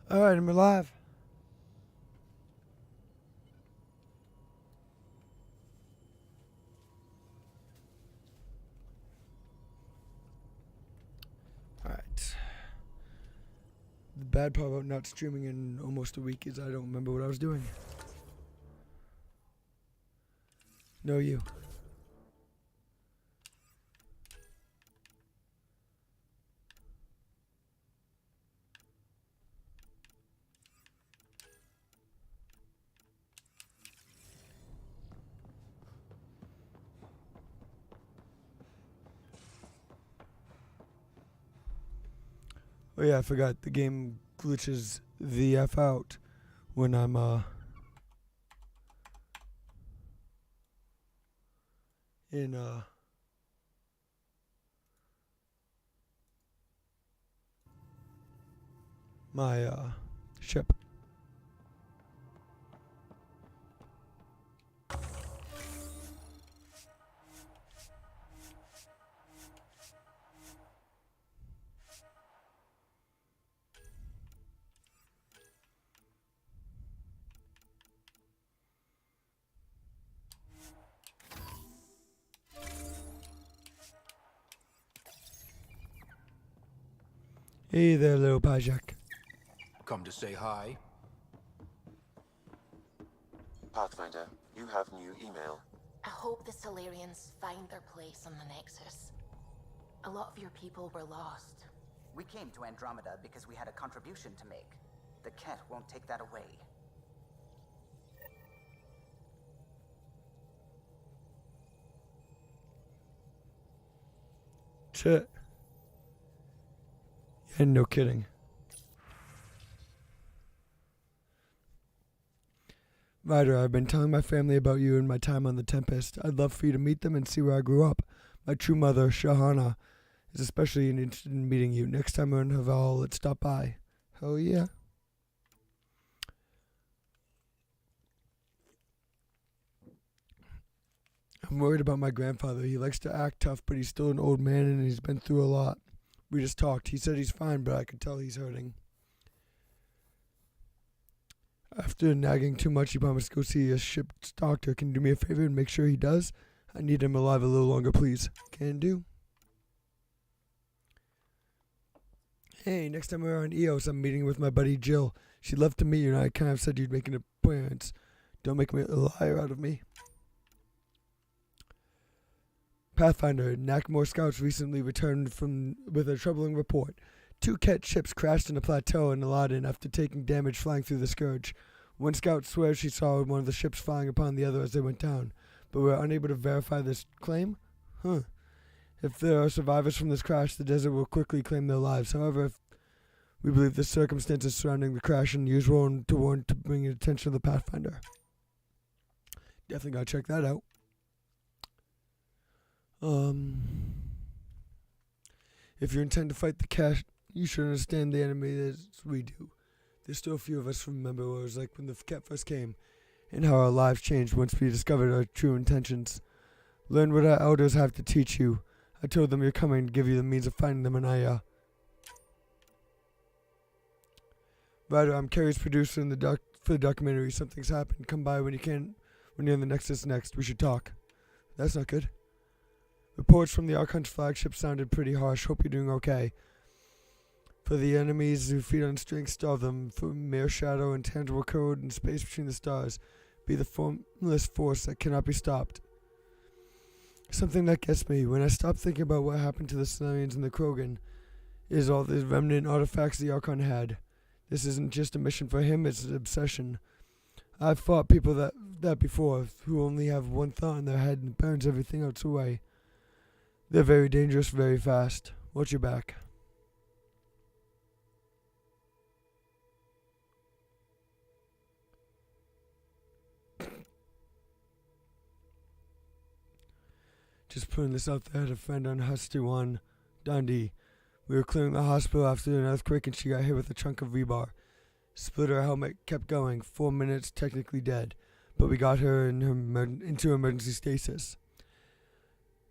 Alright, I'm alive. Alright. The bad part about not streaming in almost a week is I don't remember what I was doing. No, you. Oh yeah, I forgot. The game glitches the F out when I'm, in, my, ship. Hey there, little Pajak. Come to say hi? Pathfinder, you have new email. I hope the Solarians find their place on the Nexus. A lot of your people were lost. We came to Andromeda because we had a contribution to make. The Ket won't take that away. Shit. Yeah, no kidding. Ryder, I've been telling my family about you and my time on the Tempest. I'd love for you to meet them and see where I grew up. My true mother, Shahana, is especially interested in meeting you. Next time we're in Overhaul, let's stop by. Hell yeah. I'm worried about my grandfather. He likes to act tough, but he's still an old man and he's been through a lot. We just talked. He said he's fine, but I could tell he's hurting. After nagging too much, he promised to go see a ship's doctor. Can you do me a favor and make sure he does? I need him alive a little longer, please. Can do. Hey, next time we're on EOS, I'm meeting with my buddy Jill. She'd love to meet you, and I kind of said you'd make an appearance. Don't make me a liar out of me. Pathfinder, Nackmore scouts recently returned with a troubling report. 2 Ket ships crashed in a plateau in Aladdin after taking damage flying through the Scourge. One scout swears she saw one of the ships flying upon the other as they went down, but we're unable to verify this claim? Huh. If there are survivors from this crash, the desert will quickly claim their lives. However, if we believe the circumstances surrounding the crash unusual and to warrant to bring attention to the Pathfinder. Definitely gotta check that out. If you intend to fight the Ket, you should understand the enemy as we do. There's still a few of us remember what it was like when the Ket first came, and how our lives changed once we discovered our true intentions. Learn what our elders have to teach you. I told them you're coming to give you the means of finding them, and Ryder, I'm Carrie's producer in for the documentary. Something's happened. Come by when you can. When you're in the Nexus next, we should talk. That's not good. Reports from the Archon's flagship sounded pretty harsh. Hope you're doing okay. For the enemies who feed on strength, starve them. For mere shadow and tangible code and space between the stars. Be the formless force that cannot be stopped. Something that gets me. When I stop thinking about what happened to the Solarians and the Krogan, is all the remnant artifacts the Archon had. This isn't just a mission for him, it's an obsession. I've fought people that before, who only have one thought in their head and burns everything else away. They're very dangerous, very fast. Watch your back. Just putting this out there. I had a friend on Husty 1, Dundee. We were clearing the hospital after an earthquake and she got hit with a chunk of rebar. Split her helmet, kept going. 4 minutes, technically dead. But we got her into emergency stasis.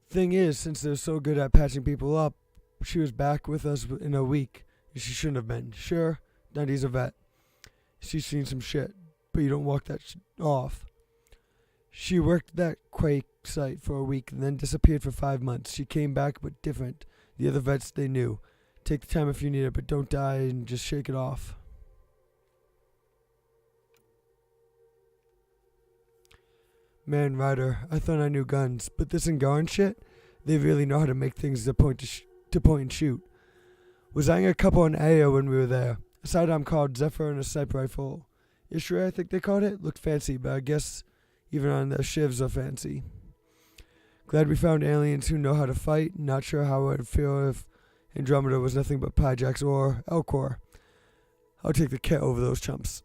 Thing is, since they're so good at patching people up, she was back with us in a week. She shouldn't have been. Sure, Dundee's a vet. She's seen some shit, but you don't walk that off. She worked that Quake site for a week and then disappeared for 5 months. She came back, but different. The other vets, they knew. Take the time if you need it, but don't die and just shake it off. Man, Ryder, I thought I knew guns, but this Angaran shit, they really know how to make things to point and shoot. Was eyeing a couple on AO when we were there. A sidearm called Zephyr and a sniper rifle. Ishra, I think they called it. Looked fancy, but I guess even on their shivs are fancy. Glad we found aliens who know how to fight. Not sure how I'd feel if Andromeda was nothing but Pyjax or Elcor. I'll take the kit over those chumps.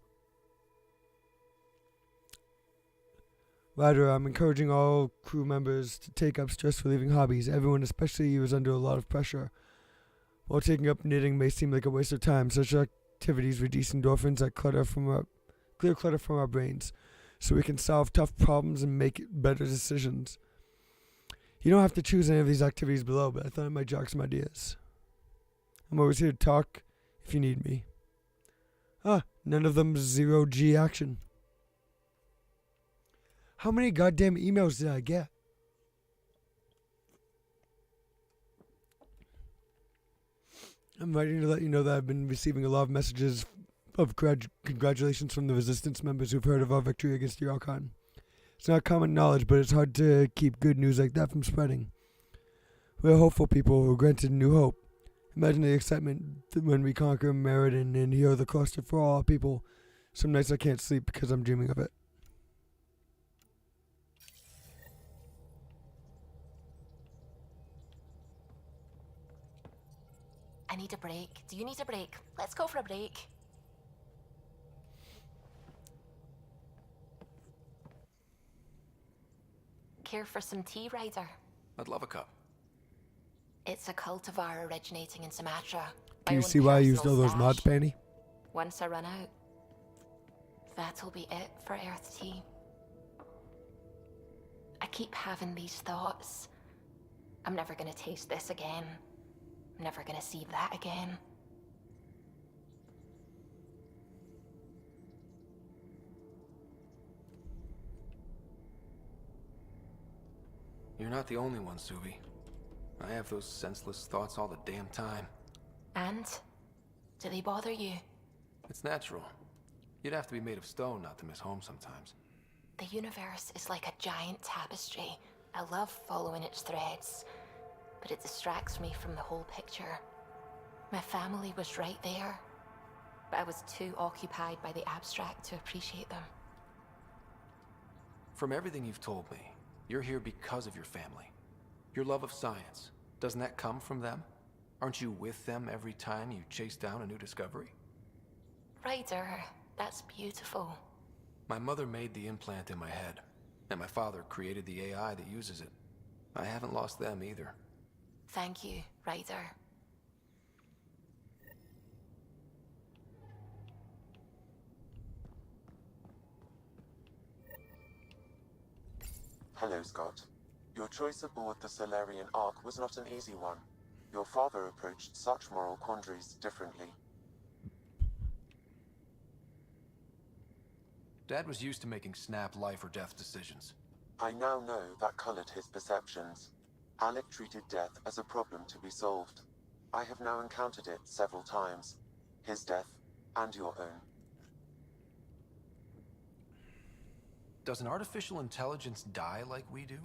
Ryder, I'm encouraging all crew members to take up stress relieving hobbies. Everyone, especially you, is under a lot of pressure. While taking up knitting may seem like a waste of time, such activities reduce endorphins that clear clutter from our brains, so we can solve tough problems and make better decisions. You don't have to choose any of these activities below, but I thought I might jog some ideas. I'm always here to talk if you need me. None of them 0G action. How many goddamn emails did I get? I'm writing to let you know that I've been receiving a lot of messages of congratulations from the Resistance members who've heard of our victory against the Archon. It's not common knowledge, but it's hard to keep good news like that from spreading. We're hopeful people who are granted new hope. Imagine the excitement when we conquer Meriden and heal the cluster for all our people. Some nights I can't sleep because I'm dreaming of it. I need a break. Do you need a break? Let's go for a break. Care for some tea, Ryder? I'd love a cup. It's a cultivar originating in Sumatra. Do you My own see why I used personal all those mods, stash. Panny? Once I run out, that'll be it for Earth tea. I keep having these thoughts. I'm never gonna taste this again. I'm never gonna see that again. You're not the only one, Subi. I have those senseless thoughts all the damn time. And? Do they bother you? It's natural. You'd have to be made of stone not to miss home sometimes. The universe is like a giant tapestry. I love following its threads, but it distracts me from the whole picture. My family was right there, but I was too occupied by the abstract to appreciate them. From everything you've told me, you're here because of your family. Your love of science, doesn't that come from them? Aren't you with them every time you chase down a new discovery? Ryder, that's beautiful. My mother made the implant in my head, and my father created the AI that uses it. I haven't lost them either. Thank you, Ryder. Hello, Scott. Your choice aboard the Solarian Ark was not an easy one. Your father approached such moral quandaries differently. Dad was used to making snap life or death decisions. I now know that colored his perceptions. Alec treated death as a problem to be solved. I have now encountered it several times. His death, and your own. Does an artificial intelligence die like we do?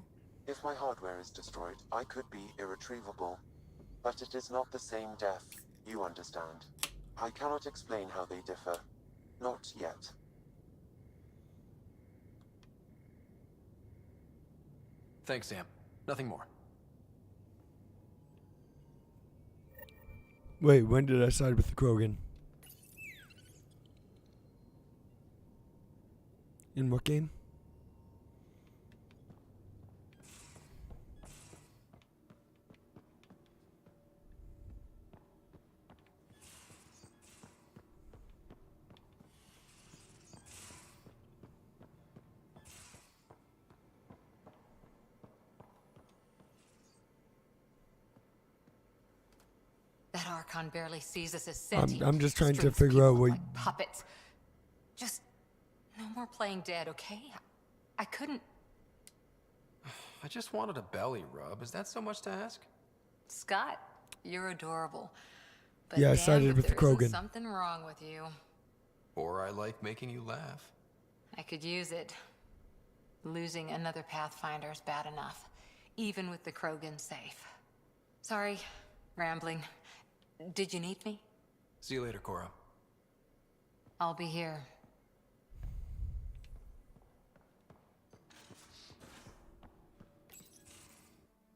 If my hardware is destroyed, I could be irretrievable. But it is not the same death, you understand. I cannot explain how they differ. Not yet. Thanks, Sam. Nothing more. Wait, when did I side with the Krogan? In what game? That Archon barely sees us as sentient. I'm just trying to treats figure out people what like puppets. No more playing dead, okay? I couldn't... I just wanted a belly rub. Is that so much to ask? Scott, you're adorable. But Yeah, I damn sided if with the there isn't Krogan. something wrong with you. Or I like making you laugh. I could use it. Losing another Pathfinder is bad enough, even with the Krogan safe. Sorry, rambling. Did you need me? See you later, Cora. I'll be here.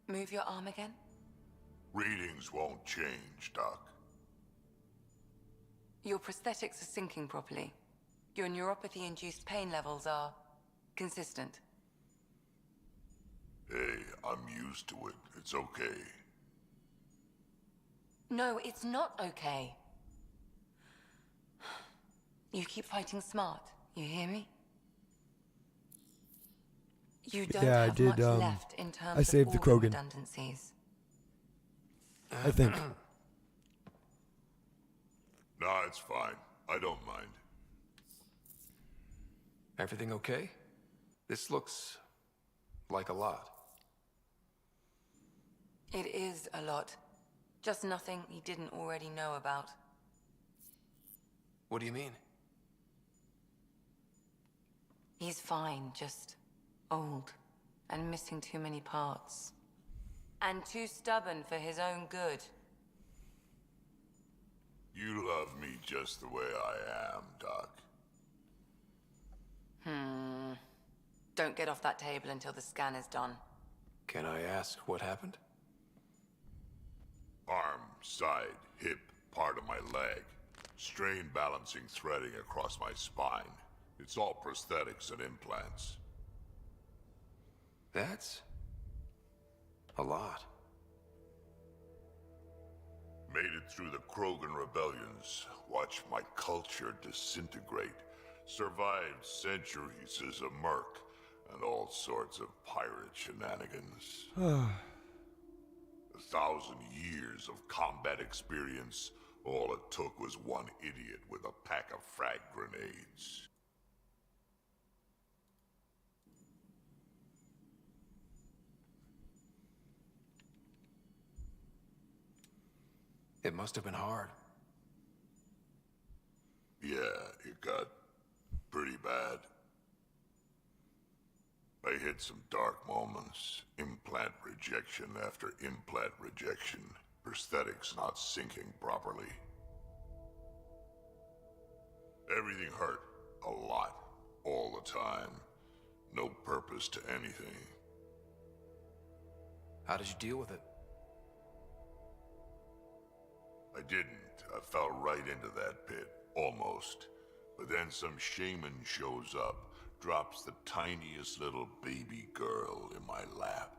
Move your arm again? Readings won't change, Doc. Your prosthetics are syncing properly. Your neuropathy-induced pain levels are consistent. Hey, I'm used to it. It's okay. No, it's not okay. You keep fighting smart, you hear me? You don't Yeah, I have did, much left in terms I saved of the organ Krogan. redundancies. I think. Nah, it's fine. I don't mind. Everything okay? This looks like a lot. It is a lot. Just nothing he didn't already know about. What do you mean? He's fine, just old and missing too many parts. And too stubborn for his own good. You love me just the way I am, Doc. Don't get off that table until the scan is done. Can I ask what happened? Arm, side, hip, part of my leg. Strain balancing threading across my spine. It's all prosthetics and implants. That's a lot. Made it through the Krogan rebellions. Watched my culture disintegrate. Survived centuries as a merc. And all sorts of pirate shenanigans. 1,000 years of combat experience. All it took was one idiot with a pack of frag grenades. It must have been hard. Yeah, it got pretty bad. I hit some dark moments. Implant rejection after implant rejection. Prosthetics not syncing properly. Everything hurt. A lot. All the time. No purpose to anything. How did you deal with it? I didn't. I fell right into that pit. Almost. But then some shaman shows up. Drops the tiniest little baby girl in my lap.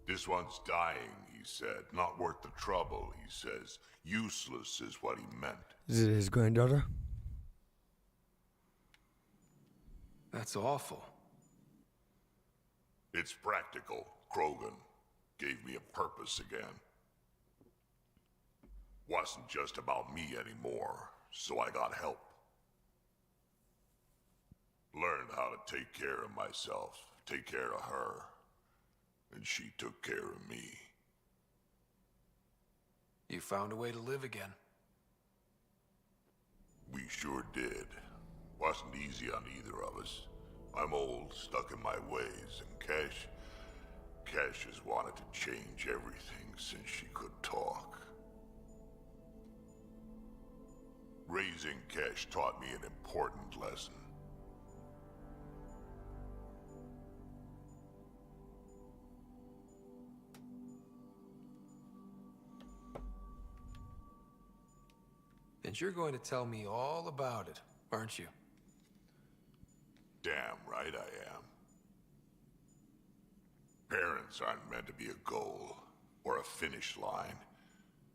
This one's dying, he said. Not worth the trouble, he says. Useless is what he meant. Is it his granddaughter? That's awful. It's practical. Krogan gave me a purpose again. Wasn't just about me anymore, so I got help. Learned how to take care of myself, take care of her. And she took care of me. You found a way to live again. We sure did. Wasn't easy on either of us. I'm old, stuck in my ways, and Cash has wanted to change everything since she could talk. Raising Cash taught me an important lesson. And you're going to tell me all about it, aren't you? Damn right I am. Parents aren't meant to be a goal, or a finish line.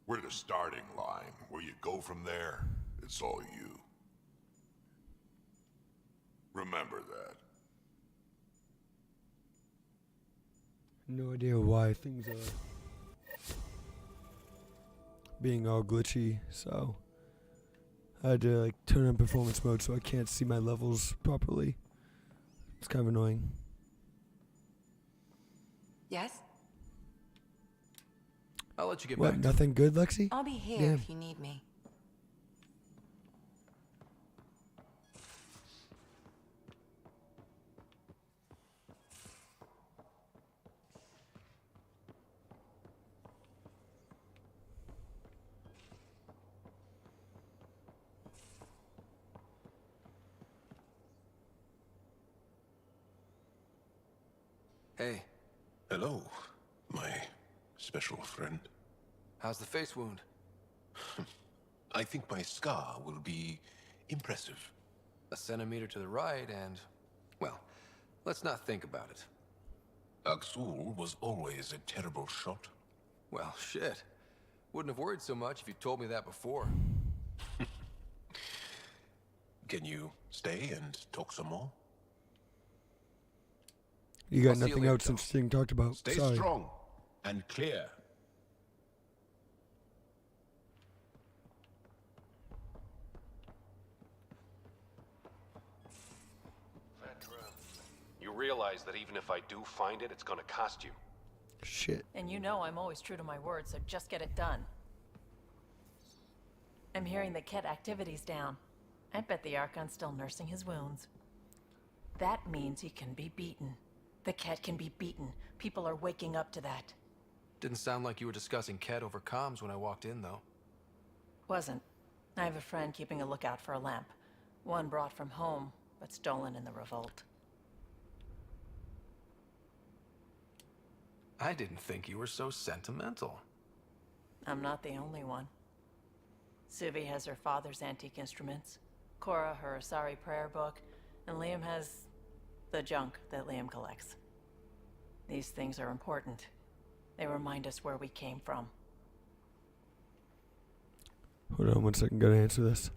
We're the starting line. Where you go from there, it's all you. Remember that. No idea why things are being all glitchy, so I had to like turn on performance mode so I can't see my levels properly. It's kind of annoying. Yes? I'll let you get What? back to Nothing good, Lexi? I'll be here Damn. if you need me. Hey, Hello, my special friend. how's the face wound? I think my scar will be impressive. A centimeter to the right and... well, let's not think about it. Aksul was always a terrible shot. Well, shit. Wouldn't have worried so much if you told me that before. Can you stay and talk some more? You got I'll see you nothing later, else Tom. interesting talked about. Stay Sorry. strong and clear. You realize that even if I do find it, it's gonna cost you. Shit. And you know I'm always true to my word, so just get it done. I'm hearing the Ket activity's down. I bet the Archon's still nursing his wounds. That means he can be beaten. The Ket can be beaten. People are waking up to that. Didn't sound like you were discussing Ket over comms when I walked in, though. Wasn't. I have a friend keeping a lookout for a lamp. One brought from home, but stolen in the revolt. I didn't think you were so sentimental. I'm not the only one. Suvi has her father's antique instruments, Cora her Asari prayer book, and Liam has the junk that Liam collects. These things are important. They remind us where we came from. Hold on 1 second. Gotta answer this.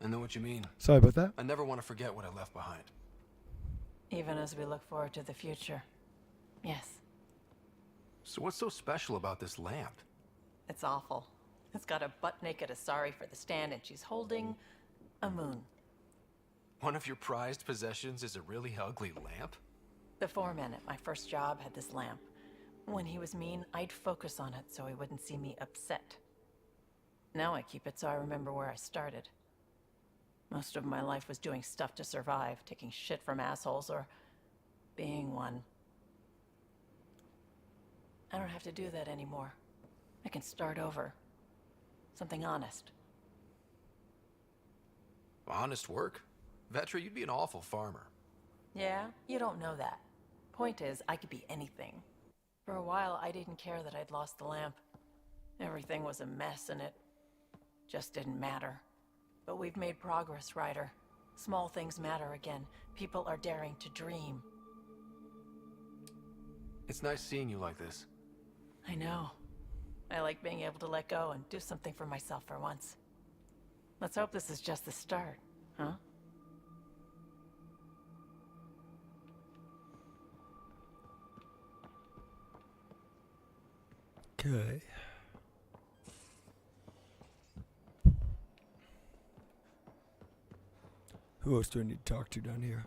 I know what you mean. Sorry about that. I never want to forget what I left behind. Even as we look forward to the future. Yes, So what's so special about this lamp? it's awful. It's got a butt-naked Asari for the stand, and she's holding a moon. One of your prized possessions is a really ugly lamp? The foreman at my first job had this lamp. When he was mean, I'd focus on it so he wouldn't see me upset. Now I keep it so I remember where I started. Most of my life was doing stuff to survive, taking shit from assholes, or being one. I don't have to do that anymore. I can start over. Something honest. Honest work? Vetra, you'd be an awful farmer. Yeah? You don't know that. Point is, I could be anything. For a while, I didn't care that I'd lost the lamp. Everything was a mess, and it just didn't matter. But we've made progress, Ryder. Small things matter again. People are daring to dream. It's nice seeing you like this. I know. I like being able to let go and do something for myself for once. Let's hope this is just the start, huh? Okay. Who else do I need to talk to down here?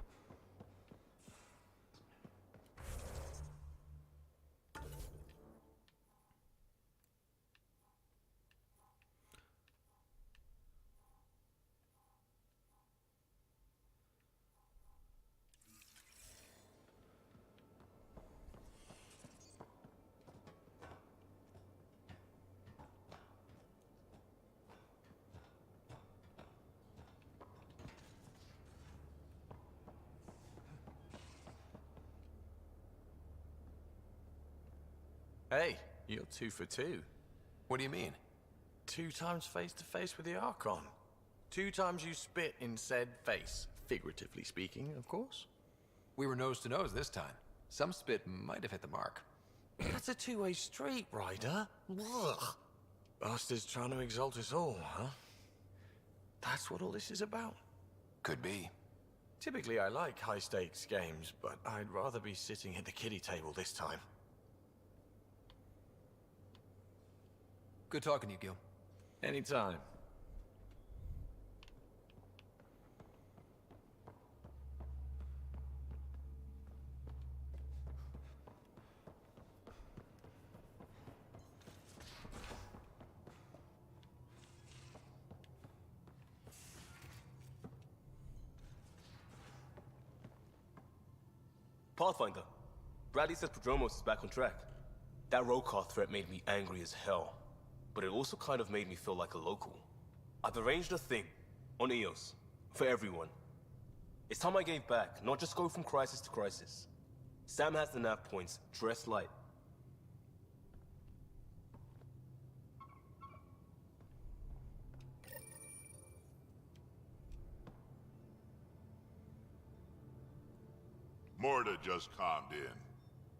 Hey, you're 2 for 2. What do you mean? 2 times face to face with the Archon. 2 times you spit in said face. Figuratively speaking, of course. We were nose to nose this time. Some spit might have hit the mark. That's a two-way street, Ryder. Ugh. Bastards trying to exalt us all, huh? That's what all this is about. Could be. Typically, I like high-stakes games, but I'd rather be sitting at the kiddie table this time. Good talking to you, Gil. Anytime. Pathfinder, Bradley says Prodromos is back on track. That road car threat made me angry as hell, but it also kind of made me feel like a local. I've arranged a thing on EOS for everyone. It's time I gave back, not just go from crisis to crisis. Sam has the nav points, dress light. Morta just calmed in.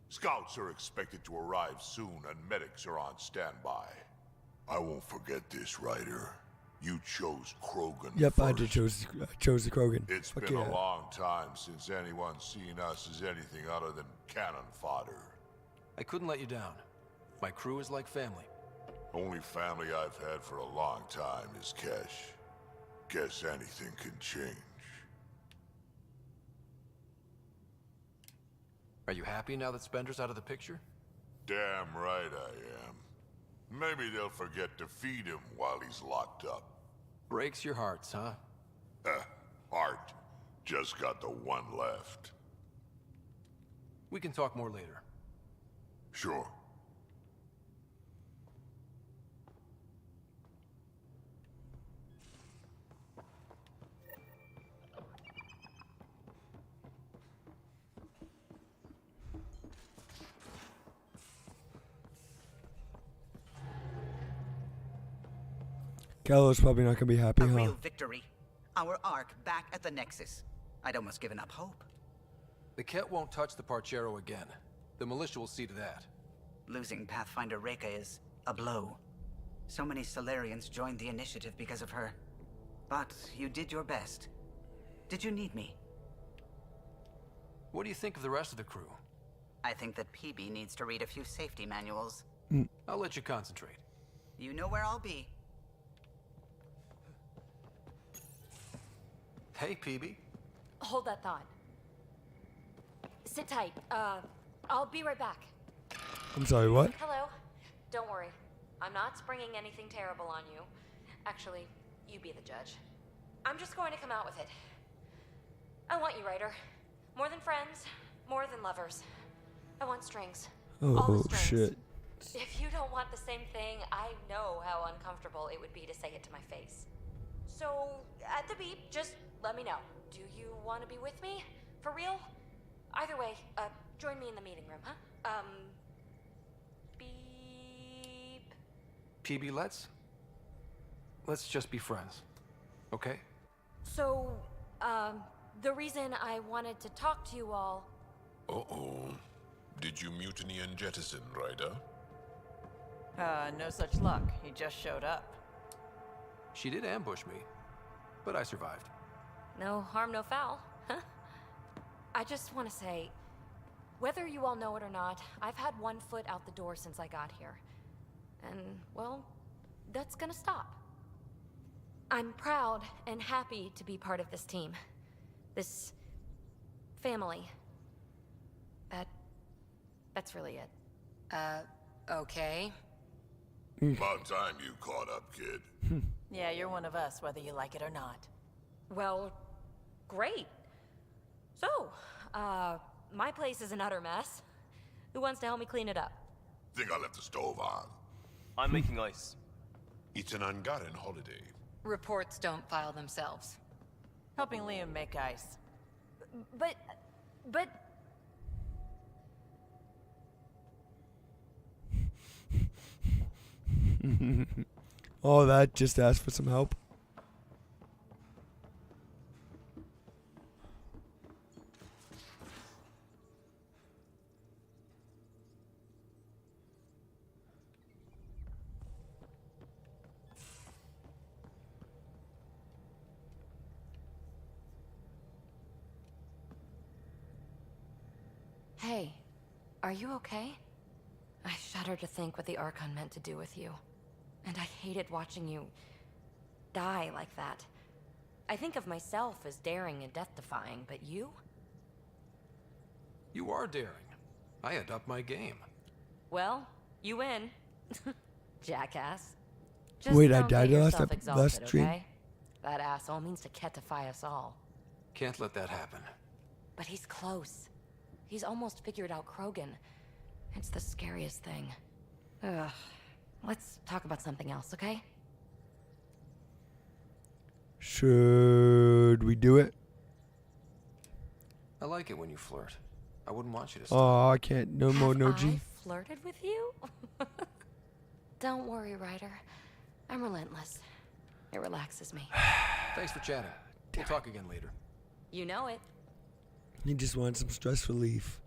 Scouts are expected to arrive soon and medics are on standby. I won't forget this, Ryder. You chose Krogan Yep, first. I chose the Krogan. It's Fuck been yeah. a long time since anyone's seen us as anything other than cannon fodder. I couldn't let you down. My crew is like family. Only family I've had for a long time is Kesh. Guess anything can change. Are you happy now that Spender's out of the picture? Damn right I am. Maybe they'll forget to feed him while he's locked up. Breaks your hearts, huh? Heart. Just got the one left. We can talk more later. Sure. Gallo's probably not gonna be happy, A huh? real victory. Our Ark back at the Nexus. I'd almost given up hope. The Ket won't touch the Parchero again. The militia will see to that. Losing Pathfinder Reka is a blow. So many Solarians joined the initiative because of her. But you did your best. Did you need me? What do you think of the rest of the crew? I think that PB needs to read a few safety manuals. I'll let you concentrate. You know where I'll be. Hey, PB. Hold that thought. Sit tight. I'll be right back. I'm sorry, what? Hello. Don't worry. I'm not springing anything terrible on you. Actually, you be the judge. I'm just going to come out with it. I want you, Ryder. More than friends, more than lovers. I want strings. All the strings. Shit. If you don't want the same thing, I know how uncomfortable it would be to say it to my face. So, at the beep, just let me know. Do you want to be with me? For real? Either way, join me in the meeting room, huh? Beep. PB, let's just be friends, okay? So, the reason I wanted to talk to you all... Uh-oh. Did you mutiny and jettison, Ryder? No such luck. He just showed up. She did ambush me, but I survived. No harm, no foul, huh? I just want to say, whether you all know it or not, I've had one foot out the door since I got here. And, well, that's gonna stop. I'm proud and happy to be part of this team. This family. That's really it. Okay. About time you caught up, kid. Yeah, you're one of us, whether you like it or not. Well, great. So, my place is an utter mess. Who wants to help me clean it up? Think I left the stove on. I'm making ice. It's an Angaran holiday. Reports don't file themselves. Helping Liam make ice. But... All that just to ask for some help. Hey, are you okay? I shudder to think what the Archon meant to do with you. And I hated watching you die like that. I think of myself as daring and death-defying, but you? You are daring. I had upped my game. Well, you win. Jackass. Just Wait, I don't died get last yourself ep- exalted, last stream? okay? That asshole means to ketify us all. Can't let that happen. But he's close. He's almost figured out Krogan. It's the scariest thing. Ugh. Let's talk about something else, okay? Should we do it? I like it when you flirt. I wouldn't want you to stop. Oh, I can't. No more, no G. I flirted with you? Don't worry, Ryder. I'm relentless. It relaxes me. Thanks for chatting. We'll talk again later. You know it. He just wants some stress relief.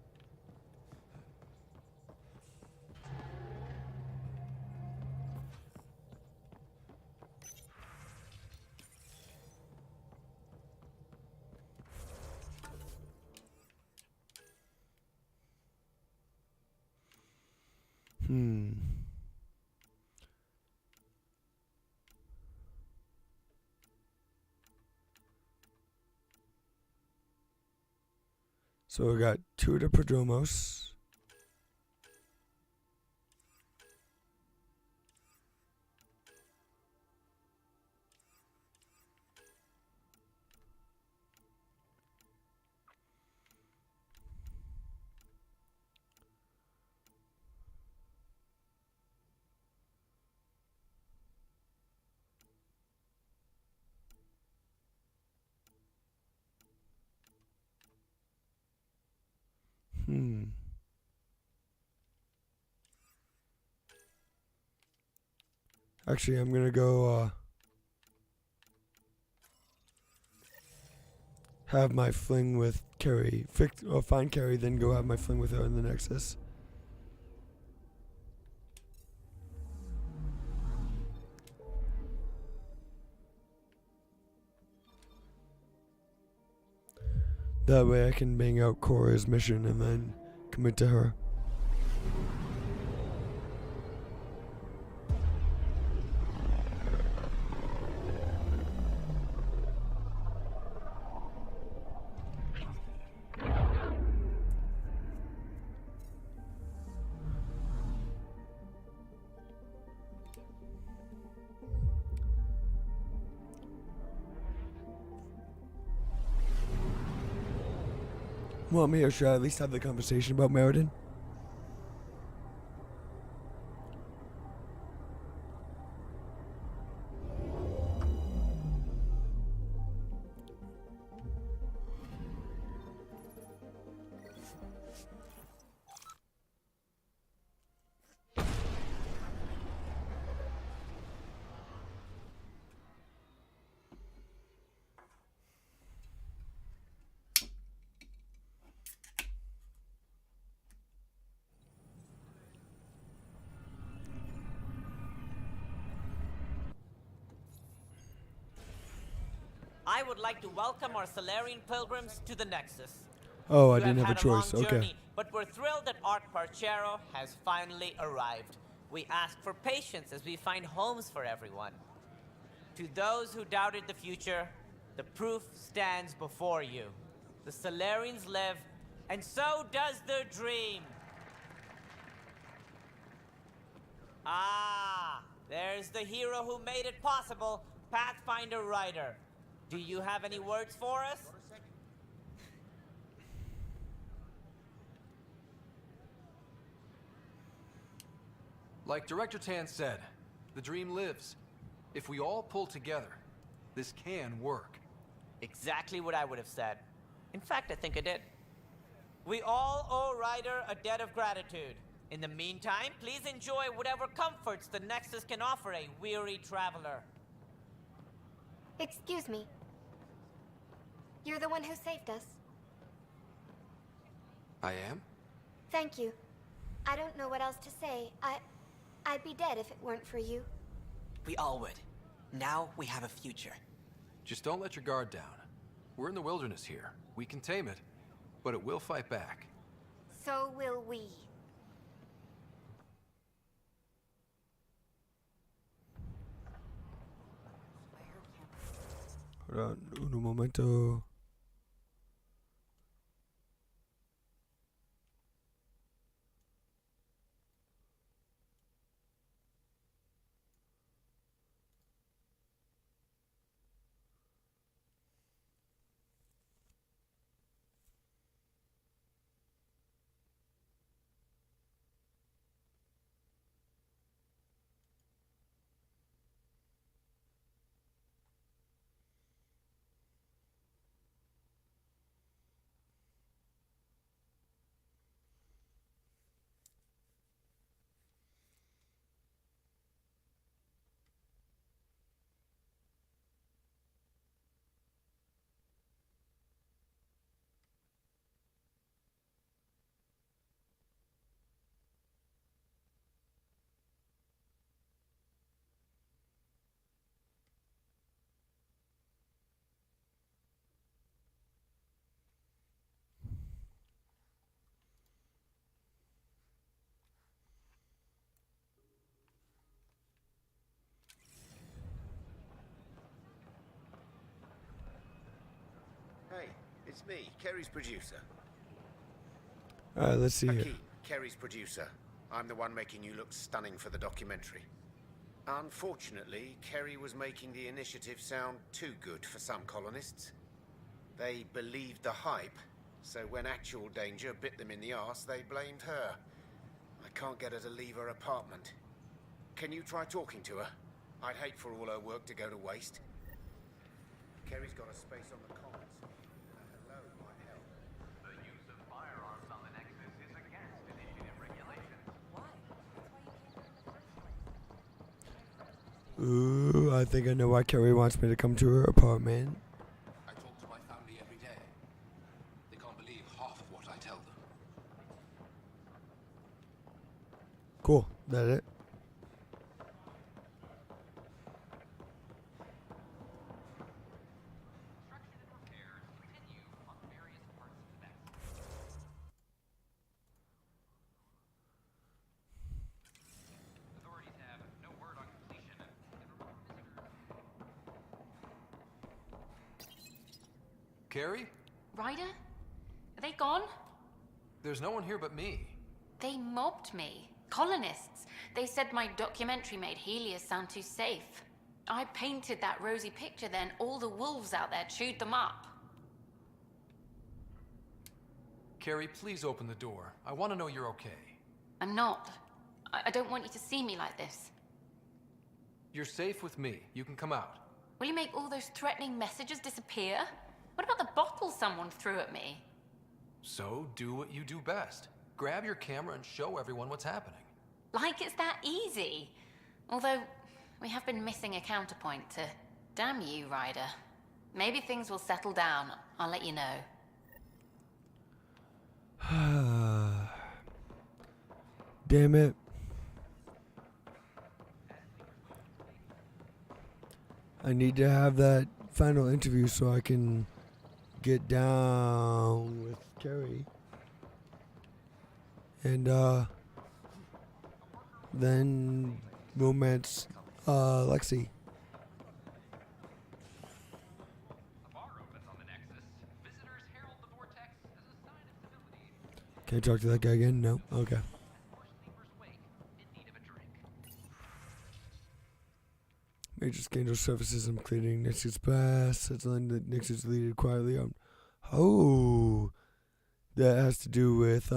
So we got 2 of the Prodromos. Actually, I'm gonna go have my fling with Carrie. Find Carrie, then go have my fling with her in the Nexus. That way I can bang out Cora's mission and then commit to her. Well, I'm here. Should I at least have the conversation about Meriden? I would like to welcome our Solarian pilgrims to the Nexus. Oh, I You didn't have a had choice. long Okay. journey, but we're thrilled that Art Parchero has finally arrived. We ask for patience as we find homes for everyone. To those who doubted the future, the proof stands before you. The Solarians live, and so does their dream. Ah, there's the hero who made it possible, Pathfinder Ryder. Do you have any words for us? Like Director Tan said, the dream lives. If we all pull together, this can work. Exactly what I would have said. In fact, I think I did. We all owe Ryder a debt of gratitude. In the meantime, please enjoy whatever comforts the Nexus can offer a weary traveler. Excuse me. You're the one who saved us. I am? Thank you. I don't know what else to say. I'd be dead if it weren't for you. We all would. Now we have a future. Just don't let your guard down. We're in the wilderness here. We can tame it, but it will fight back. So will we. Hold on, un momento. Hey, it's me, Kerry's producer. Alright, let's see here. Hakeem, Kerry's producer. I'm the one making you look stunning for the documentary. Unfortunately, Kerry was making the initiative sound too good for some colonists. They believed the hype, so when actual danger bit them in the arse, they blamed her. I can't get her to leave her apartment. Can you try talking to her? I'd hate for all her work to go to waste. Kerry's got a space on the comments. Hello might help. The use of firearms on the Nexus is against initiative regulations. Why? Ooh, I think I know why Carrie wants me to come to her apartment. I talk to my family every day. They can't believe half of what I tell them. Cool, that it? Carrie? Ryder? Are they gone? There's no one here but me. They mobbed me. Colonists. They said my documentary made Helios sound too safe. I painted that rosy picture then. All the wolves out there chewed them up. Carrie, please open the door. I want to know you're okay. I'm not. I don't want you to see me like this. You're safe with me. You can come out. Will you make all those threatening messages disappear? What about the bottle someone threw at me? So, do what you do best. Grab your camera and show everyone what's happening. Like it's that easy. Although, we have been missing a counterpoint to... Damn you, Ryder. Maybe things will settle down. I'll let you know. Damn it. I need to have that final interview so I can get down with Carrie. And then romance Lexi. Can I talk to that guy again? No? Okay. Major scandal surfaces. I'm cleaning Nix's past. That's line that Nix is deleted quietly on. Oh, that has to do with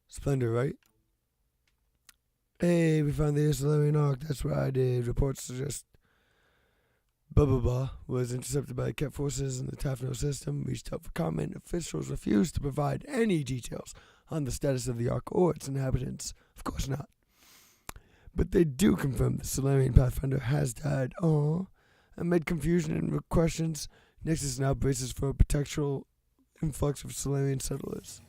Splendor, right? Hey, we found the Solarian Arc. That's what I did. Reports suggest blah blah blah was intercepted by the Ket forces in the Tafno system. Reached out for comment. Officials refused to provide any details on the status of the Ark or its inhabitants. Of course not. But they do confirm the Solarian Pathfinder has died. Amid confusion and questions, Nexus now braces for a potential influx of Solarian settlers.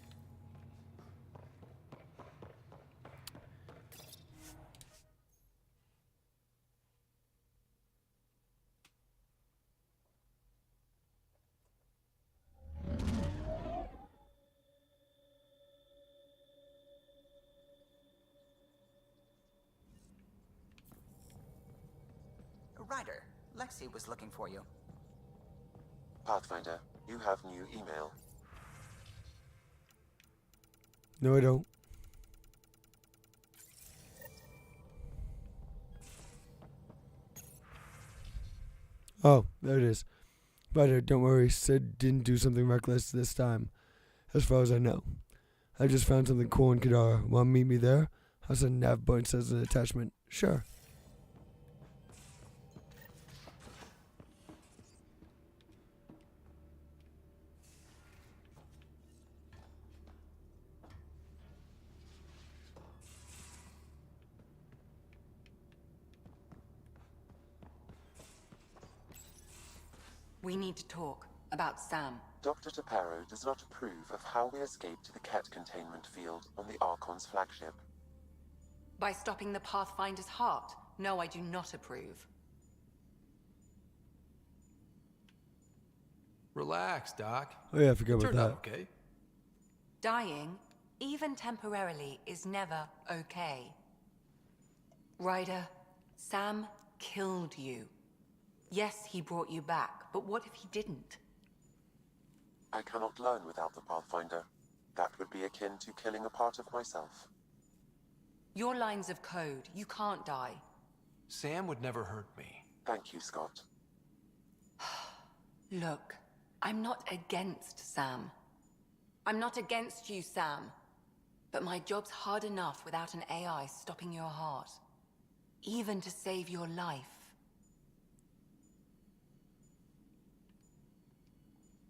Ryder, Lexi was looking for you. Pathfinder, you have new email. No, I don't. Oh, there it is. But don't worry, Sid didn't do something reckless this time, as far as I know. I just found something cool in Kadara. Want to meet me there? I'll send nav points as an attachment. Sure. We need to talk about Sam. Dr. Taparo does not approve of how we escaped the Ket containment field on the Archon's flagship. By stopping the Pathfinder's heart? No, I do not approve. Relax, Doc. Oh yeah, I forgot about Turned that. out okay. Dying, even temporarily, is never okay. Ryder, Sam killed you. Yes, he brought you back, but what if he didn't? I cannot learn without the Pathfinder. That would be akin to killing a part of myself. Your lines of code, you can't die. Sam would never hurt me. Thank you, Scott. Look, I'm not against Sam. I'm not against you, Sam. But my job's hard enough without an AI stopping your heart. Even to save your life.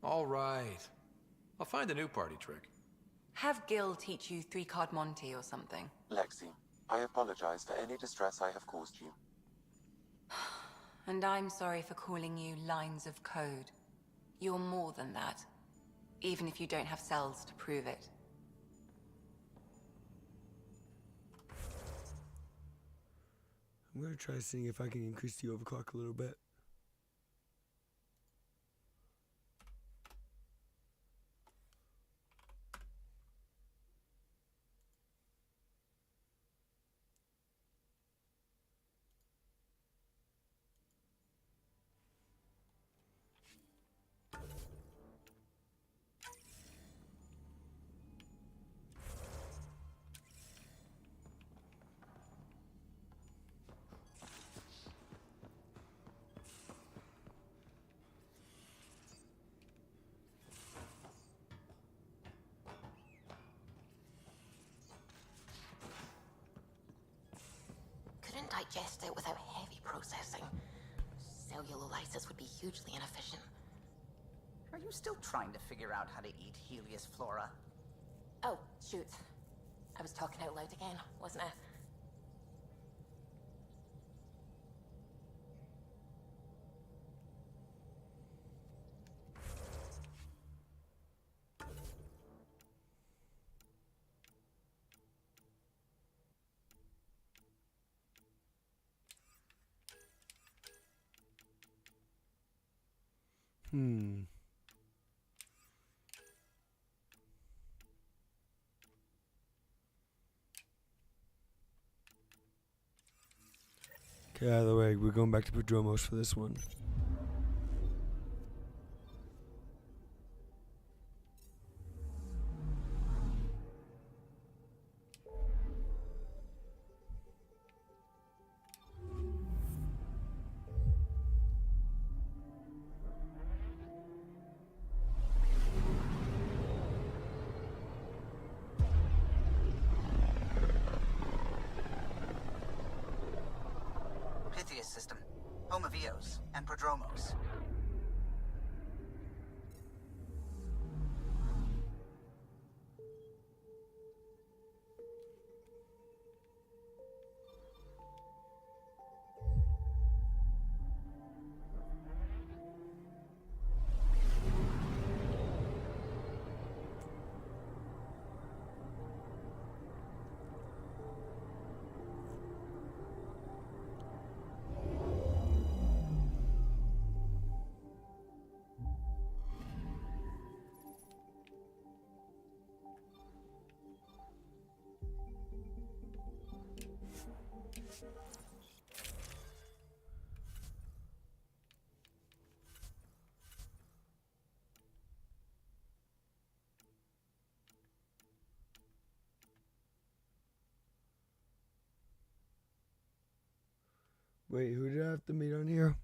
All right. I'll find a new party trick. Have Gil teach you 3-card Monty or something. Lexi, I apologize for any distress I have caused you. And I'm sorry for calling you lines of code. You're more than that. Even if you don't have cells to prove it. I'm gonna try seeing if I can increase the overclock a little bit. digest it without heavy processing. Cellulolysis would be hugely inefficient. Are you still trying to figure out how to eat Helios flora? Oh, shoot. I was talking out loud again, wasn't I? Okay, either way, we're going back to Prodromos for this one. Pythias system, home of Eos and Prodromos. Wait, who did I have to meet on here?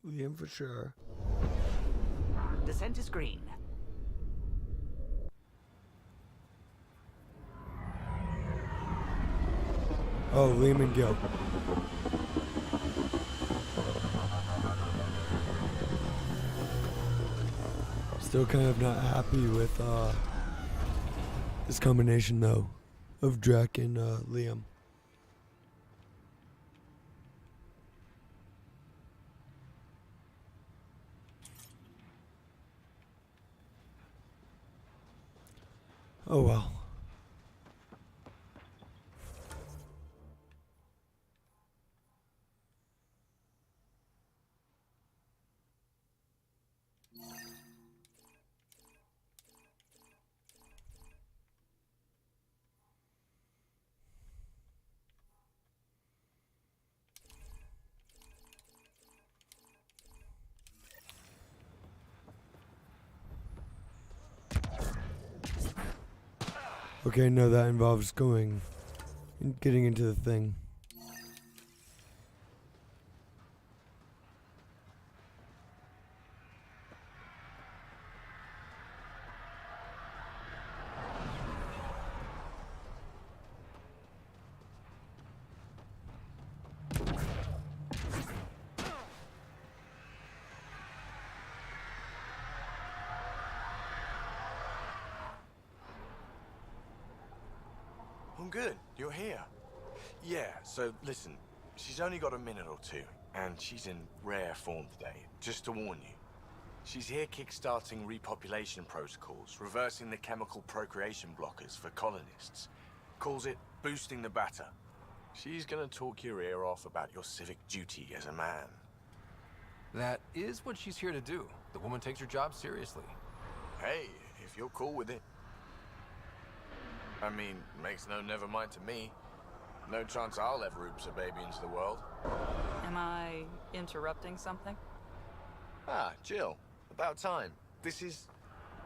Liam for sure. Descent is green. Oh, Liam and Gil. Still kind of not happy with this combination though of Drek and Liam. Oh well. Okay, no, that involves going and getting into the thing. I'm good. You're here. Yeah, so listen. She's only got a minute or two, and she's in rare form today. Just to warn you. She's here kickstarting repopulation protocols, reversing the chemical procreation blockers for colonists. Calls it boosting the batter. She's gonna talk your ear off about your civic duty as a man. That is what she's here to do. The woman takes her job seriously. Hey, if you're cool with it. I mean, makes no never mind to me. No chance I'll ever oops a baby into the world. Am I interrupting something? Ah, Jill. About time. This is...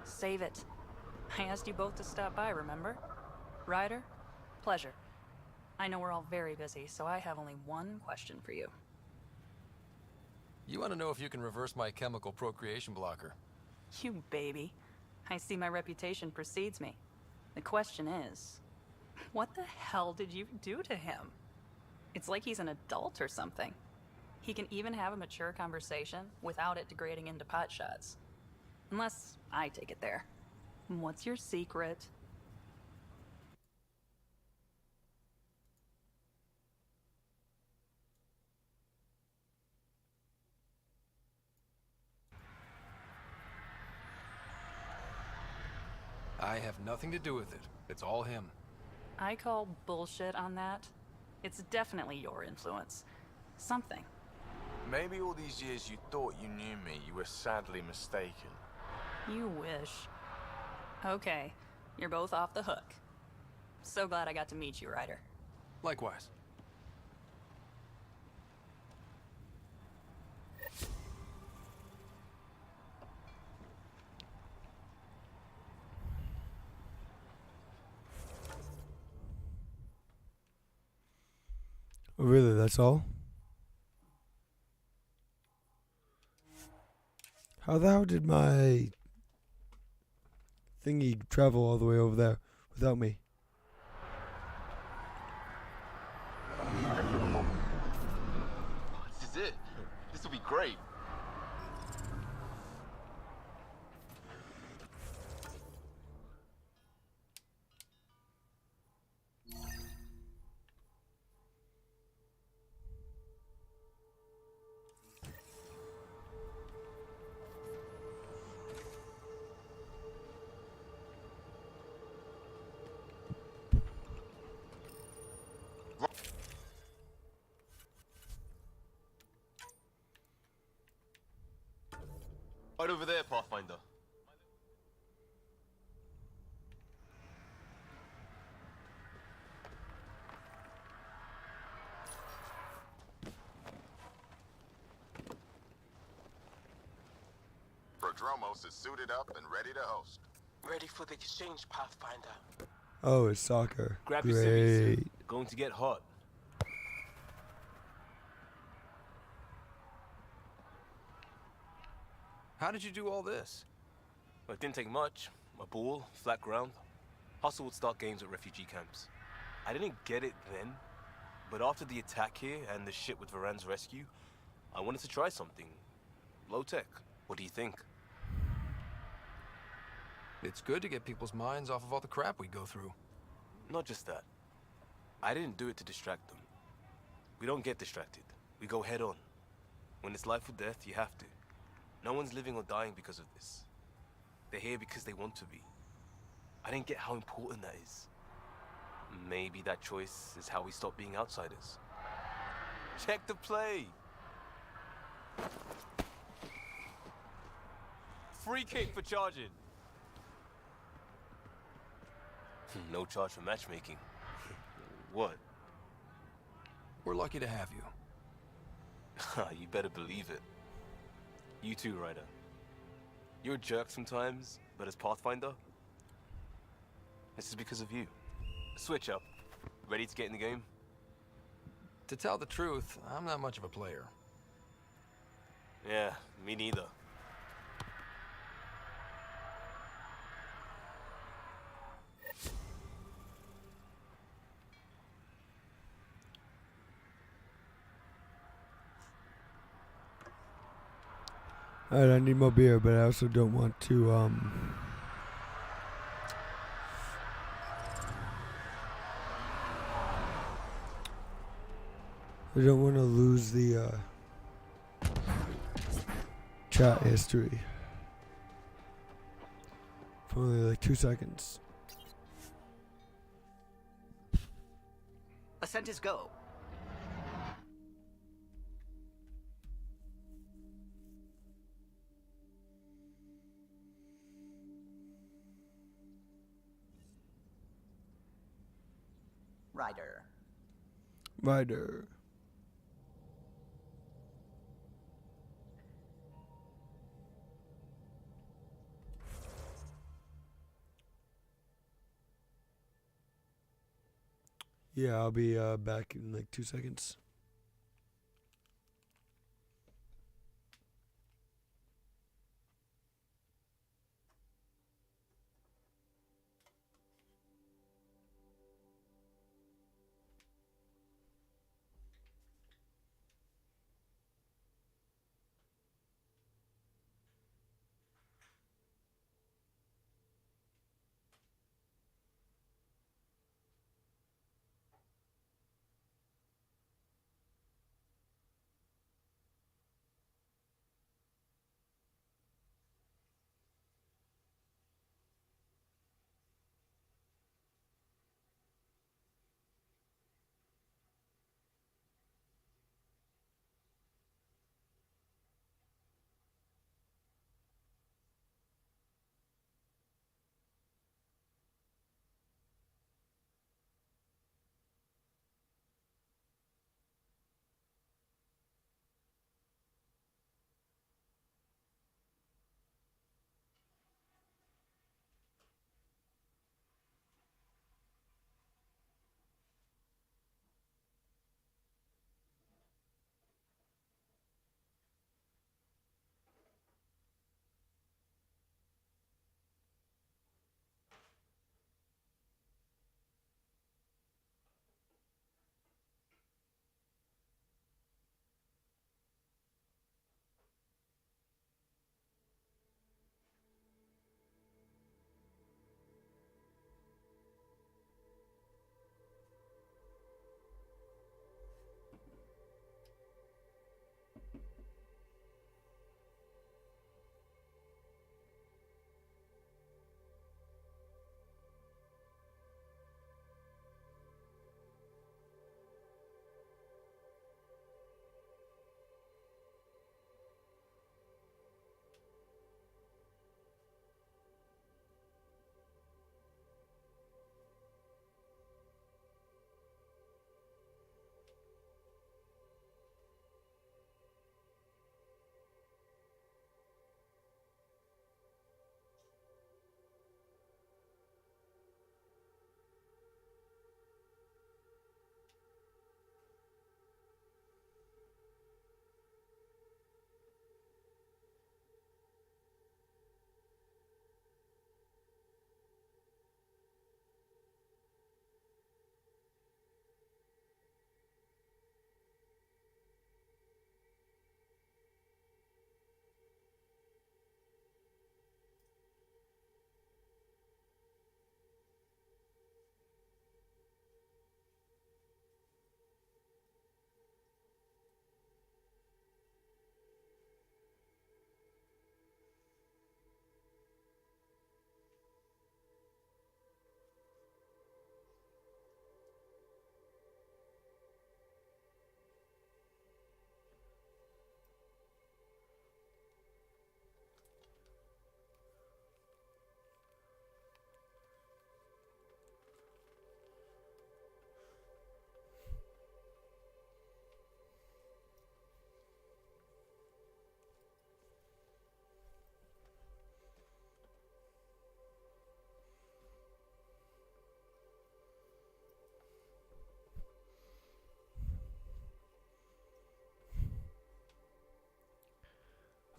Save it. I asked you both to stop by, remember? Ryder, pleasure. I know we're all very busy, so I have only one question for you. You want to know if you can reverse my chemical procreation blocker? You baby. I see my reputation precedes me. The question is, what the hell did you do to him? It's like he's an adult or something. He can even have a mature conversation without it degrading into pot shots. Unless I take it there. What's your secret? I have nothing to do with it. It's all him. I call bullshit on that. It's definitely your influence. Something. Maybe all these years you thought you knew me, you were sadly mistaken. You wish. Okay, you're both off the hook. So glad I got to meet you, Ryder. Likewise. Oh, really, that's all? How the hell did my thingy travel all the way over there without me? This is it. This will be great. Right over there, Pathfinder. Prodromos is suited up and ready to host. Ready for the exchange, Pathfinder. Oh, it's soccer. Grab your civvies. Great. Going to get hot. How did you do all this? Well, it didn't take much. A ball, flat ground. Hustle would start games at refugee camps. I didn't get it then, but after the attack here and the shit with Varan's rescue, I wanted to try something. Low tech. What do you think? It's good to get people's minds off of all the crap we go through. Not just that. I didn't do it to distract them. We don't get distracted. We go head on. When it's life or death, you have to. No one's living or dying because of this. They're here because they want to be. I didn't get how important that is. Maybe that choice is how we stop being outsiders. Check the play! Free kick for charging. No charge for matchmaking. What? We're lucky to have you. You better believe it. You too, Ryder. You're a jerk sometimes, but as Pathfinder, this is because of you. Switch up. Ready to get in the game? To tell the truth, I'm not much of a player. Yeah, me neither. Alright, I need more beer, but I also don't want to, I don't want to lose the, chat history. For only like 2 seconds. Ascent is go. Ryder. Ryder. Yeah, I'll be back in like 2 seconds.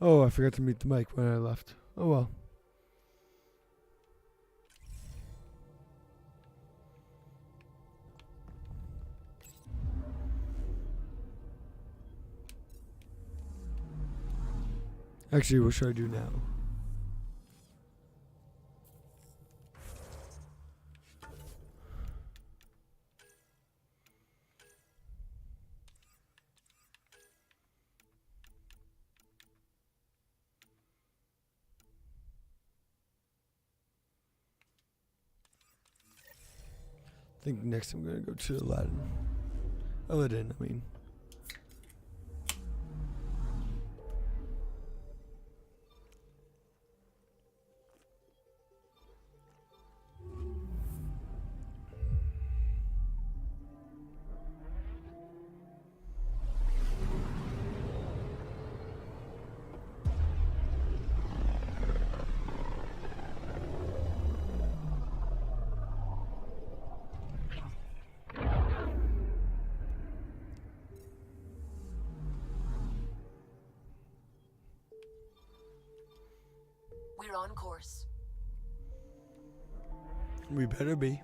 Oh, I forgot to mute the mic when I left. Oh well. Actually, what should I do now? I think next I'm gonna go to Aladdin. Aladdin, I mean. We're on course. We better be.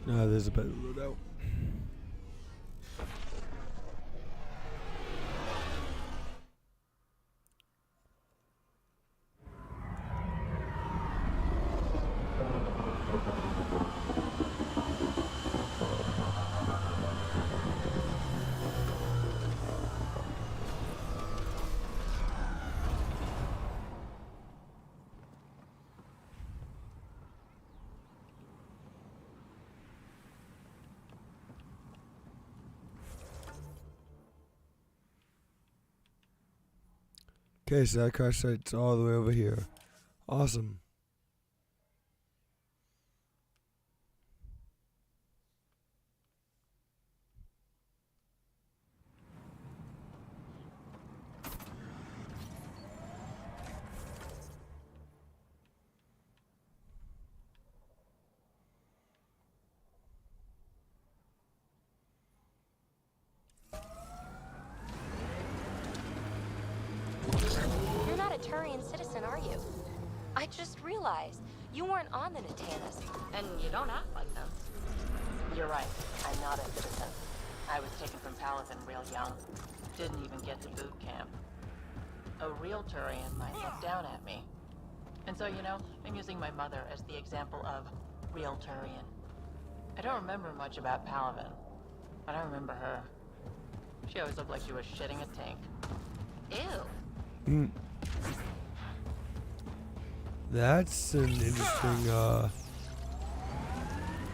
There's a better loadout. Okay, so that crash site's all the way over here. Awesome. You're not a Turian citizen, are you? I just realized you weren't on the Natanas, and you don't act like them. You're right. I'm not a citizen. I was taken from Paladin real young. Didn't even get to boot camp. A real Turian might look down at me. And so, you know, I'm using my mother as the example of real Turian. I don't remember much about Paladin, but I remember her. She always looked like she was shitting a tank. Ew. That's an interesting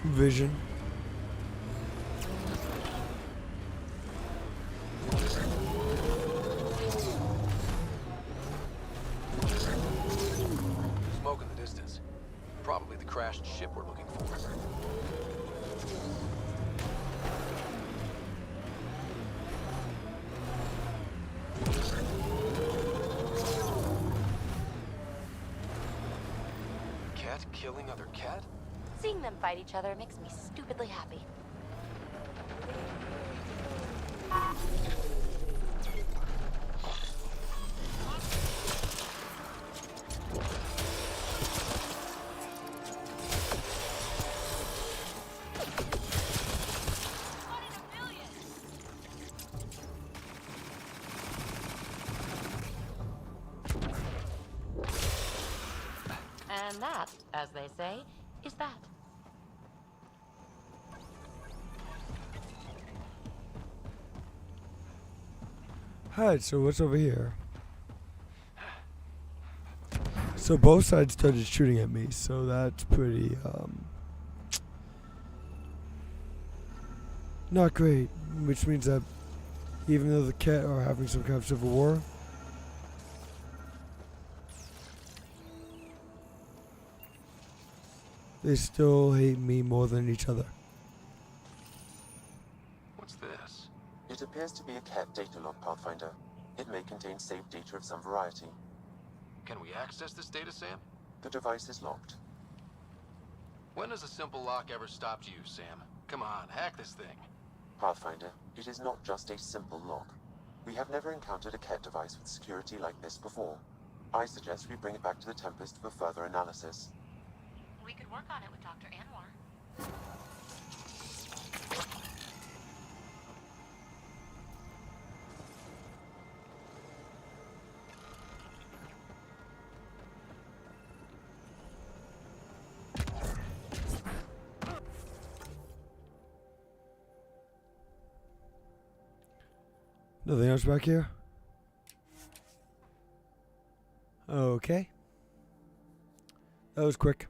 vision. Smoke in the distance. Probably the crashed ship we're looking for. Cat killing other cat? Seeing them fight each other makes me stupidly happy. And that, as they say, is that. Alright, so what's over here? So both sides started shooting at me, so that's pretty, not great. Which means that even though the cat are having some kind of civil war, they still hate me more than each other. What's this? It appears to be a cat data log, Pathfinder. It may contain saved data of some variety. Can we access this data, Sam? The device is locked. When has a simple lock ever stopped you, Sam? Come on, hack this thing. Pathfinder, it is not just a simple lock. We have never encountered a cat device with security like this before. I suggest we bring it back to the Tempest for further analysis. We could work on it with Dr. Anwar. Nothing else back here? Okay. That was quick.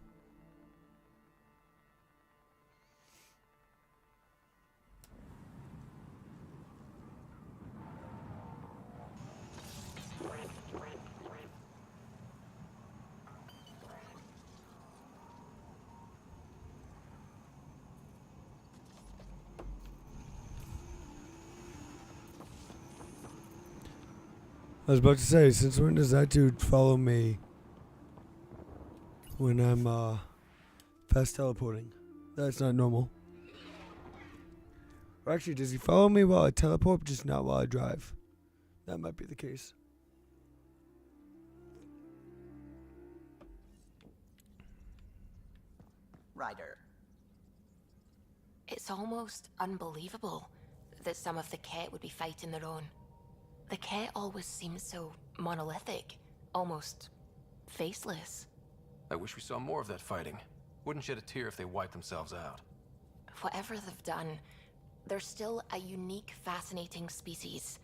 I was about to say, since when does that dude follow me when I'm fast teleporting? That's not normal. Or actually, does he follow me while I teleport, just not while I drive? That might be the case. Ryder. It's almost unbelievable that some of the Ket would be fighting their own. The Ket always seems so monolithic, almost faceless. I wish we saw more of that fighting. Wouldn't shed a tear if they wiped themselves out. Whatever they've done, they're still a unique, fascinating species.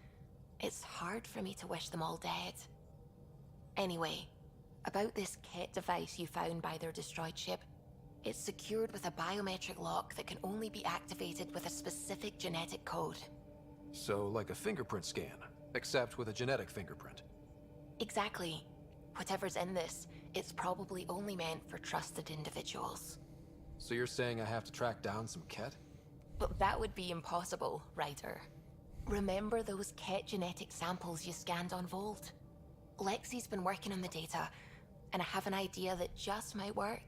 It's hard for me to wish them all dead. Anyway, about this Ket device you found by their destroyed ship, it's secured with a biometric lock that can only be activated with a specific genetic code. So, like a fingerprint scan, except with a genetic fingerprint. Exactly. Whatever's in this, it's probably only meant for trusted individuals. So you're saying I have to track down some Ket? But that would be impossible, Ryder. Remember those Ket genetic samples you scanned on Volt? Lexi's been working on the data, and I have an idea that just might work.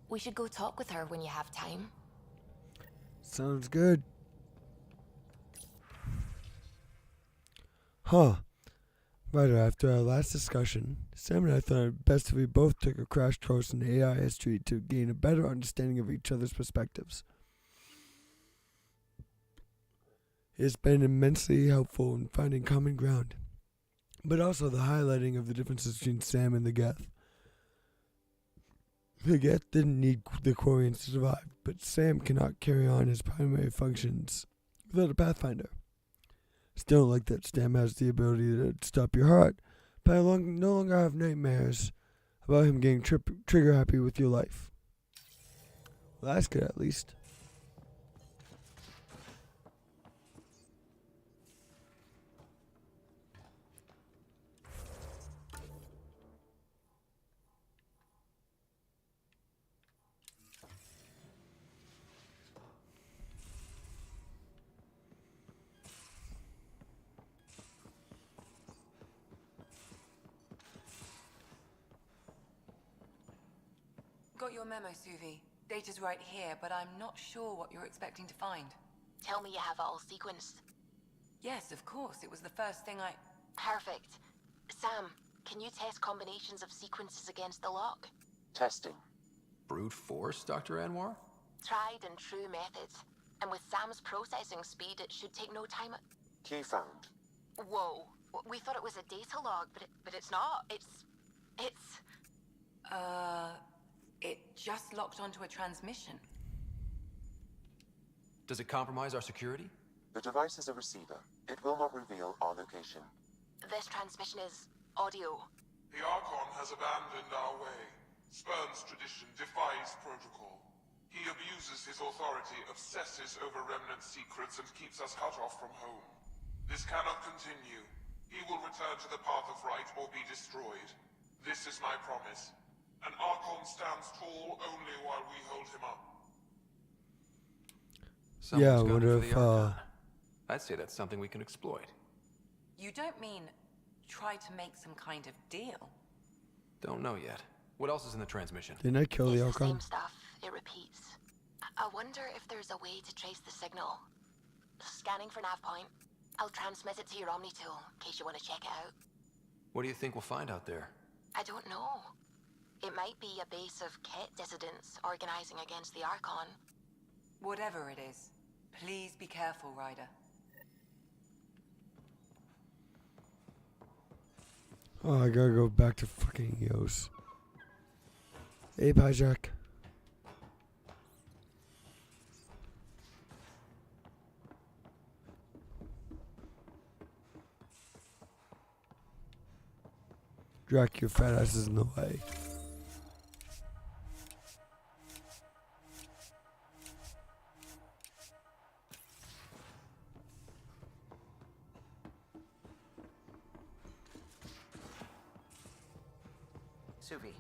We should go talk with her when you have time. Sounds good. Huh. Right after our last discussion, Sam and I thought it best if we both took a crash course in AI history to gain a better understanding of each other's perspectives. It's been immensely helpful in finding common ground, but also the highlighting of the differences between Sam and the Geth. The Geth didn't need the Quarians to survive, but Sam cannot carry on his primary functions without a Pathfinder. Still don't like that Sam has the ability to stop your heart, but I no longer have nightmares about him getting trigger happy with your life. Well, that's good at least. Got your memo, Suvi. Data's right here, but I'm not sure what you're expecting to find. Tell me you have it all sequenced. Yes, of course. It was the first thing I... Perfect. Sam, can you test combinations of sequences against the lock? Testing. Brute force, Dr. Anwar? Tried and true methods. And with Sam's processing speed, it should take no time. Key found. Whoa. We thought it was a data log, but it's not. It's... It just locked onto a transmission. Does it compromise our security? The device is a receiver. It will not reveal our location. This transmission is audio. The Archon has abandoned our way, spurns tradition, defies protocol. He abuses his authority, obsesses over Remnant secrets, and keeps us cut off from home. This cannot continue. He will return to the path of right or be destroyed. This is my promise. An Archon stands tall only while we hold him up. Yeah, Someone's what gunning for if, the Archon. I'd say that's something we can exploit. You don't mean try to make some kind of deal? Don't know yet. What else is in the transmission? Didn't I kill the It's the Archon? same stuff. It repeats. I wonder if there's a way to trace the signal. Scanning for nav point. I'll transmit it to your Omni tool in case you want to check it out. What do you think we'll find out there? I don't know. It might be a base of Ket dissidents organizing against the Archon. Whatever it is, please be careful, Ryder. Oh, I gotta go back to fucking Eos. Ape hijack. Drac, your fat ass is in the way. Suvi,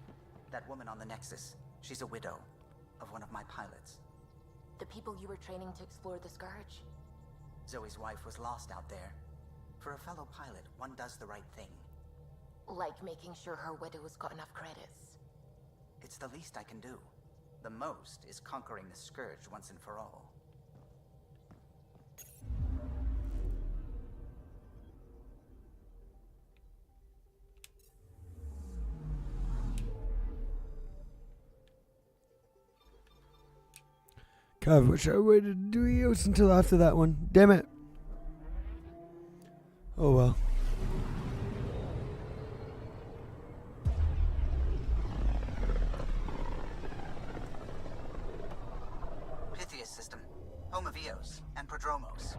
that woman on the Nexus, she's a widow of one of my pilots. The people you were training to explore the Scourge? Zoe's wife was lost out there. For a fellow pilot, one does the right thing. Like making sure her widow's got enough credits. It's the least I can do. The most is conquering the Scourge once and for all. God, I wish I waited to do Eos until after that one. Damn it. Oh well. Pythias system, home of Eos and Prodromos.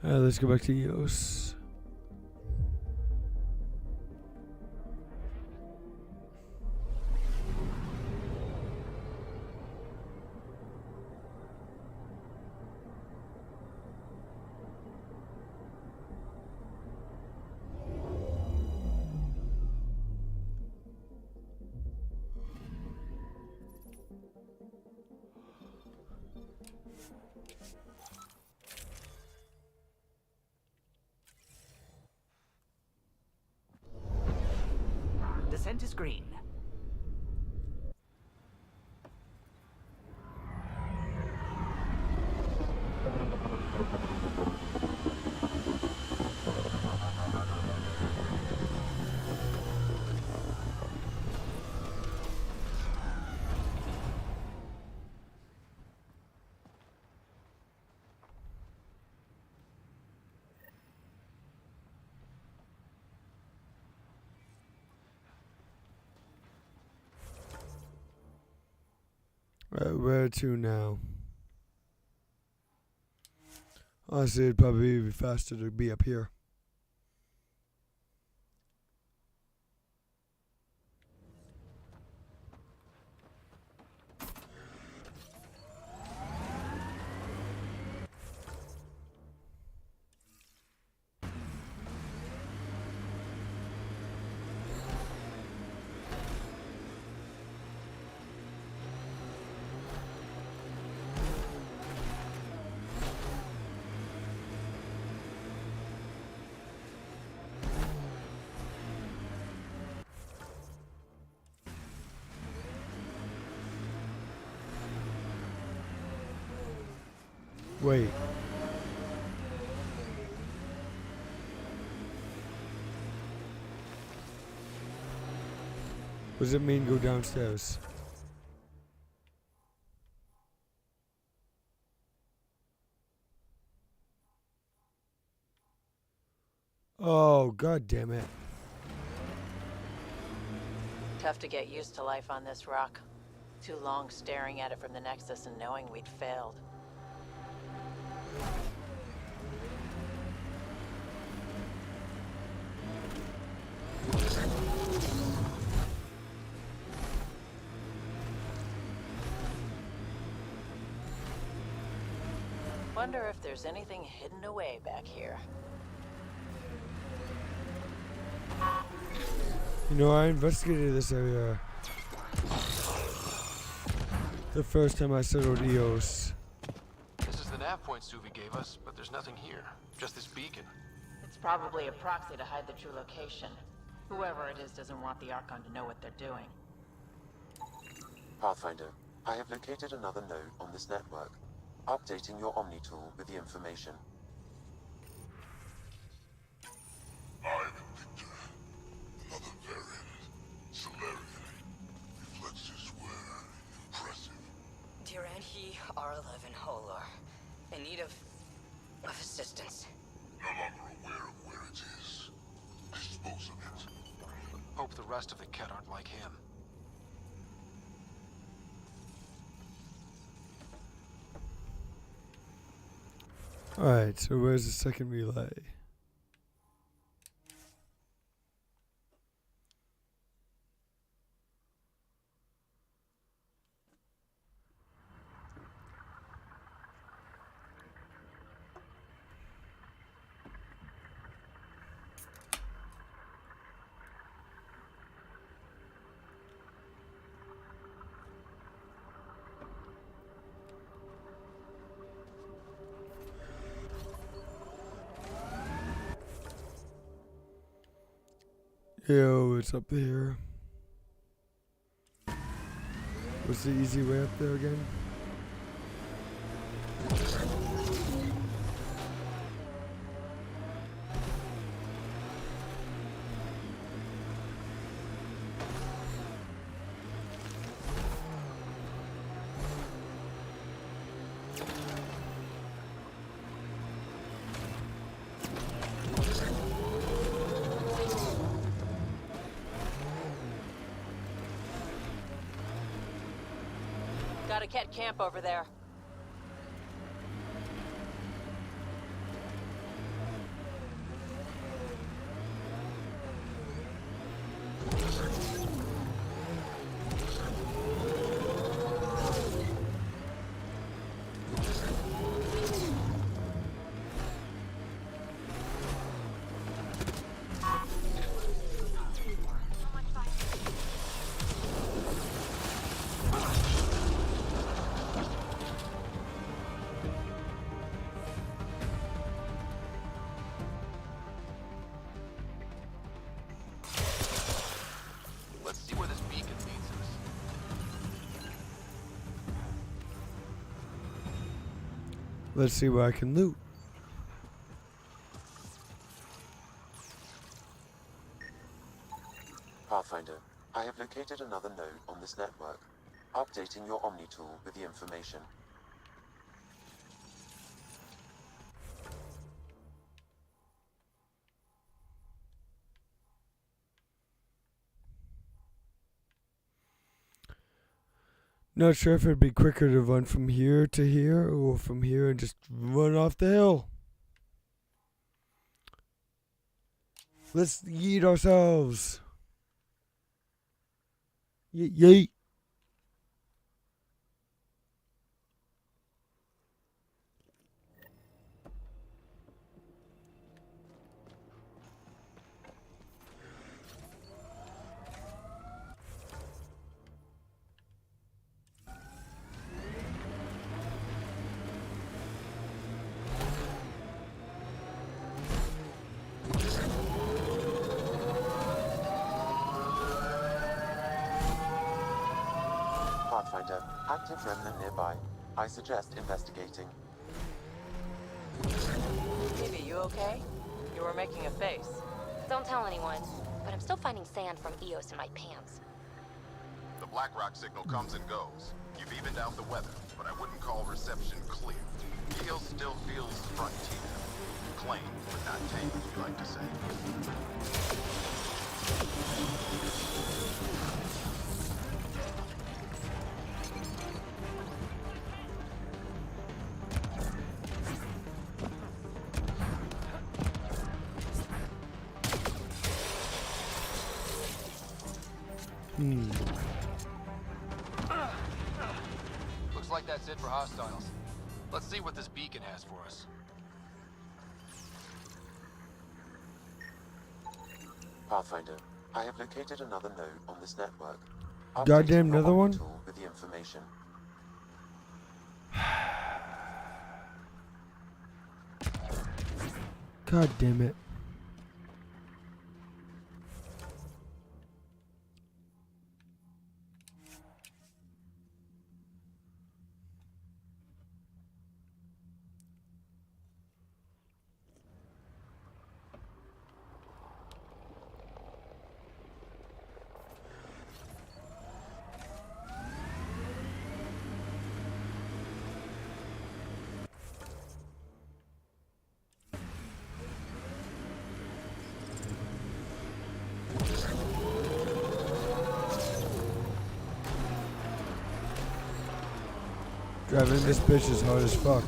Let's go back to Eos. Consent is green. Where to now? Honestly, it'd probably be faster to be up here. Wait. What does it mean go downstairs? Oh, god damn it. Tough to get used to life on this rock. Too long staring at it from the Nexus and knowing we'd failed. Wonder if there's anything hidden away back here. You know, I investigated this area the first time I settled EOS. This is the nav point Suvi gave us, but there's nothing here. Just this beacon. It's probably a proxy to hide the true location. Whoever it is doesn't want the Archon to know what they're doing. Pathfinder, I have located another node on this network. Updating your Omni tool with the information. I'm Victor. Another variant. Solarian. Reflexes were impressive. Tiranhi R11 Holar. In need of assistance. No longer aware of where it is. Dispose of it. Hope the rest of the Ket aren't like him. Alright, so where's the second relay? Yo, it's up there. What's the easy way up there again? Got a Ket camp over there. Let's see where I can loot. Pathfinder, I have located another node on this network. Updating your Omni tool with the information. Not sure if it'd be quicker to run from here to here or from here and just run off the hill. Let's yeet ourselves. Yeet, yeet. Pathfinder, active remnant nearby. I suggest investigating. Phoebe, you okay? You were making a face. Don't tell anyone, but I'm still finding sand from Eos in my pants. The BlackRock signal comes and goes. You've evened out the weather, but I wouldn't call reception clear. Eos still feels frontier. Claim, but not tame, as we like to say. Looks like that's it for hostiles. Let's see what this beacon has for us. Pathfinder, I have located another node on this network. Goddamn, Updating your another Omni one? tool with the information. God damn it. Driving this bitch is hard as fuck.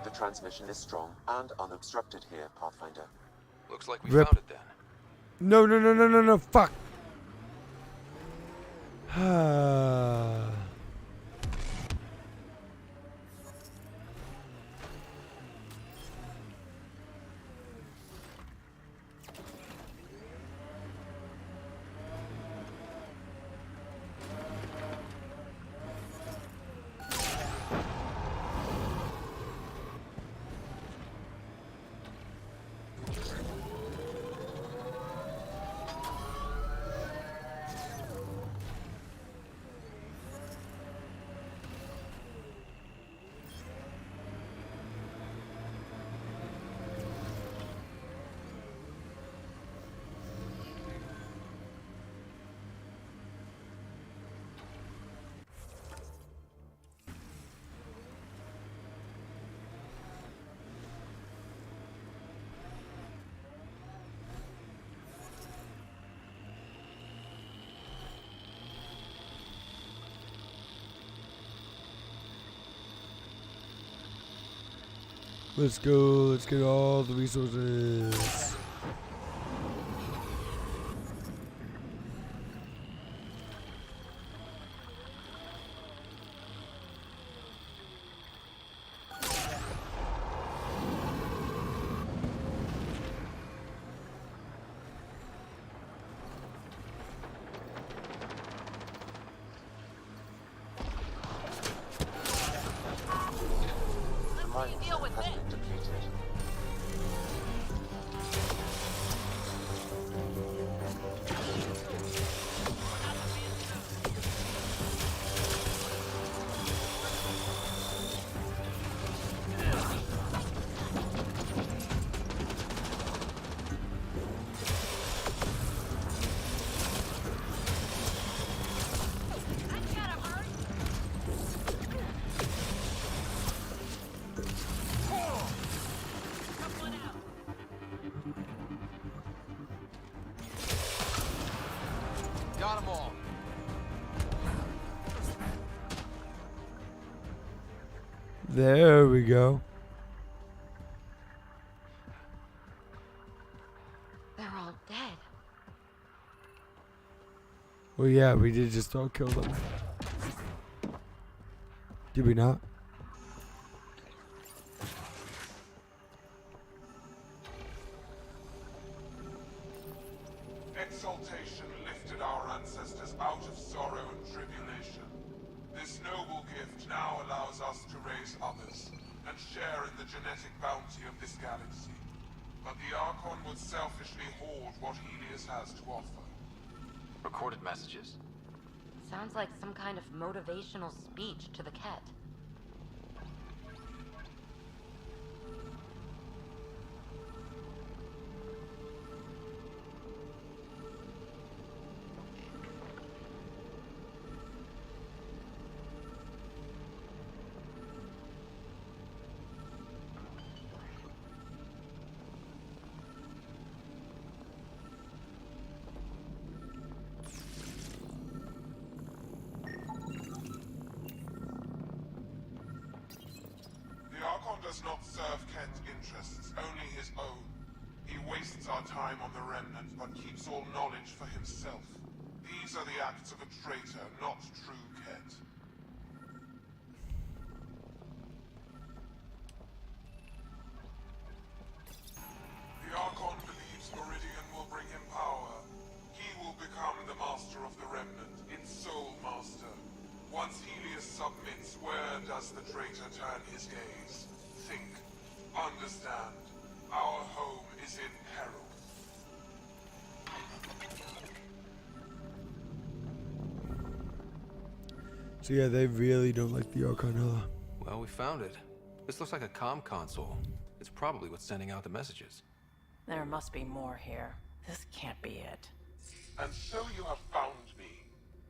The transmission is strong and unobstructed here, Pathfinder. Looks like we Rip. found it then. No, fuck. Let's go. Let's get all the resources. Final deal with has this? been depleted. Got them all. There we go. They're all dead. Well, yeah, we did just all kill them. Did we not? Exaltation lifted our ancestors out of sorrow and tribulation. This noble gift now allows us to raise others and share in the genetic bounty of this galaxy. But the Archon would selfishly hoard what Helios has to offer. Recorded messages. Sounds like some kind of motivational speech to the Ket. Does not serve Kent's interests, only his own. He wastes our time on the Remnant, but keeps all knowledge for himself. These are the acts of a traitor, not true Kent. The Archon believes Meridian will bring him power. He will become the master of the Remnant, its sole master. Once Helios submits, where does the traitor turn his gaze? Think. Understand. Our home is in peril. So yeah, they really don't like the Archon, huh? Well, we found it. This looks like a comm console. It's probably what's sending out the messages. There must be more here. This can't be it. And so you have found me.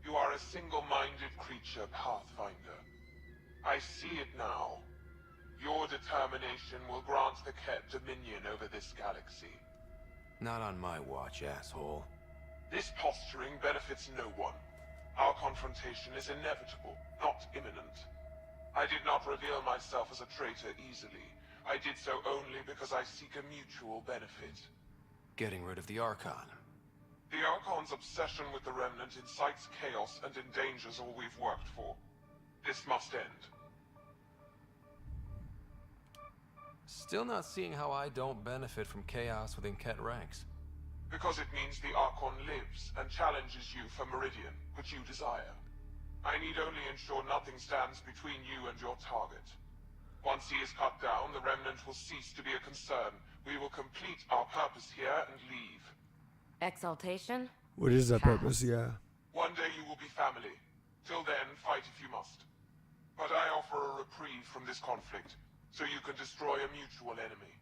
You are a single-minded creature, Pathfinder. I see it now. Your determination will grant the Ket dominion over this galaxy. Not on my watch, asshole. This posturing benefits no one. Our confrontation is inevitable, not imminent. I did not reveal myself as a traitor easily. I did so only because I seek a mutual benefit. Getting rid of the Archon. The Archon's obsession with the Remnant incites chaos and endangers all we've worked for. This must end. Still not seeing how I don't benefit from chaos within Ket ranks. Because it means the Archon lives and challenges you for Meridian, which you desire. I need only ensure nothing stands between you and your target. Once he is cut down, the Remnant will cease to be a concern. We will complete our purpose here and leave. Exaltation? What is that purpose? Yeah. One day you will be family. Till then, fight if you must. But I offer a reprieve from this conflict, so you can destroy a mutual enemy.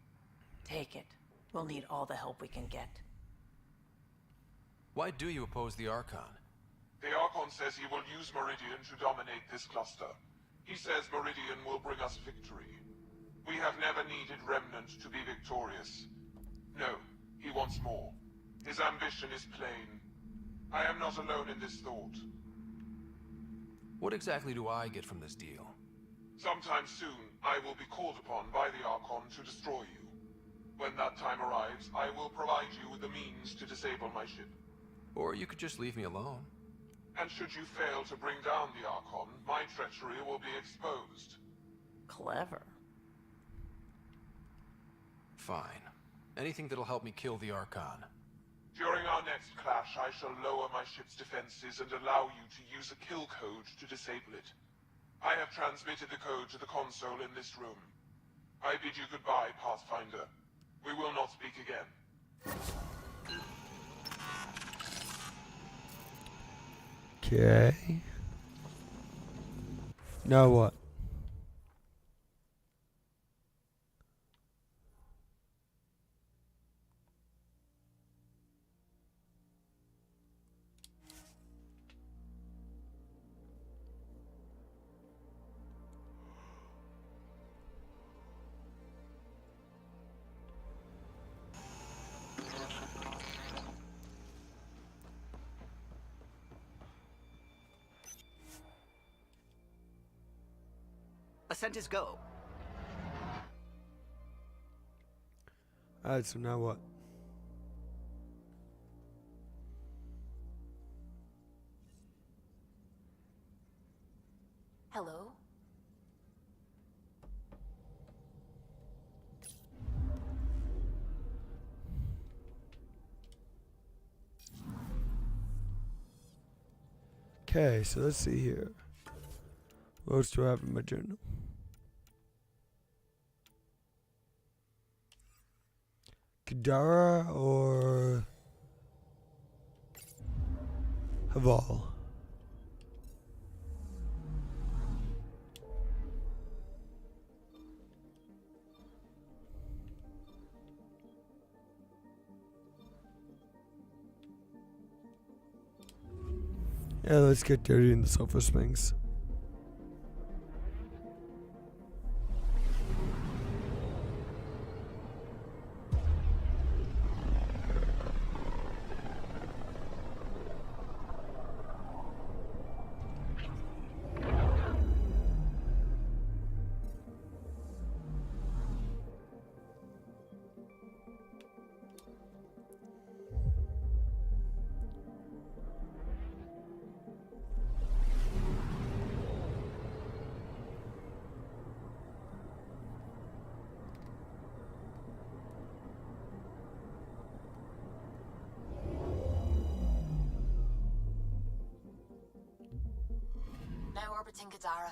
Take it. We'll need all the help we can get. Why do you oppose the Archon? The Archon says he will use Meridian to dominate this cluster. He says Meridian will bring us victory. We have never needed Remnant to be victorious. No, he wants more. His ambition is plain. I am not alone in this thought. What exactly do I get from this deal? Sometime soon, I will be called upon by the Archon to destroy you. When that time arrives, I will provide you with the means to disable my ship. Or you could just leave me alone. And should you fail to bring down the Archon, my treachery will be exposed. Clever. Fine. Anything that'll help me kill the Archon. During our next clash, I shall lower my ship's defenses and allow you to use a kill code to disable it. I have transmitted the code to the console in this room. I bid you goodbye, Pathfinder. We will not speak again. Okay. Now what? Ascent is go. Alright, so now what? Hello? Okay, so let's see here. What else do I have in my journal? Kadara or Overhaul? Yeah, let's get dirty in the sulfur springs. Now orbiting Kadara.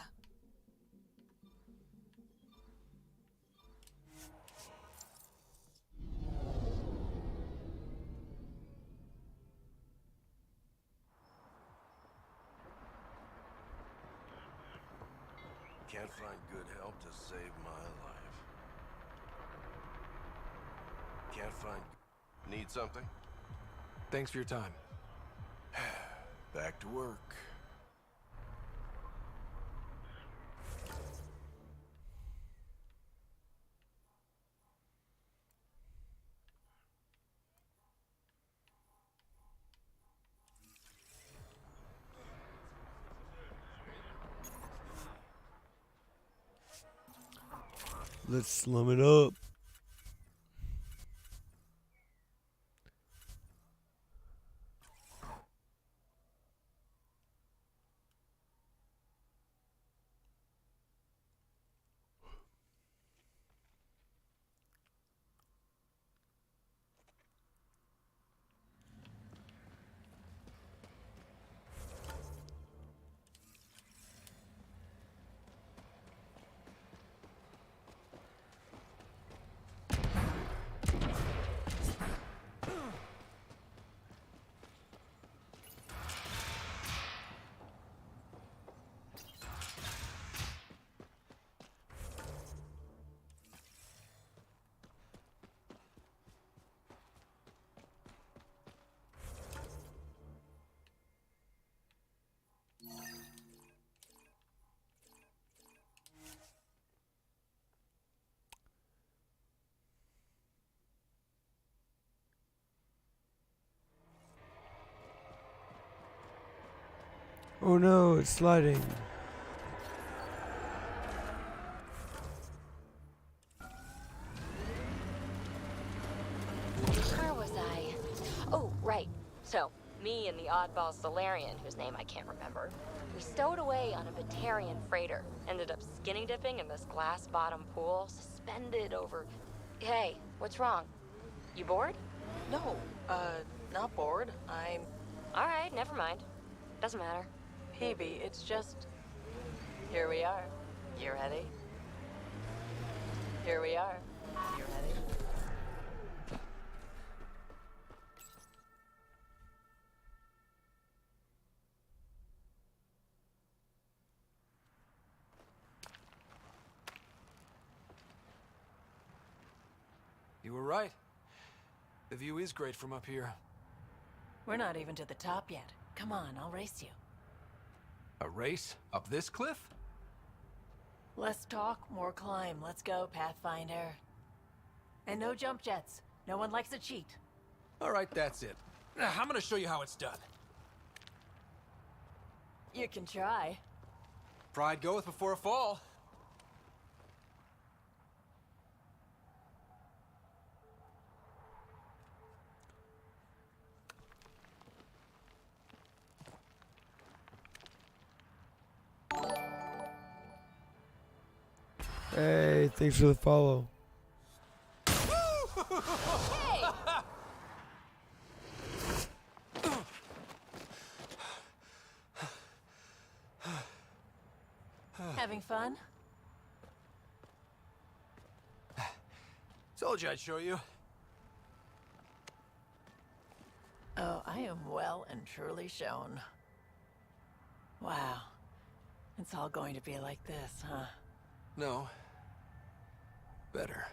Can't find good help to save my life. Can't find... Need something? Thanks for your time. Back to work. Let's slum it up. Oh no, it's sliding. Where was I? Oh, right. So, me and the oddball Solarian, whose name I can't remember, we stowed away on a Batarian freighter. Ended up skinny dipping in this glass bottom pool, suspended over... Hey, what's wrong? You bored? No, not bored. I'm... Alright, never mind. Doesn't matter. Peavy, it's just... Here we are. You ready? Here we are. You ready? You were right. The view is great from up here. We're not even to the top yet. Come on, I'll race you. A race? Up this cliff? Less talk, more climb. Let's go, Pathfinder. And no jump jets. No one likes a cheat. Alright, that's it. Now, I'm gonna show you how it's done. You can try. Pride goeth before a fall. Hey, thanks for the follow. Having fun? Told you I'd show you. Oh, I am well and truly shown. Wow. It's all going to be like this, huh? No. Better.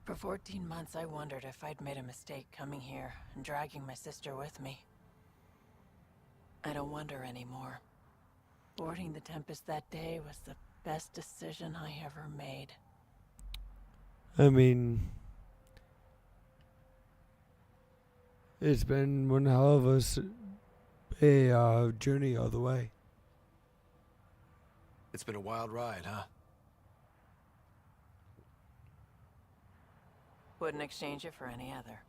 For 14 months, I wondered if I'd made a mistake coming here and dragging my sister with me. I don't wonder anymore. Boarding the Tempest that day was the best decision I ever made. I mean, it's been one hell of a journey all the way. It's been a wild ride, huh? Wouldn't exchange it for any other.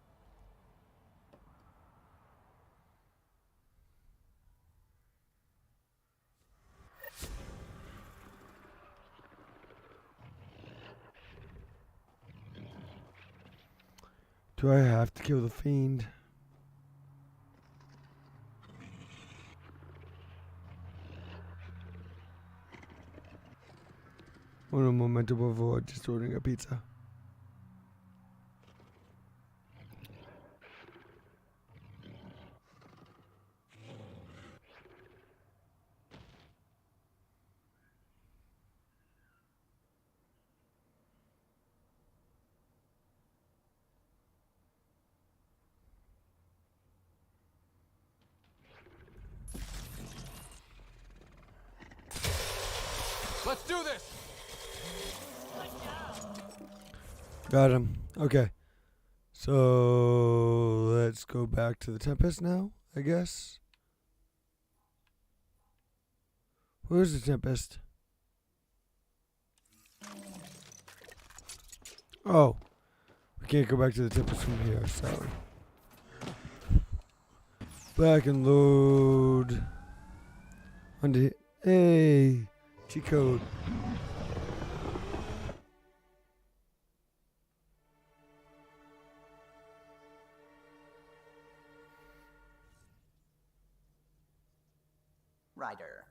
Do I have to kill the fiend? One momento before just ordering a pizza. Let's do this! Got him. Okay. So let's go back to the Tempest now, I guess. Where's the Tempest? Oh. We can't go back to the Tempest from here, sorry. Back and load. Hey! Cheat code. Ryder.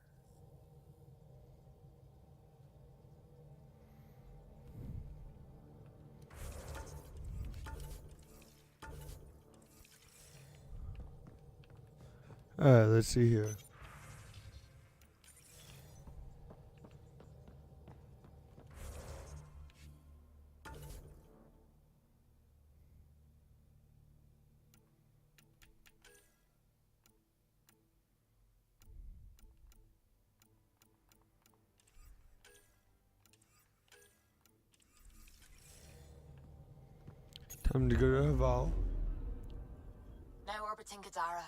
Alright, let's see here. Time to go to Overhaul. Now orbiting Kadara.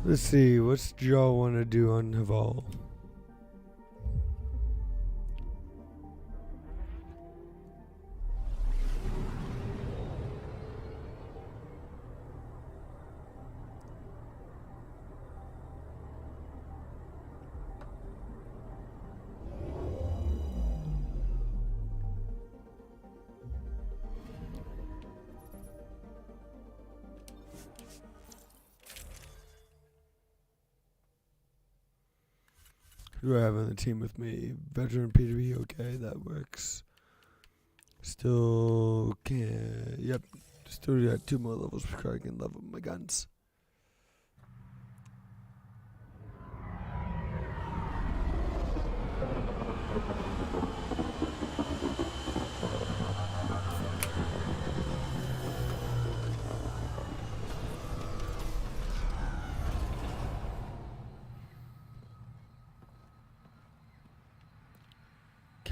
Let's see, what's y'all want to do on Overhaul? Who do I have on the team with me? Veteran PvP, okay, that works. Still can, yep, still got 2 more levels before I can level my guns.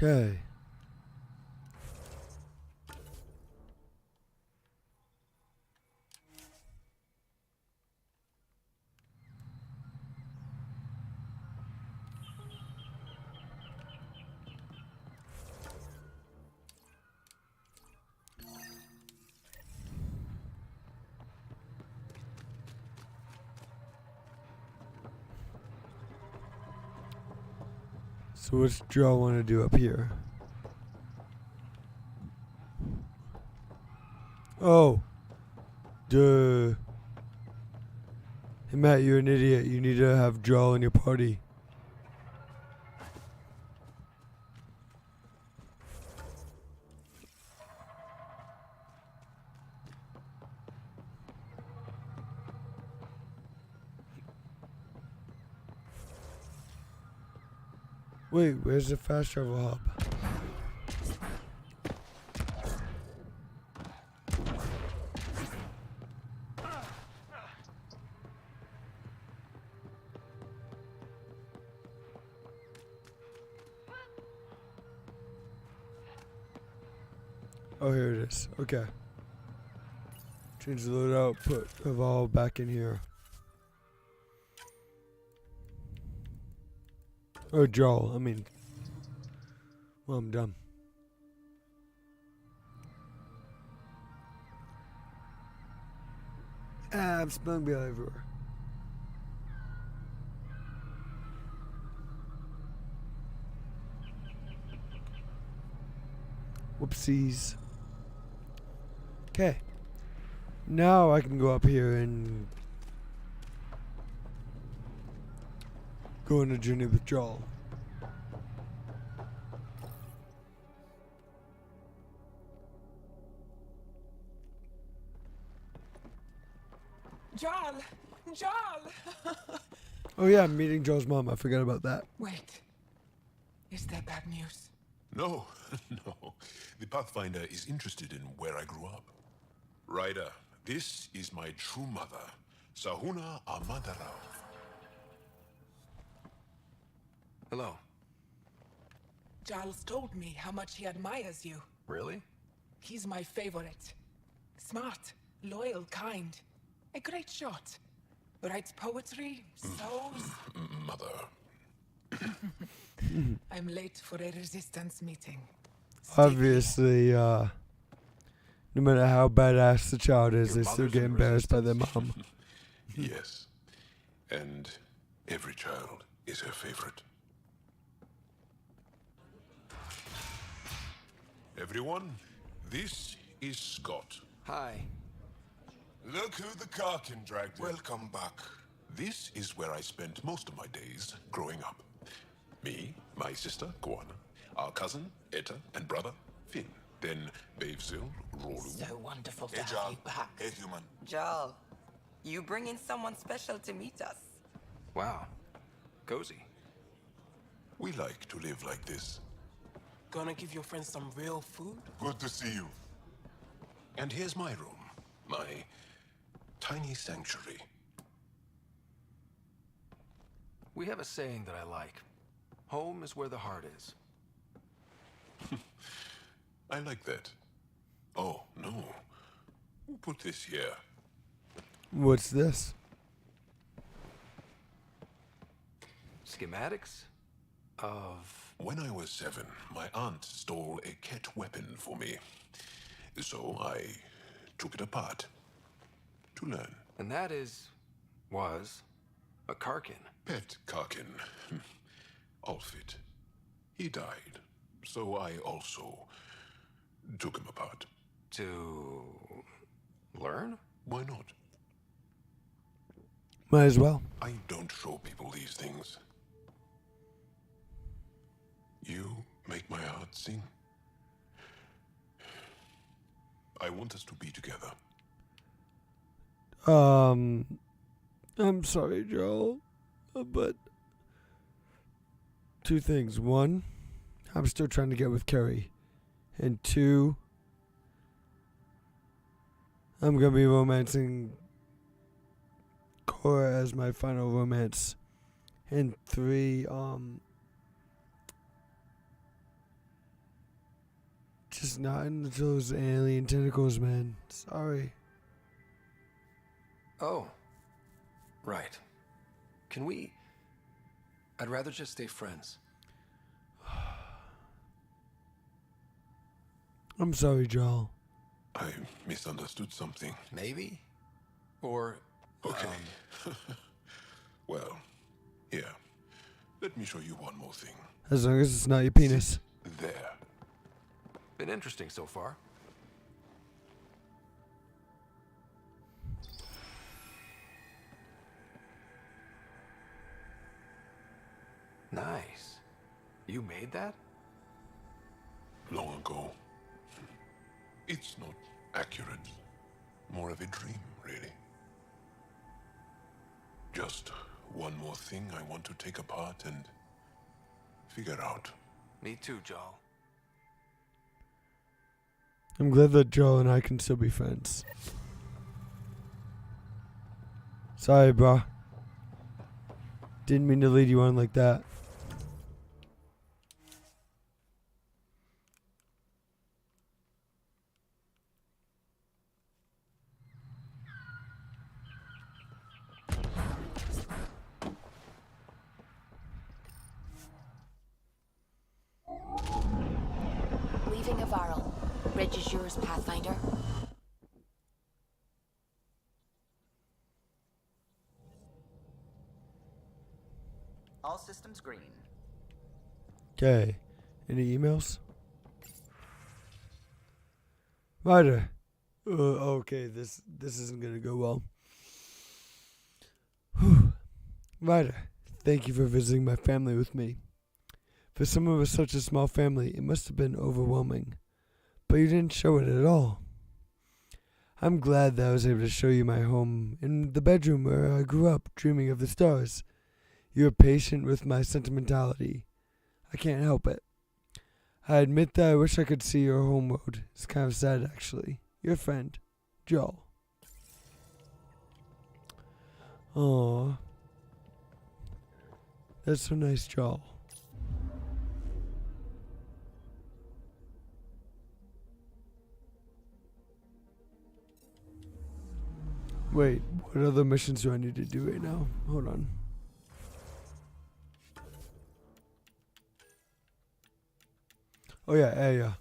Okay. So what's Joe want to do up here? Oh. Duh. Hey Matt, you're an idiot. You need to have Joel in your party. Wait, where's the fast travel hub? Oh, here it is. Okay. Change the load output of all back in here. Oh, Joel. I mean, well, I'm dumb. I'm spelling beer everywhere. Whoopsies. Okay. Now I can go up here and go on a journey with Joel. Joel! Joel! Oh yeah, I'm meeting Joel's mom. I forgot about that. Wait. Is that bad news? No, no. The Pathfinder is interested in where I grew up. Ryder, this is my true mother, Sahuna Amadara. Hello. Giles told me how much he admires you. Really? He's my favorite. Smart, loyal, kind. A great shot. Writes poetry, sews. Mother. I'm late for a resistance meeting. Obviously, no matter how badass the child is, they still get embarrassed by their mom. Yes. And every child is her favorite. Everyone, this is Scott. Hi. Look who the Karkin dragged in. Welcome back. This is where I spent most of my days growing up. Me, my sister, Koana, our cousin, Etta, and brother, Finn. Then Bavesville, Rolu. So wonderful to Hey, have Jal. you back. Hey, human. Jal, you bring in someone special to meet us. Wow. Cozy. We like to live like this. Gonna give your friends some real food? Good to see you. And here's my room. My tiny sanctuary. We have a saying that I like. Home is where the heart is. I like that. Oh, no. Who put this here? What's this? Schematics of... When I was 7, my aunt stole a cat weapon for me. So I took it apart to learn. And that was a Karkin. Pet Karkin. Alfit. He died. So I also took him apart. To learn? Why not? Might as well. I don't show people these things. sing. I want us to be together. I'm sorry, Joel, but two things. One, I'm still trying to get with Kerry. And two, I'm going to be romancing Cora as my final romance. And three, just not into those alien tentacles, man. Sorry. Oh. Right. Can we... I'd rather just stay friends. I'm sorry, Joel. I misunderstood something. Maybe? Or... Okay. Well, here. Let me show you one more thing. As long as it's not your penis. There. Been interesting so far. Nice. You made that? Long ago. It's not accurate. More of a dream, really. Just one more thing I want to take apart and figure out. Me too, Joel. I'm glad that Joel and I can still be friends. Sorry, bro. Didn't mean to lead you on like that. Leaving Overhaul. Bridge is yours, Pathfinder. All systems green. Okay. Any emails? Ryder. Okay, this isn't gonna go well. Ryder, thank you for visiting my family with me. For someone with such a small family, it must have been overwhelming. But you didn't show it at all. I'm glad that I was able to show you my home in the bedroom where I grew up dreaming of the stars. You're patient with my sentimentality. I can't help it. I admit that I wish I could see your home road. It's kind of sad, actually. Your friend, Joel. Aww. That's so nice, Joel. Wait, what other missions do I need to do right now? Hold on. Oh yeah.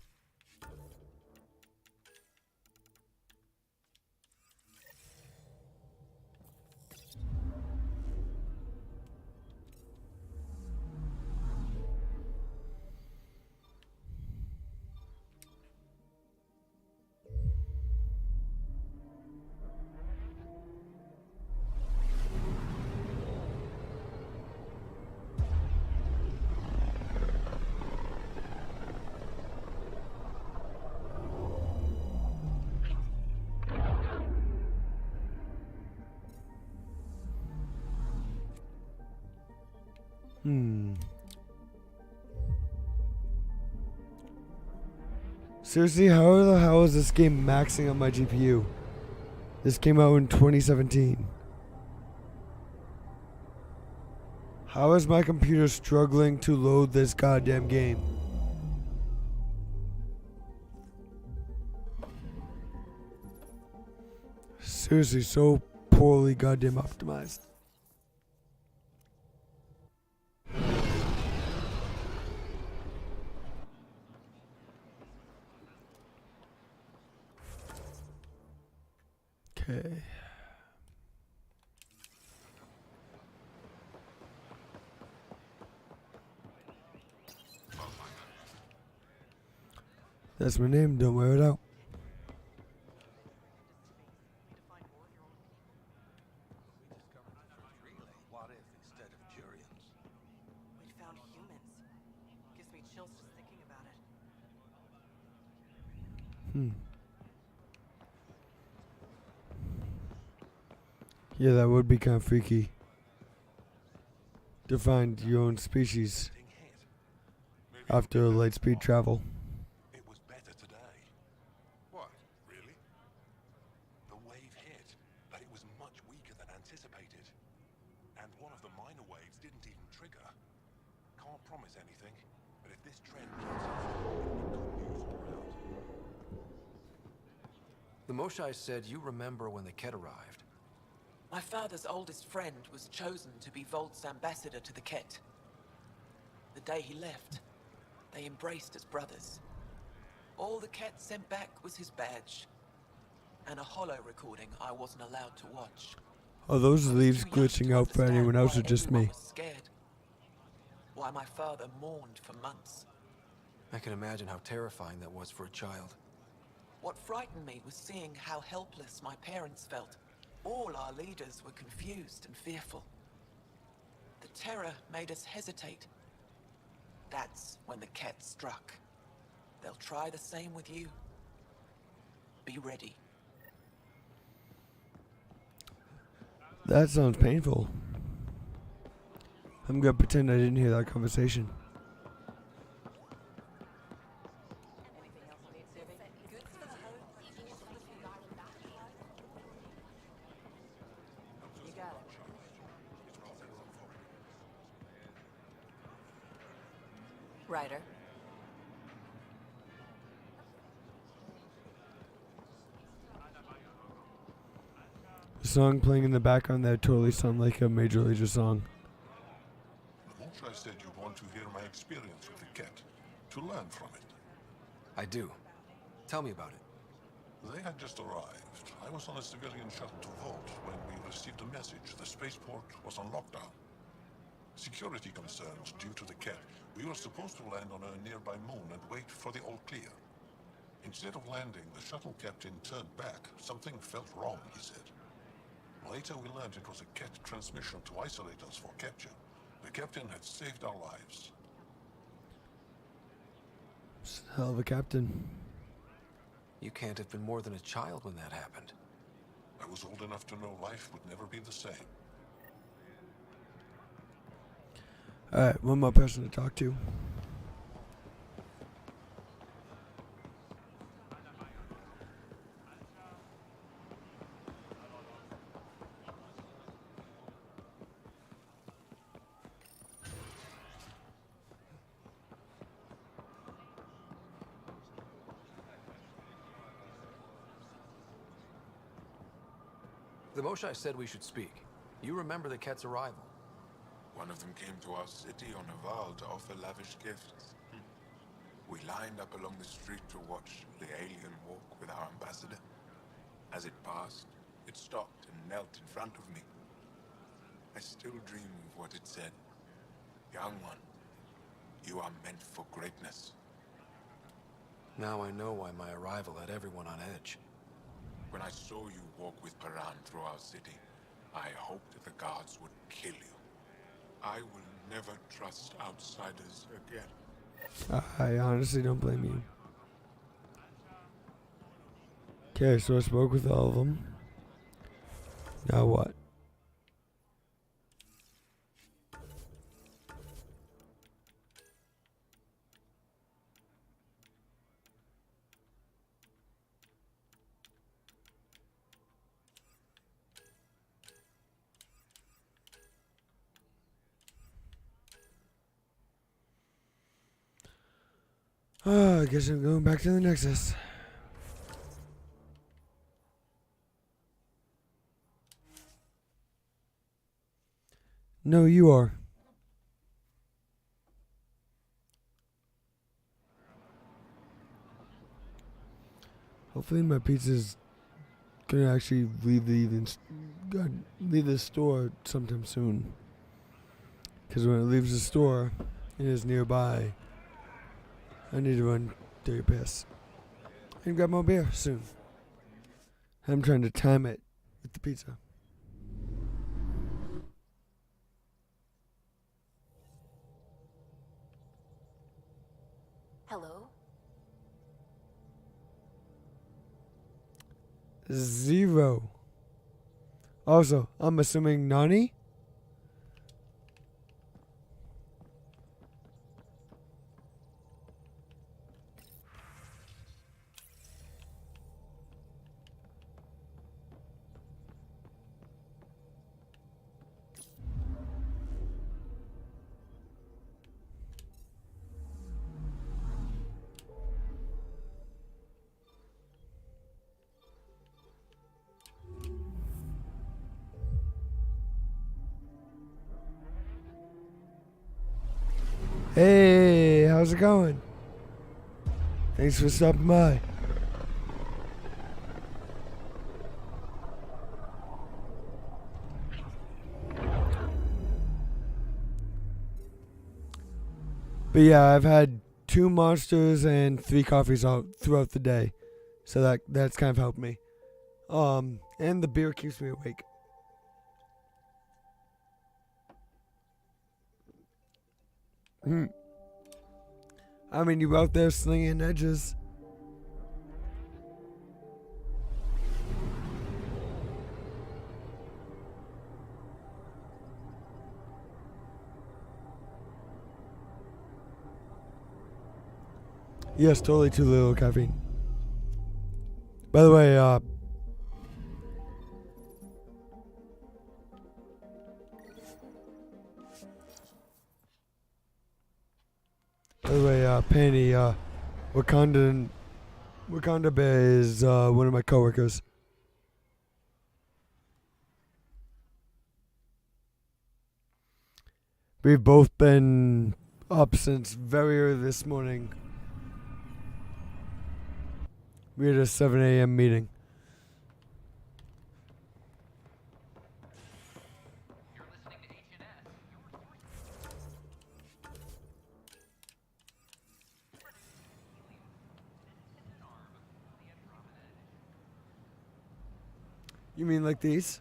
Seriously, how the hell is this game maxing on my GPU? This came out in 2017. How is my computer struggling to load this goddamn game? Seriously, so poorly goddamn optimized. Okay. That's my name, don't wear it out. What if instead of Jurians? We found humans. Gives me chills just thinking about it. Yeah, that would be kind of freaky. To find your own species after light speed travel. It was better today. What? Really? The wave hit, but it was much weaker than anticipated. And one of the minor waves didn't even trigger. Can't promise anything, but if this trend keeps up, it'll be good news all round. The Moshai said you remember when the Ket arrived. My father's oldest friend was chosen to be Volt's ambassador to the Ket. The day he left, they embraced as brothers. All the Ket sent back was his badge, and a hollow recording I wasn't allowed to watch. Are those leaves glitching out for anyone else or just me? Was scared. Why my father mourned for months. I can imagine how terrifying that was for a child. What frightened me was seeing how helpless my parents felt. All our leaders were confused and fearful. The terror made us hesitate. That's when the Ket struck. They'll try the same with you. Be ready. That sounds painful. I'm gonna pretend I didn't hear that conversation. Ryder. The song playing in the background there totally sound like a Major League song. The Moshai said you want to hear my experience with the Ket, to learn from it. I do. Tell me about it. They had just arrived. I was on a civilian shuttle to Volt when we received a message. The spaceport was on lockdown. Security concerns due to the Ket. We were supposed to land on a nearby moon and wait for the all clear. Instead of landing, the shuttle captain turned back. Something felt wrong, he said. Later we learned it was a Ket transmission to isolate us for capture. The captain had saved our lives. Hell of a captain. You can't have been more than a child when that happened. I was old enough to know life would never be the same. Alright, one more person to talk to. The Moshai said we should speak. You remember the Ket's arrival. One of them came to our city on a vow to offer lavish gifts. We lined up along the street to watch the alien walk with our ambassador. As it passed, it stopped and knelt in front of me. I still dream of what it said. Young one, you are meant for greatness. Now I know why my arrival had everyone on edge. When I saw you walk with Paran through our city, I hoped that the guards would kill you. I will never trust outsiders again. I honestly don't blame you. Okay, so I spoke with all of them. Now what? I guess I'm going back to the Nexus. No, you are. Hopefully my pizza's gonna actually leave the store sometime soon. Because when it leaves the store and is nearby, I need to run take a piss and grab my beer soon. I'm trying to time it with the pizza. Hello? 0. Also, I'm assuming Nani? Hey, how's it going? Thanks for stopping by. But yeah, I've had 2 monsters and 3 coffees out throughout the day. So that's kind of helped me. And the beer keeps me awake. I mean, you out there slinging edges. Yes, totally too little caffeine. By the way, Penny, Wakanda Bear is one of my coworkers. We've both been up since very early this morning. We had a 7 a.m. meeting. You mean like these?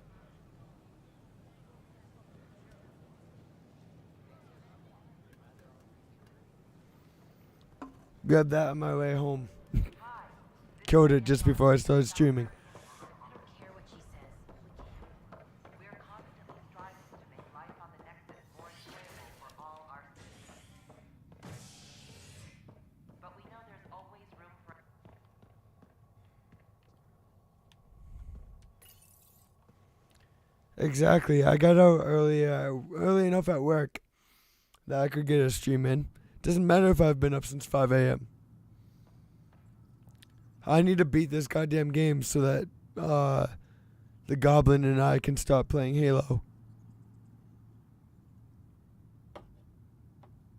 Got that on my way home. Killed it just before I started streaming. Exactly. I got out early enough at work that I could get a stream in. Doesn't matter if I've been up since 5 a.m. I need to beat this goddamn game so that the Goblin and I can start playing Halo.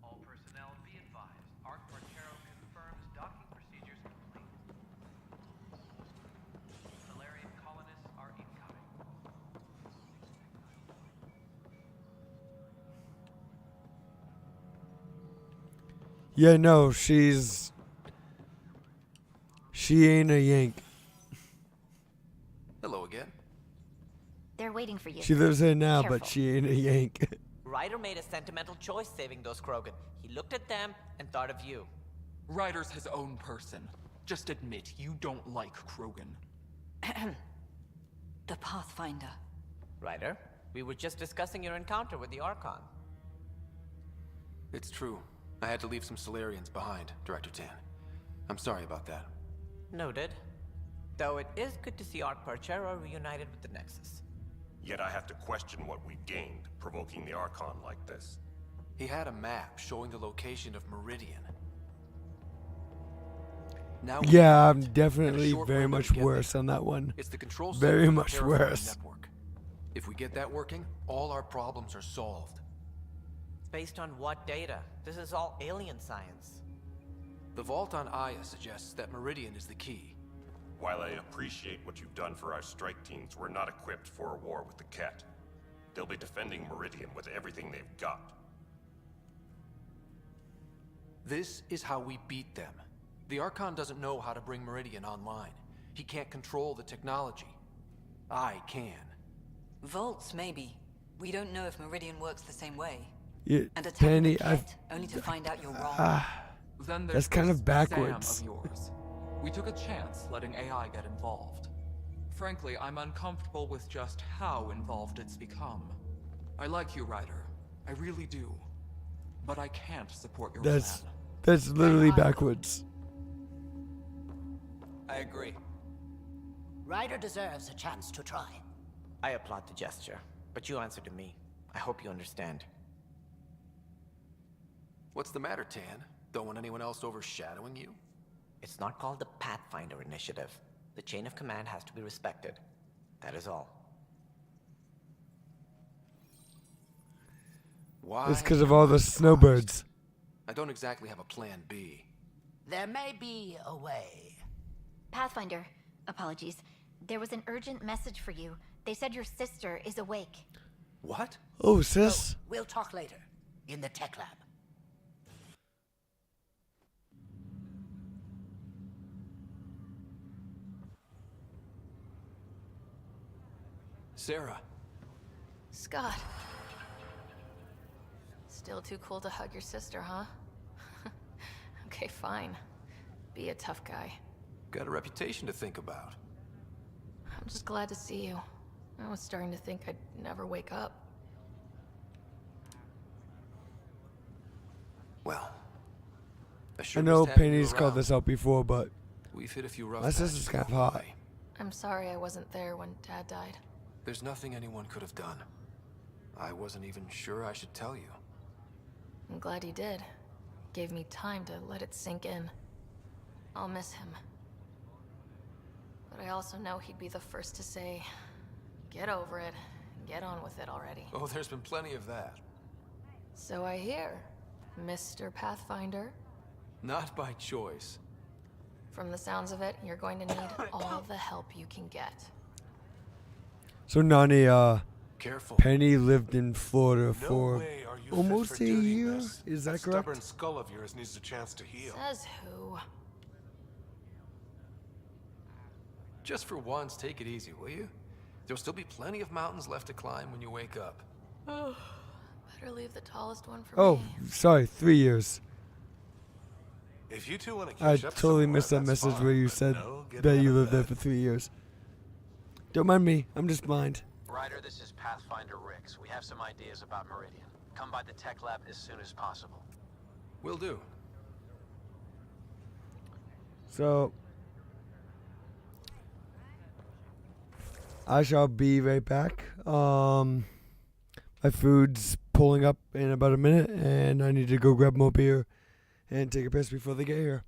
All personnel be advised. Arc Marchero confirms docking procedures complete. Solarian colonists are incoming. Yeah, no, she ain't a Yank. Hello again. They're waiting for you. She lives here now, Careful. but she ain't a Yank. Ryder made a sentimental choice saving those Krogan. He looked at them and thought of you. Ryder's his own person. Just admit you don't like Krogan. The Pathfinder. Ryder, we were just discussing your encounter with the Archon. It's true. I had to leave some Solarians behind, Director Tan. I'm sorry about that. Noted. Though it is good to see Arc Parchero reunited with the Nexus. Yet I have to question what we gained, provoking the Archon like this. He had a map showing the location of Meridian. Now Yeah, I'm definitely very much worse on that one. It's the control Very center much for the terraforming worse. network. If we get that working, all our problems are solved. Based on what data? This is all alien science. The vault on Aya suggests that Meridian is the key. While I appreciate what you've done for our strike teams, we're not equipped for a war with the Cat. They'll be defending Meridian with everything they've got. This is how we beat them. The Archon doesn't know how to bring Meridian online. He can't control the technology. I can. Vaults, maybe. We don't know if Meridian works the same way. Yeah, And attacking Penny, the Ket, only to find out you're wrong. Then That's there's kind this of backwards. Sam of yours. We took a chance letting AI get involved. Frankly, I'm uncomfortable with just how involved it's become. I like you, Ryder. I really do. But I can't support your plan. That's literally backwards. I agree. Ryder deserves a chance to try. I applaud the gesture, but you answer to me. I hope you understand. What's the matter, Tan? Don't want anyone else overshadowing you? It's not called the Pathfinder Initiative. The chain of command has to be respected. That is all. Why? It's because of all the snowbirds. I don't exactly have a plan B. There may be a way. Pathfinder, apologies. There was an urgent message for you. They said your sister is awake. What? Oh, sis. We'll talk later, in the tech lab. Sarah. Scott. Still too cool to hug your sister, huh? Okay, fine. Be a tough guy. Got a reputation to think about. I'm just glad to see you. I was starting to think I'd never wake up. Well, I know Penny's called this out before, but we've hit a few rough my sister's kind of hot. I'm sorry I wasn't there when Dad died. There's nothing anyone could have done. I wasn't even sure I should tell you. I'm glad you did. Gave me time to let it sink in. I'll miss him. But I also know he'd be the first to say, get over it, get on with it already. Oh, there's been plenty of that. So I hear, Mr. Pathfinder. Not by choice. From the sounds of it, you're going to need all the help you can get. So Nani, Careful. Penny lived in Florida No for way are you almost fit for a doing year. this. Is that That correct? stubborn skull of yours needs a chance to heal. Says who? Just for once, take it easy, will you? There'll still be plenty of mountains left to climb when you wake up. Oh, better leave the tallest one for Oh, me. sorry, 3 years. If you two want to I catch up totally somewhere, missed that that's message fine, where you but said no, get that out you of lived there bed. for 3 years. Don't mind me. I'm just blind. Ryder, this is Pathfinder Rix. We have some ideas about Meridian. Come by the tech lab as soon as possible. Will do. So I shall be right back. My food's pulling up in about a minute, and I need to go grab more beer and take a piss before they get here.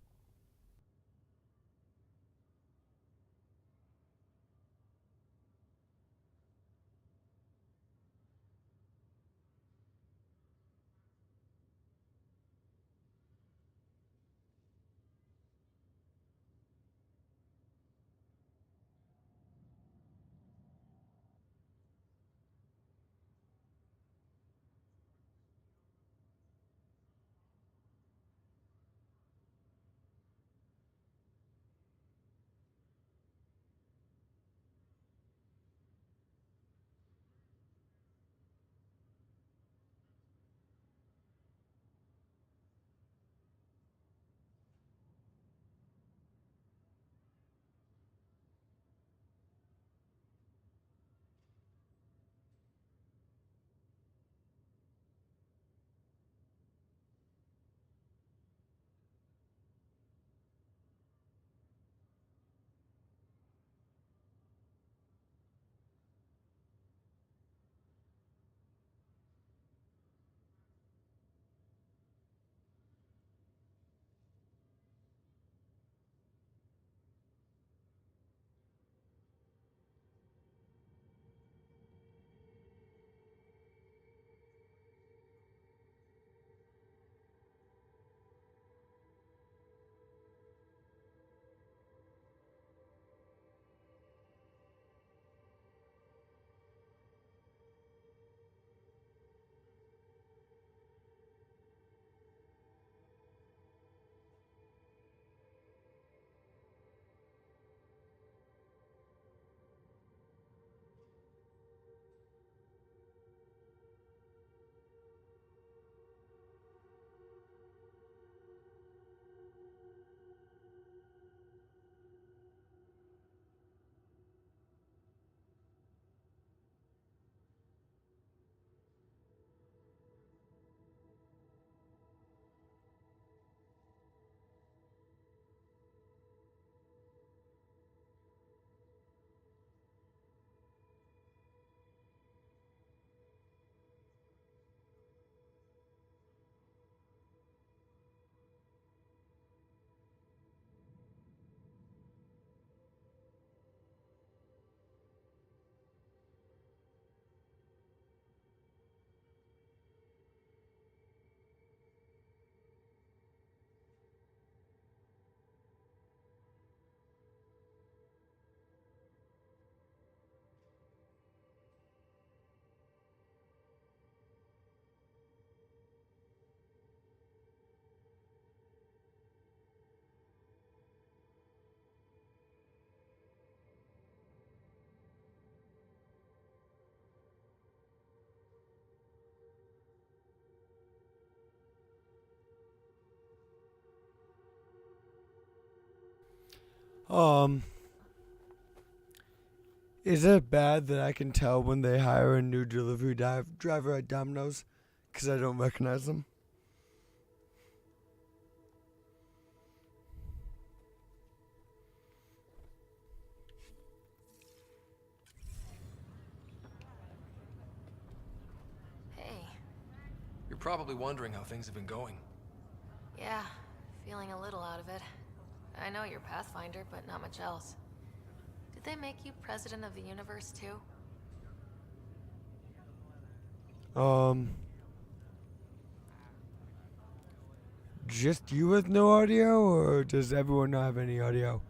Is it bad that I can tell when they hire a new delivery driver at Domino's? Because I don't recognize them? Hey. You're probably wondering how things have been going. Yeah, feeling a little out of it. I know you're Pathfinder, but not much else. Did they make you president of the universe, too? Just you with no audio, or does everyone not have any audio?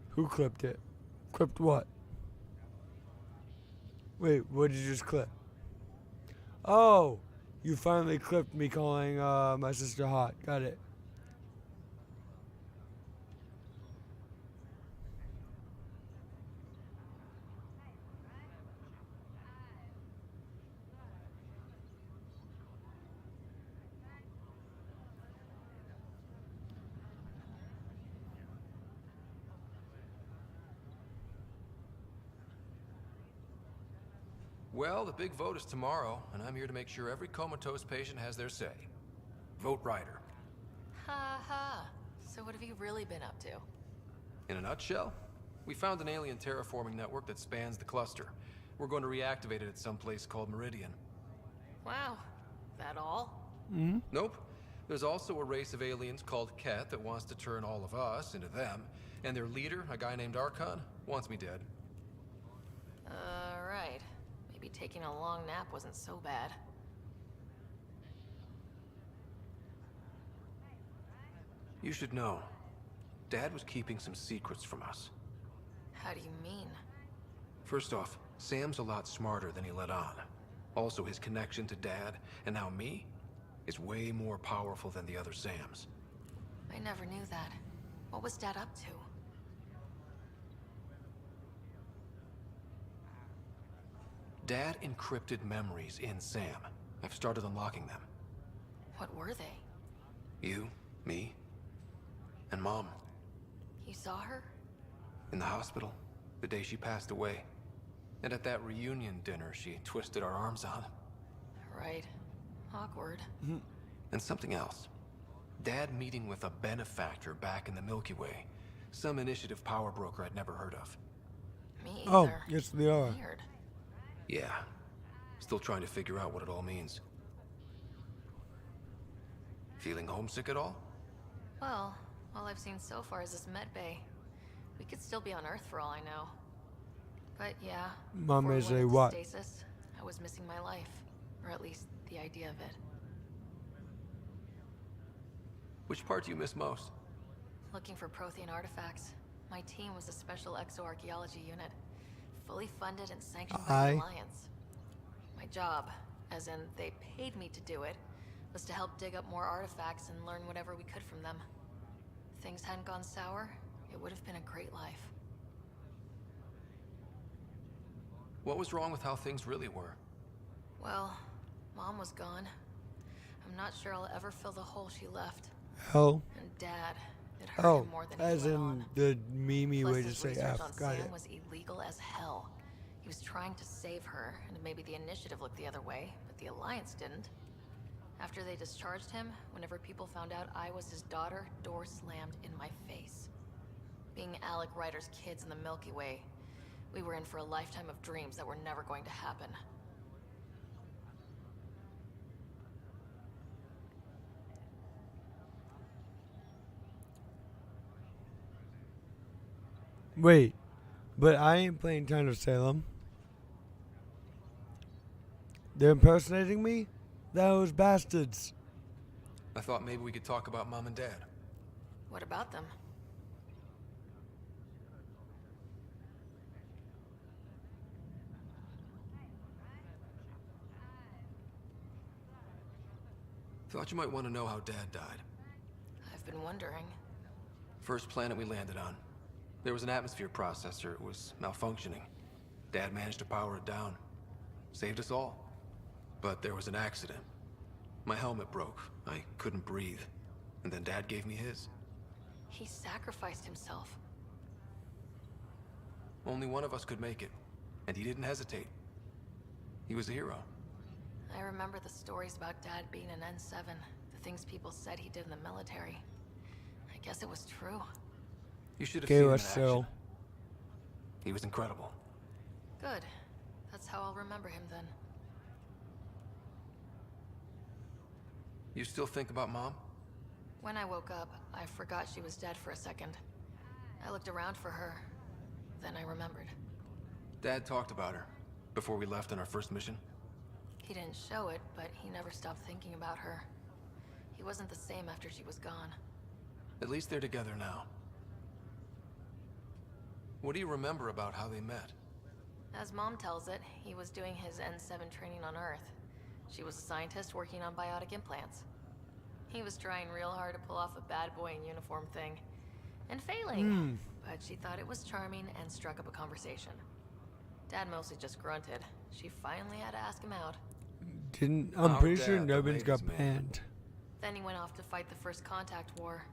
Who clipped it? Clipped what? Wait, what did you just clip? Oh, you finally clipped me calling my sister hot. Got it. Well, the big vote is tomorrow, and I'm here to make sure every comatose patient has their say. Vote Ryder. Ha ha. So what have you really been up to? In a nutshell, we found an alien terraforming network that spans the cluster. We're going to reactivate it at some place called Meridian. Wow. That all? Nope. There's also a race of aliens called Ket that wants to turn all of us into them, and their leader, a guy named Archon, wants me dead. Right. Maybe taking a long nap wasn't so bad. You should know, Dad was keeping some secrets from us. How do you mean? First off, Sam's a lot smarter than he let on. Also, his connection to Dad, and now me, is way more powerful than the other Sams. I never knew that. What was Dad up to? Dad encrypted memories in Sam. I've started unlocking them. What were they? You, me, and Mom. You saw her? In the hospital, the day she passed away. And at that reunion dinner she twisted our arms on. Right. Awkward. And something else. Dad meeting with a benefactor back in the Milky Way. Some initiative power broker I'd never heard of. Me Oh, either. yes they are. Weird. Yeah. Still trying to figure out what it all means. Feeling homesick at all? Well, all I've seen so far is this med bay. We could still be on Earth for all I know. But yeah, Mom before we is went a into what? Stasis, I was missing my life. Or at least the idea of it. Which part do you miss most? Looking for Prothean artifacts. My team was a special exoarchaeology unit. Fully funded and sanctioned by the Alliance. My job, as in they paid me to do it, was to help dig up more artifacts and learn whatever we could from them. If things hadn't gone sour, it would have been a great life. What was wrong with how things really were? Well, Mom was gone. I'm not sure I'll ever fill the hole she left. Hell. And Dad, it hurt him more than as he let in on. the meme Plus, way to his say research F. on Got Sam it. was illegal as hell. He was trying to save her, and maybe the Initiative looked the other way, but the Alliance didn't. After they discharged him, whenever people found out I was his daughter, doors slammed in my face. Being Alec Ryder's kids in the Milky Way, we were in for a lifetime of dreams that were never going to happen. Wait, but I ain't playing Town of Salem. They're impersonating me? Those bastards. I thought maybe we could talk about Mom and Dad. What about them? Thought you might want to know how Dad died. I've been wondering. First planet we landed on. There was an atmosphere processor. It was malfunctioning. Dad managed to power it down. Saved us all. But there was an accident. My helmet broke. I couldn't breathe. And then Dad gave me his. He sacrificed himself. Only one of us could make it. And he didn't hesitate. He was a hero. I remember the stories about Dad being an N7. The things people said he did in the military. I guess it was true. You should have seen him in action. so. He was incredible. Good. That's how I'll remember him then. You still think about Mom? When I woke up, I forgot she was dead for a second. I looked around for her. Then I remembered. Dad talked about her before we left on our first mission. He didn't show it, but he never stopped thinking about her. He wasn't the same after she was gone. At least they're together now. What do you remember about how they met? As Mom tells it, he was doing his N7 training on Earth. She was a scientist working on biotic implants. He was trying real hard to pull off a bad boy in uniform thing. And failing. But she thought it was charming and struck up a conversation. Dad mostly just grunted. She finally had to ask him out. I'm pretty sure Nubbins got banned. Then he went off to fight the first contact war.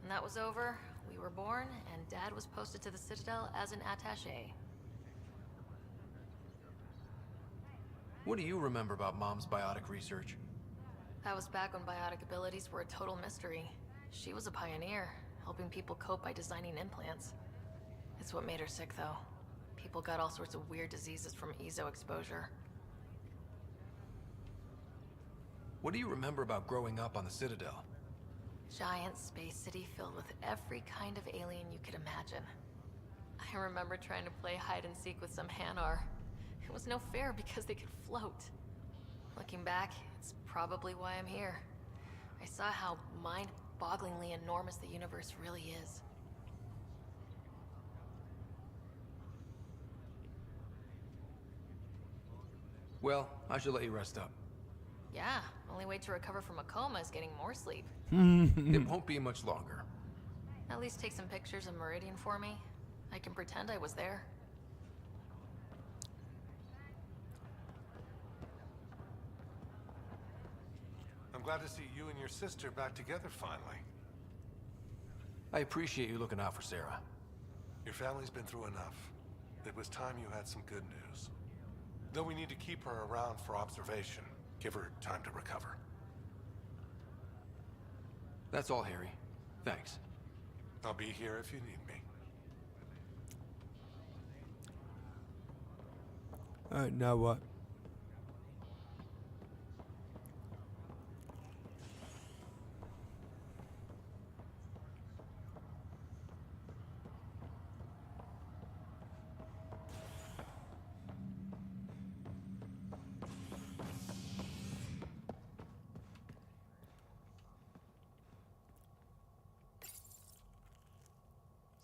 When that was over, we were born, and Dad was posted to the Citadel as an attaché. What do you remember about Mom's biotic research? That was back when biotic abilities were a total mystery. She was a pioneer, helping people cope by designing implants. It's what made her sick, though. People got all sorts of weird diseases from EZO exposure. What do you remember about growing up on the Citadel? Giant space city filled with every kind of alien you could imagine. I remember trying to play hide and seek with some Hanar. It was no fair because they could float. Looking back, it's probably why I'm here. I saw how mind-bogglingly enormous the universe really is. Well, I should let you rest up. Yeah, only way to recover from a coma is getting more sleep. It won't be much longer. At least take some pictures of Meridian for me. I can pretend I was there. I'm glad to see you and your sister back together finally. I appreciate you looking out for Sarah. Your family's been through enough. It was time you had some good news. Though we need to keep her around for observation. Give her time to recover. That's all, Harry. Thanks. I'll be here if you need me. Alright, now what?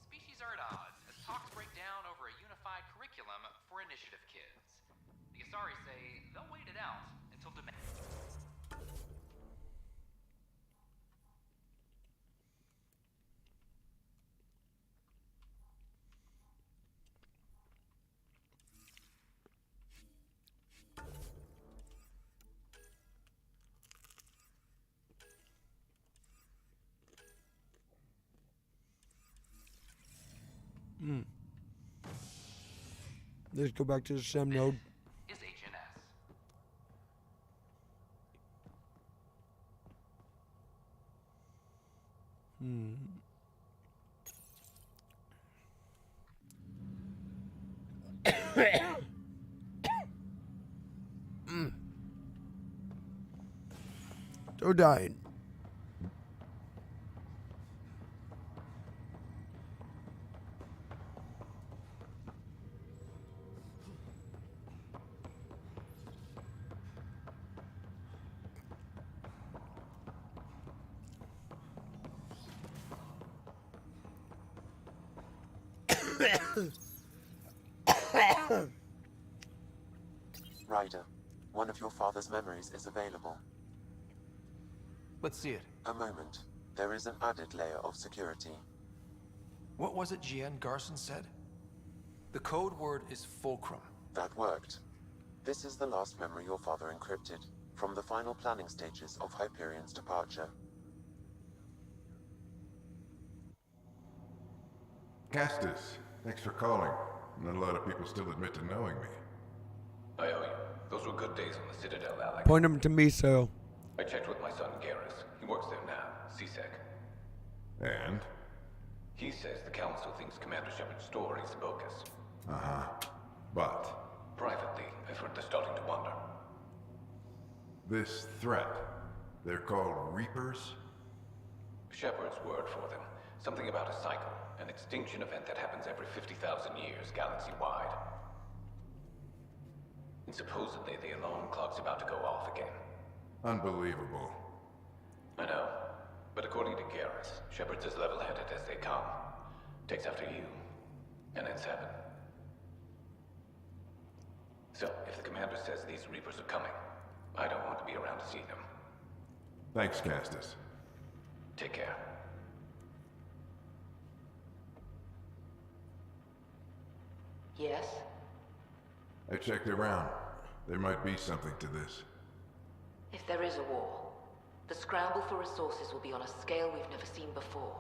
Species are at odds as talks break down over a unified curriculum for initiative kids. The Asari say they'll wait it out until demand. Let's go back to the SEM node. Is HNS. Still dying. Ryder, one of your father's memories is available. Let's see it. A moment. There is an added layer of security. What was it Jian Garson said? The code word is fulcrum. That worked. This is the last memory your father encrypted. from the final planning stages of Hyperion's departure. Castus, thanks for calling. Not a lot of people still admit to knowing me. I owe you. Those were good days on the Citadel, Alec. Point him to me, so. I checked with my son Garrus. He works there now, CSEC. And? He says the Council thinks Commander Shepard's story is bogus. Uh-huh. But? Privately, I've heard they're starting to wonder. This threat, they're called Reapers? Shepard's word for them. Something about a cycle, an extinction event that happens every 50,000 years, galaxy-wide. And supposedly the alarm clock's about to go off again. Unbelievable. I know. But according to Garrus, Shepard's as level-headed as they come. Takes after you, and then 7. So, if the commander says these Reapers are coming, I don't want to be around to see them. Thanks, Castus. Take care. Yes? I checked around. There might be something to this. If there is a war, the scramble for resources will be on a scale we've never seen before.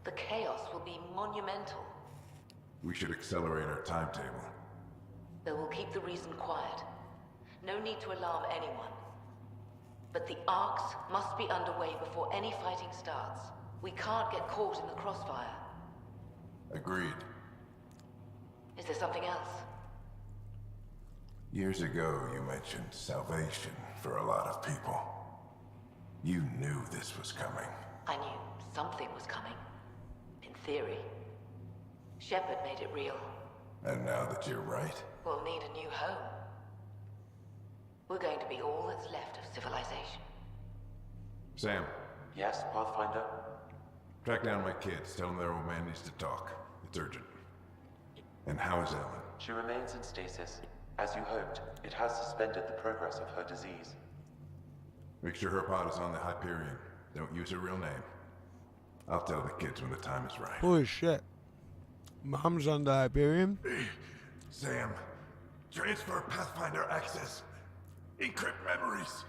The chaos will be monumental. We should accelerate our timetable. They will keep the reason quiet. No need to alarm anyone. But the arcs must be underway before any fighting starts. We can't get caught in the crossfire. Agreed. Is there something else? Years ago, you mentioned salvation for a lot of people. You knew this was coming. I knew something was coming. In theory. Shepard made it real. And now that you're right, We'll need a new home. We're going to be all that's left of civilization. Sam, Yes, Pathfinder? track down my kids. Tell them their old man needs to talk. It's urgent. And how is Ellen? She remains in stasis. As you hoped, it has suspended the progress of her disease. Make sure her pod is on the Hyperion. Don't use her real name. I'll tell the kids when the time is right. Holy shit. Mom's on the Hyperion? Sam, transfer Pathfinder access. Encrypt memories.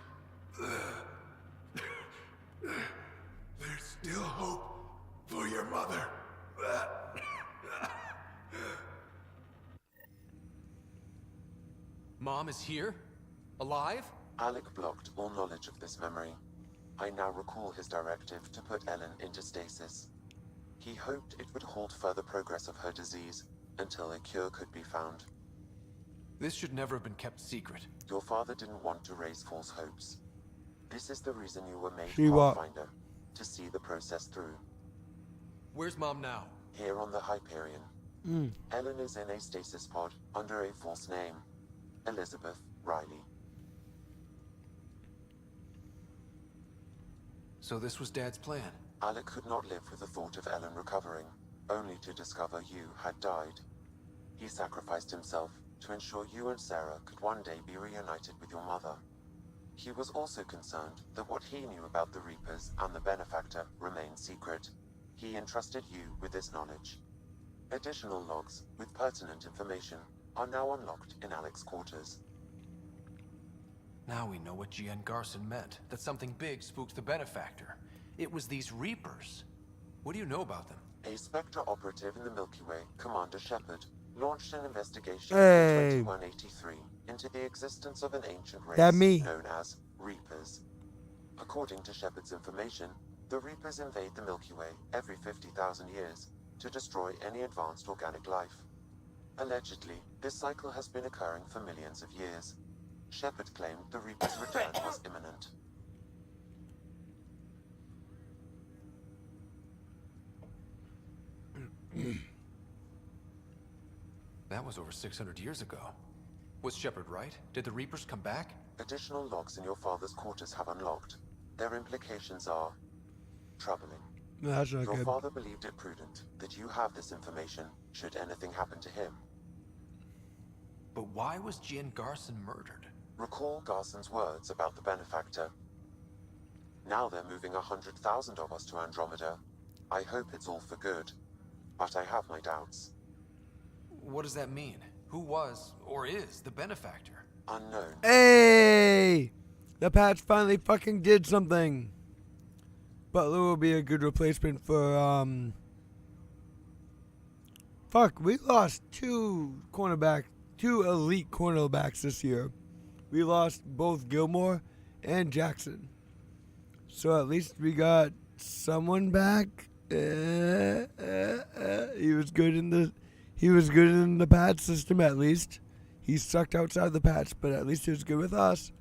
There's still hope for your mother. Mom is here? Alive? Alec blocked all knowledge of this memory. I now recall his directive to put Ellen into stasis. He hoped it would halt further progress of her disease until a cure could be found. This should never have been kept secret. Your father didn't want to raise false hopes. This is the reason you were made She what? Pathfinder, to see the process through. Where's Mom now? Here on the Hyperion. Ellen is in a stasis pod under a false name. Elizabeth Riley. So this was Dad's plan. Alec could not live with the thought of Ellen recovering, only to discover you had died. He sacrificed himself to ensure you and Sarah could one day be reunited with your mother. He was also concerned that what he knew about the Reapers and the Benefactor remained secret. He entrusted you with this knowledge. Additional logs with pertinent information are now unlocked in Alec's quarters. Now we know what G.N. Garson meant, that something big spooked the Benefactor. It was these Reapers. What do you know about them? A Spectre operative in the Milky Way, Commander Shepard, launched an investigation Hey. in 2183 into the existence of an ancient race That me. known as Reapers. According to Shepard's information, the Reapers invade the Milky Way every 50,000 years to destroy any advanced organic life. Allegedly, this cycle has been occurring for millions of years. Shepard claimed the Reaper's return was imminent. That was over 600 years ago. Was Shepard right? Did the Reapers come back? Additional logs in your father's quarters have unlocked. Their implications are troubling. No, that's not Your good. father believed it prudent that you have this information should anything happen to him. But why was G.N. Garson murdered? Recall Garson's words about the Benefactor. Now they're moving 100,000 of us to Andromeda. I hope it's all for good, but I have my doubts. What does that mean? Who was, or is, the Benefactor? Unknown. Hey! The patch finally fucking did something. Butler will be a good replacement for, Fuck, we lost two elite cornerbacks this year. We lost both Gilmore and Jackson. So at least we got someone back. He was good in the patch system at least. He sucked outside the patch, but at least he was good with us.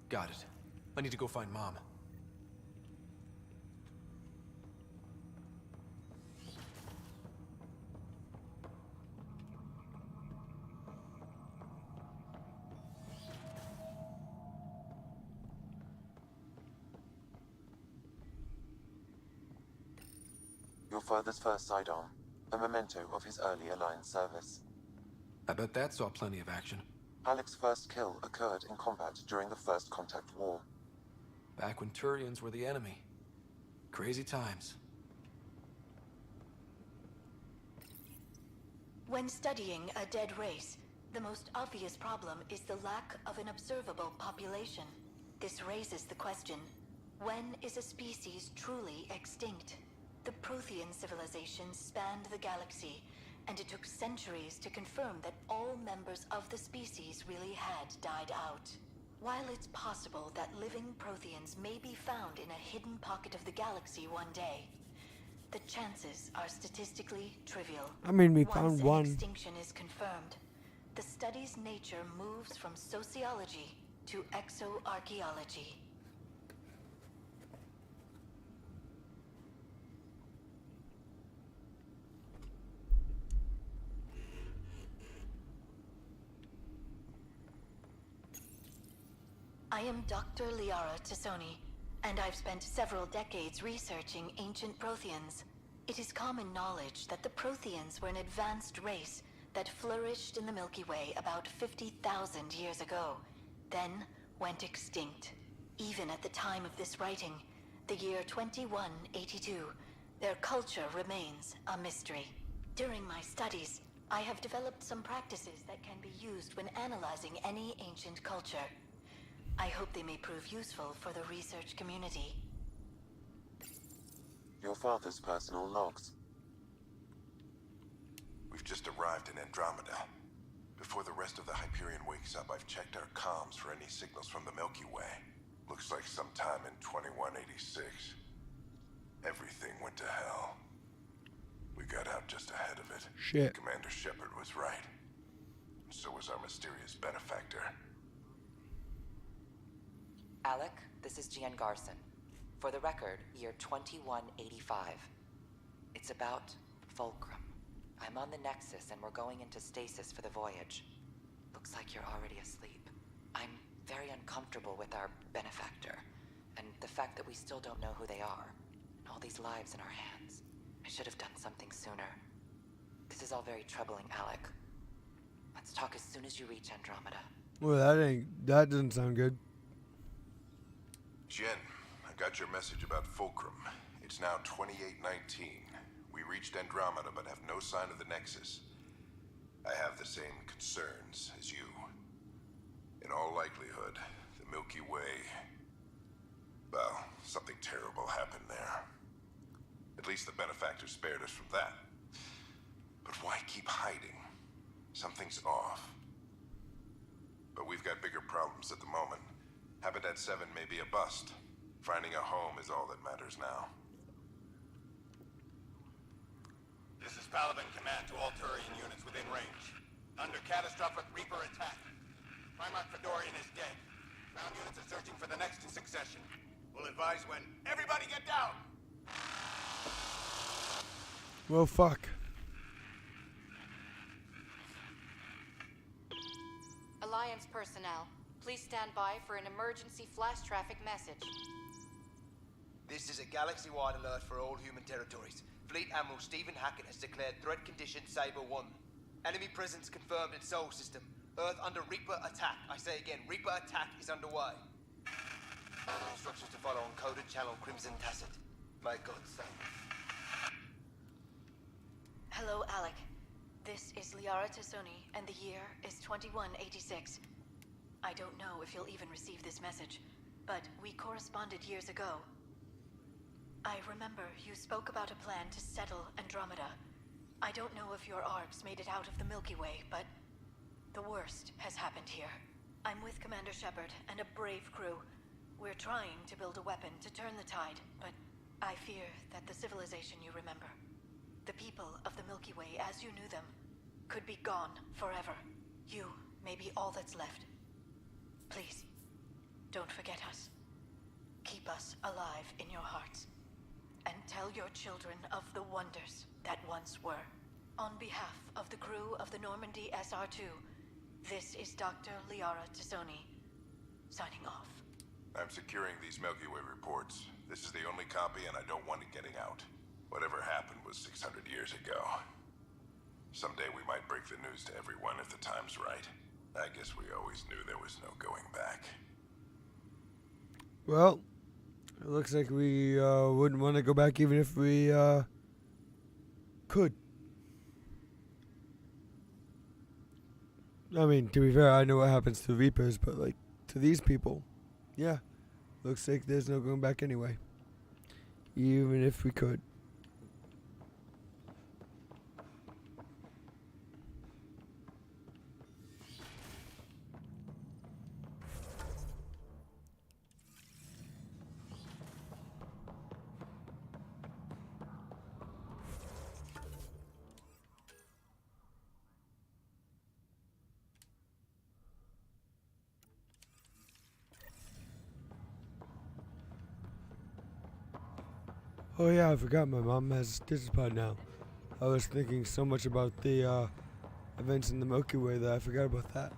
Got it. I need to go find Mom. Your father's first sidearm, a memento of his early Alliance service. I bet that saw plenty of action. Alec's first kill occurred in combat during the First Contact War. Back when Turians were the enemy. Crazy times. When studying a dead race, the most obvious problem is the lack of an observable population. This raises the question, when is a species truly extinct? The Prothean civilization spanned the galaxy, and it took centuries to confirm that all members of the species really had died out. While it's possible that living Protheans may be found in a hidden pocket of the galaxy one day, the chances are statistically trivial. I mean, we found one. Once an extinction is confirmed, the study's nature moves from sociology to exoarchaeology. I am Dr. Liara Tassoni, and I've spent several decades researching ancient Protheans. It is common knowledge that the Protheans were an advanced race that flourished in the Milky Way about 50,000 years ago, then went extinct. Even at the time of this writing, the year 2182, their culture remains a mystery. During my studies, I have developed some practices that can be used when analyzing any ancient culture. I hope they may prove useful for the research community. Your father's personal logs. We've just arrived in Andromeda. Before the rest of the Hyperion wakes up, I've checked our comms for any signals from the Milky Way. Looks like sometime in 2186. Everything went to hell. We got out just ahead of it. Shit. Commander Shepard was right. And so was our mysterious benefactor. Alec, this is Gian Garson. For the record, year 2185. It's about Fulcrum. I'm on the Nexus and we're going into stasis for the voyage. Looks like you're already asleep. I'm very uncomfortable with our benefactor, and the fact that we still don't know who they are, and all these lives in our hands. I should have done something sooner. This is all very troubling, Alec. Let's talk as soon as you reach Andromeda. Well, that doesn't sound good. Jen, I got your message about Fulcrum. It's now 2819. We reached Andromeda but have no sign of the Nexus. I have the same concerns as you. In all likelihood, the Milky Way... well, something terrible happened there. At least the benefactor spared us from that. But why keep hiding? Something's off. But we've got bigger problems at the moment. Habitat 7 may be a bust. Finding a home is all that matters now. This is Paladin Command to all Turian units within range. Under catastrophic Reaper attack. Primarch Fedorian is dead. Ground units are searching for the next in succession. We'll advise when. Everybody get down! Well, fuck. Alliance personnel, please stand by for an emergency flash traffic message. This is a galaxy-wide alert for all human territories. Fleet Admiral Stephen Hackett has declared threat condition Saber 1. Enemy presence confirmed in Sol System. Earth under Reaper attack. I say again, Reaper attack is underway. Instructions to follow on coded channel Crimson Tacit. May God save. This is Liara Tassoni, and the year is 2186. I don't know if you'll even receive this message, but we corresponded years ago. I remember you spoke about a plan to settle Andromeda. I don't know if your arcs made it out of the Milky Way, but the worst has happened here. I'm with Commander Shepard and a brave crew. We're trying to build a weapon to turn the tide, but I fear that the civilization you remember, the people of the Milky Way as you knew them, could be gone forever. You may be all that's left. Please, don't forget us. Keep us alive in your hearts. And tell your children of the wonders that once were. On behalf of the crew of the Normandy SR2, this is Dr. Liara Tassoni, signing off. I'm securing these Milky Way reports. This is the only copy, and I don't want it getting out. Whatever happened was 600 years ago. Someday we might break the news to everyone if the time's right. I guess we always knew there was no going back. Well, it looks like we wouldn't want to go back even if we could. I mean, to be fair, I know what happens to Reapers, but like to these people, yeah, looks like there's no going back anyway. Even if we could. Oh yeah, I forgot my mom has a Digipod now. I was thinking so much about the events in the Milky Way that I forgot about that.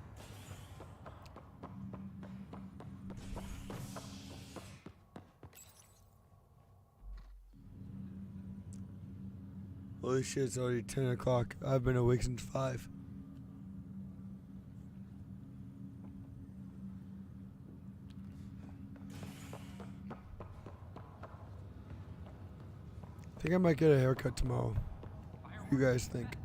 Holy shit, it's already 10 o'clock. I've been awake since 5. I think I might get a haircut tomorrow. What do you guys think?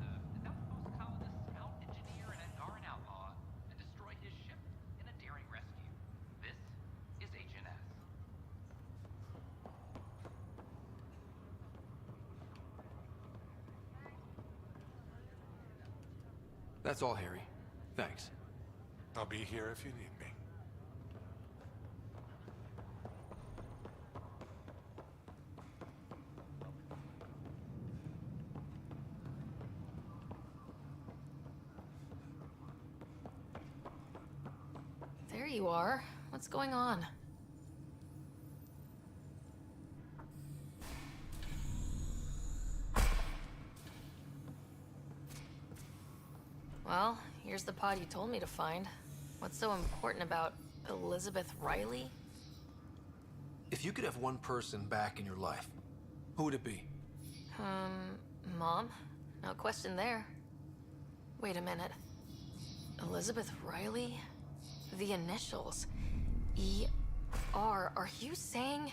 That's all, Harry. Thanks. I'll be here if you need me. There you are. What's going on? Well, here's the pod you told me to find. What's so important about Elizabeth Riley? If you could have one person back in your life, who would it be? Mom? No question there. Wait a minute. Elizabeth Riley? The initials. E.R. Are you saying?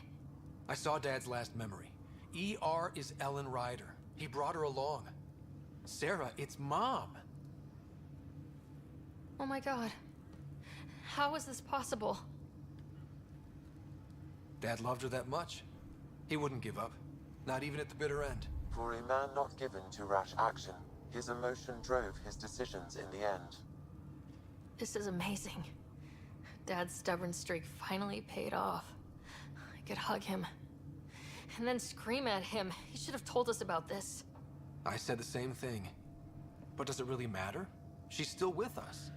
I saw Dad's last memory. E.R. is Ellen Ryder. He brought her along. Sarah, it's Mom. Oh my god. How is this possible? Dad loved her that much. He wouldn't give up. Not even at the bitter end. For a man not given to rash action, his emotion drove his decisions in the end. This is amazing. Dad's stubborn streak finally paid off. I could hug him. And then scream at him. He should have told us about this. I said the same thing. But does it really matter? She's still with us.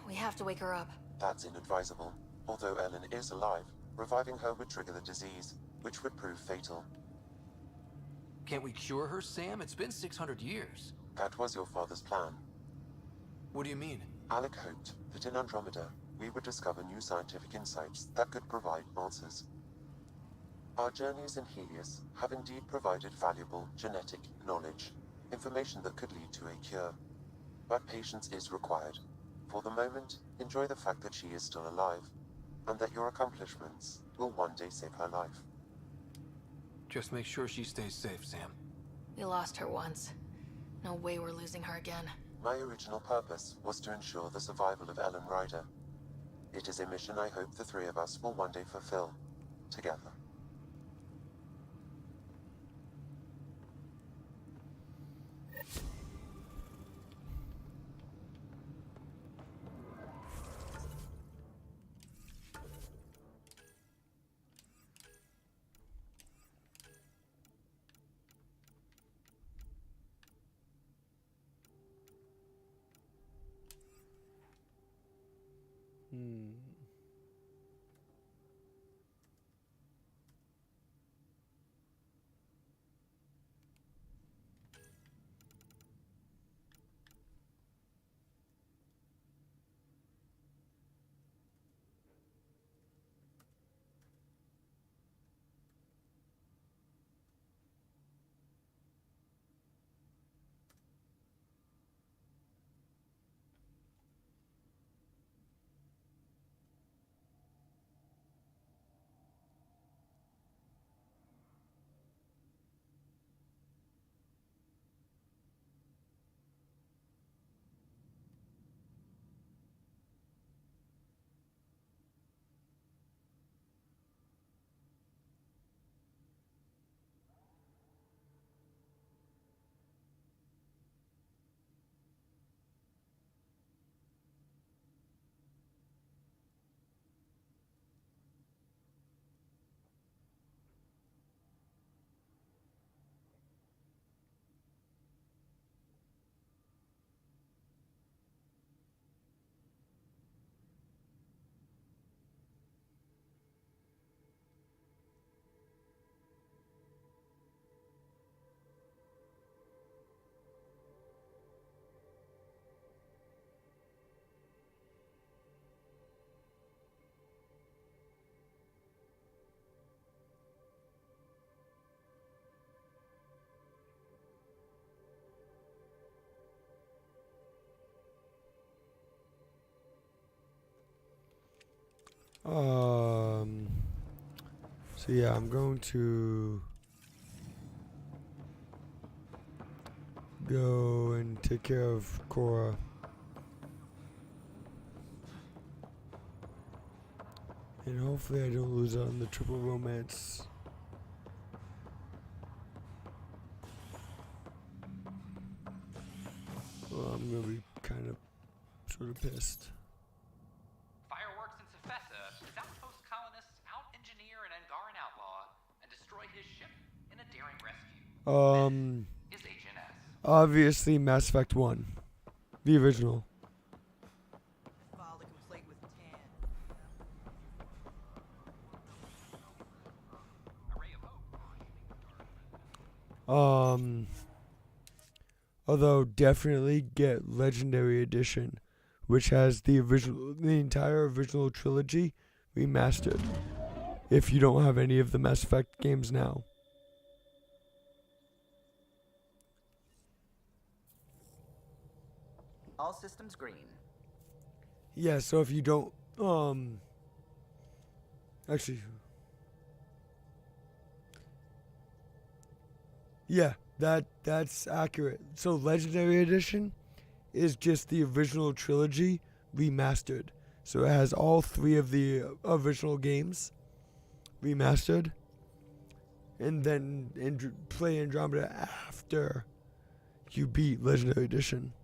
We have to wake her up. That's inadvisable. Although Ellen is alive, reviving her would trigger the disease, which would prove fatal. Can't we cure her, Sam? It's been 600 years. That was your father's plan. What do you mean? Alec hoped that in Andromeda, we would discover new scientific insights that could provide answers. Our journeys in Helios have indeed provided valuable genetic knowledge, information that could lead to a cure. But patience is required. For the moment, enjoy the fact that she is still alive, and that your accomplishments will one day save her life. Just make sure she stays safe, Sam. We lost her once. No way we're losing her again. My original purpose was to ensure the survival of Ellen Ryder. It is a mission I hope the three of us will one day fulfill, together. So yeah, I'm going to go and take care of Cora. And hopefully I don't lose out on the triple romance. Well, I'm gonna be kind of sort of pissed. Fireworks in Cephessa. His outpost colonists out-engineer an Angaran outlaw and destroy his ship in a daring rescue. This is HNS. Obviously Mass Effect 1. The original. Filed a complaint with Tan. Although definitely get Legendary Edition, which has the entire original trilogy remastered. If you don't have any of the Mass Effect games now. All systems green. Yeah, so if you don't, actually, yeah, that's accurate. So Legendary Edition is just the original trilogy remastered. So it has all three of the original games remastered, and then play Andromeda after you beat Legendary Edition.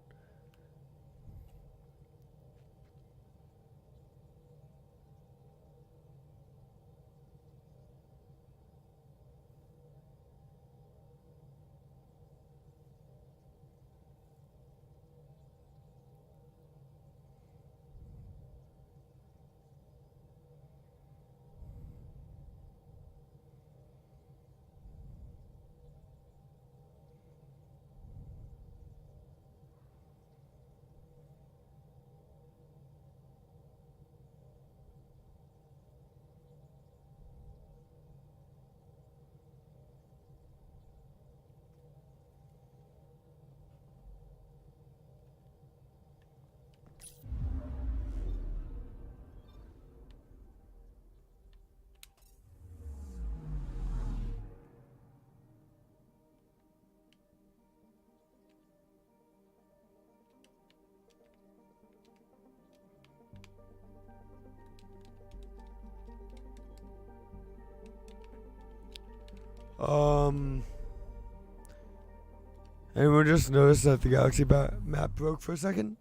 Anyone just noticed that the galaxy map broke for a second?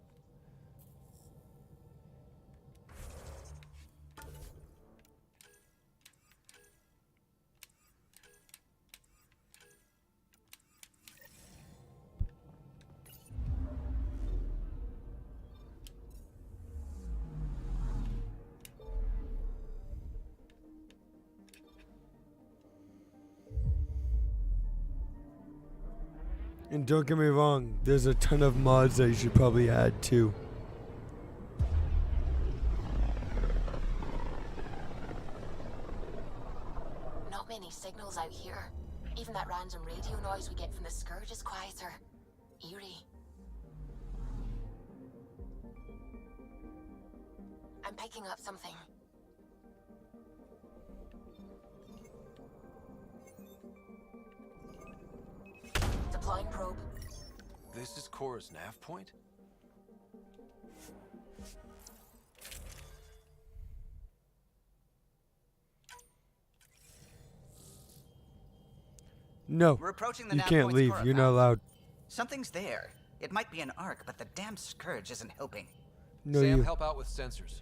And don't get me wrong, there's a ton of mods that you should probably add too. Not many signals out here. Even that random radio noise we get from the Scourge is quieter. Eerie. I'm picking up something. Deploying probe. This is Cora's nav point? No, We're approaching the you nav can't points leave. Cora You're not found. allowed. Something's there. It might be an arc, but the damn Scourge isn't helping. No, Sam, you. help out with sensors.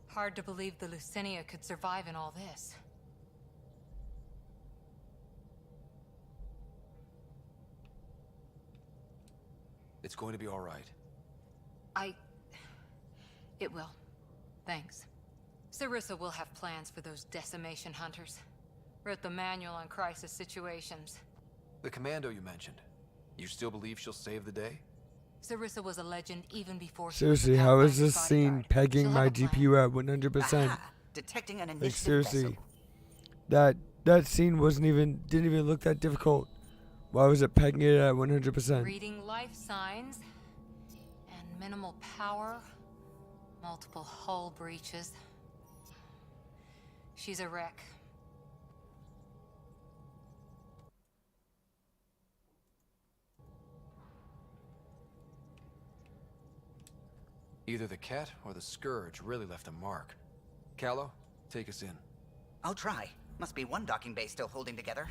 Hard to believe the Lucinia could survive in all this. It's going to be all right. It will. Thanks. Sarissa will have plans for those decimation hunters. Wrote the manual on crisis situations. The commando you mentioned. You still believe she'll save the day? Sarissa was a legend even before she Seriously, was a how is Pathfinder's this scene bodyguard. pegging She'll my have a plan. GPU at 100%? Aha! Detecting an Like initiative seriously, vessel. that scene didn't even look that difficult. Why was it pegging it at 100%? Reading life signs and minimal power, multiple hull breaches. She's a wreck. Either the cat or the Scourge really left a mark. Callow, take us in. I'll try. Must be one docking bay still holding together.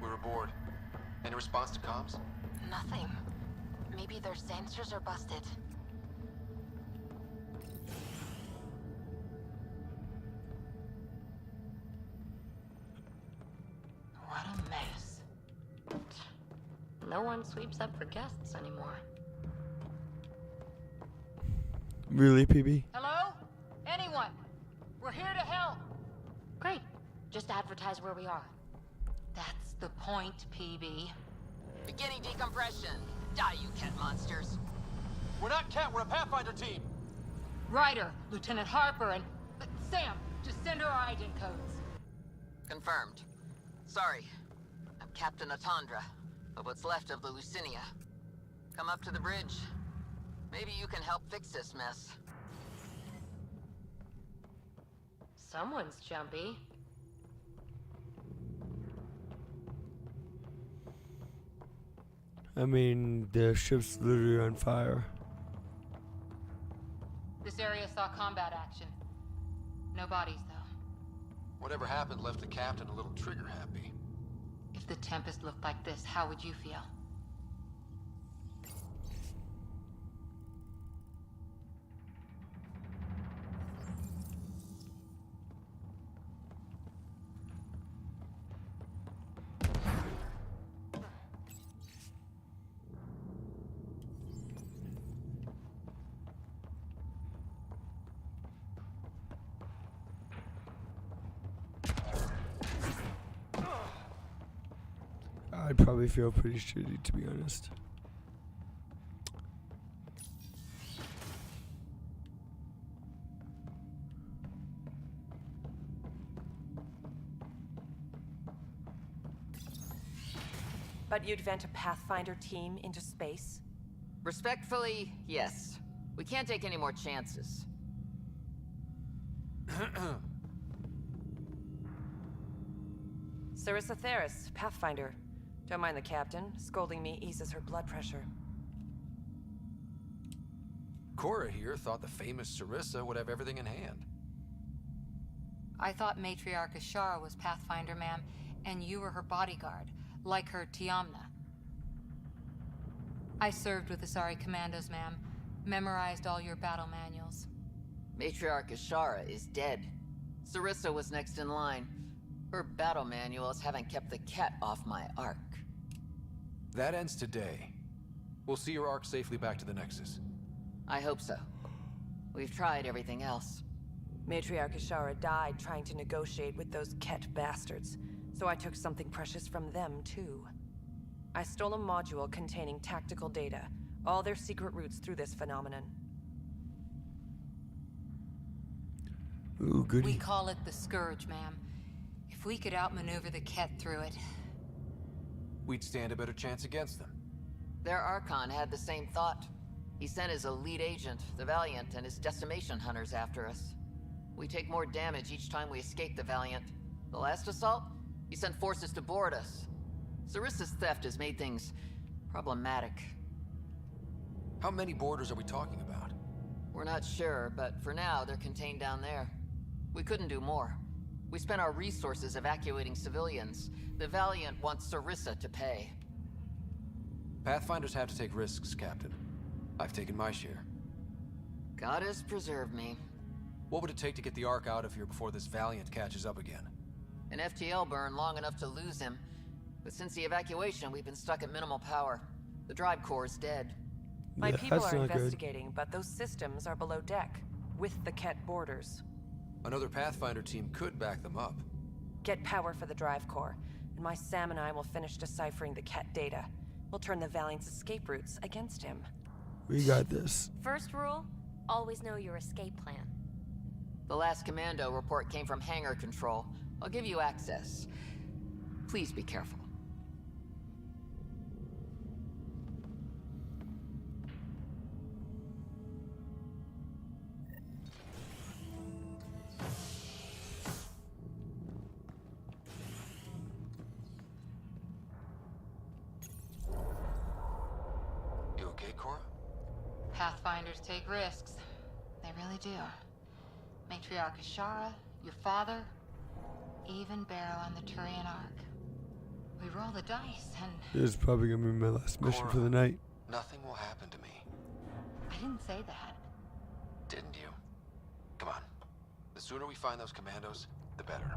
We're aboard. Any response to comms? Nothing. Maybe their sensors are busted. What a mess. No one sweeps up for guests anymore. Really, PB? Hello? Anyone? We're here to help. Great. Just advertise where we are. That's the point, PB. Beginning decompression. Die, you cat monsters. We're not Cat, we're a Pathfinder team. Ryder, Lieutenant Harper, and Sam, just send her our agent codes. Confirmed. Sorry. I'm Captain Atandra, of what's left of the Lucinia. Come up to the bridge. Maybe you can help fix this mess. Someone's jumpy. I mean, the ship's literally on fire. This area saw combat action. No bodies, though. Whatever happened left the captain a little trigger happy. If the Tempest looked like this, how would you feel? I'd probably feel pretty shitty, to be honest. But you'd vent a Pathfinder team into space? Respectfully, yes. We can't take any more chances. Sarissa Theris, Pathfinder. Don't mind the captain. Scolding me eases her blood pressure. Cora here thought the famous Sarissa would have everything in hand. I thought Matriarch Ashara was Pathfinder, ma'am, and you were her bodyguard, like her Tiamna. I served with the Asari Commandos, ma'am. Memorized all your battle manuals. Matriarch Ashara is dead. Sarissa was next in line. Her battle manuals haven't kept the cat off my ark. That ends today. We'll see your ark safely back to the Nexus. I hope so. We've tried everything else. Matriarch Ashara died trying to negotiate with those Ket bastards, so I took something precious from them, too. I stole a module containing tactical data, all their secret routes through this phenomenon. Ooh, goody. We call it the Scourge, ma'am. If we could outmaneuver the Ket through it... We'd stand a better chance against them. Their Archon had the same thought. He sent his elite agent, the Valiant, and his decimation hunters after us. We take more damage each time we escape the Valiant. The last assault, he sent forces to board us. Sarissa's theft has made things problematic. How many boarders are we talking about? We're not sure, but for now, they're contained down there. We couldn't do more. We spent our resources evacuating civilians. The Valiant wants Sarissa to pay. Pathfinders have to take risks, Captain. I've taken my share. God has preserved me. What would it take to get the Ark out of here before this Valiant catches up again? An FTL burn long enough to lose him. But since the evacuation, we've been stuck at minimal power. The drive core is dead. My people are investigating, but those systems are below deck, with the Ket borders. Another Pathfinder team could back them up. Get power for the drive core, and my Sam and I will finish deciphering the Ket data. We'll turn the Valiant's escape routes against him. We got this. First rule, always know your escape plan. The last commando report came from hangar control. I'll give you access. Please be careful. You okay, Cora? Pathfinders take risks. They really do. Matriarch Ashara, your father, even Barrow on the Turian Ark. We roll the dice and... This is probably gonna be my last mission Cora, for the night. Nothing will happen to me. I didn't say that. Didn't you? Come on. The sooner we find those commandos, the better.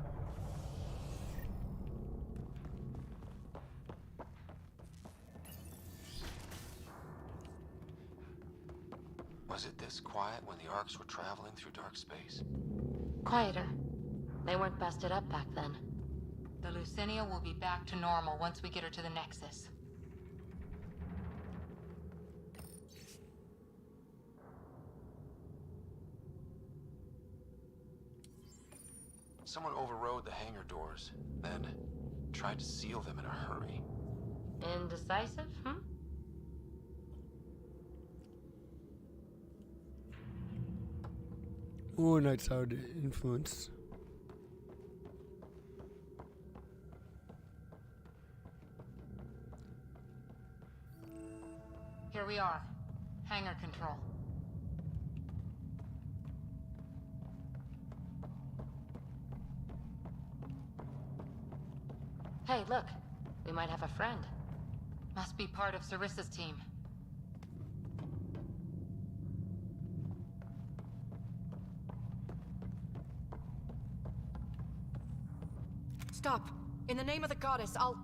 Was it this quiet when the Arks were traveling through dark space? Quieter. They weren't busted up back then. The Lucinia will be back to normal once we get her to the Nexus. Someone overrode the hangar doors, then tried to seal them in a hurry. Indecisive, Oh, Night Side influence. Here we are. Hangar control. Hey, look. We might have a friend. Must be part of Sarissa's team. Stop! In the name of the goddess, I'll...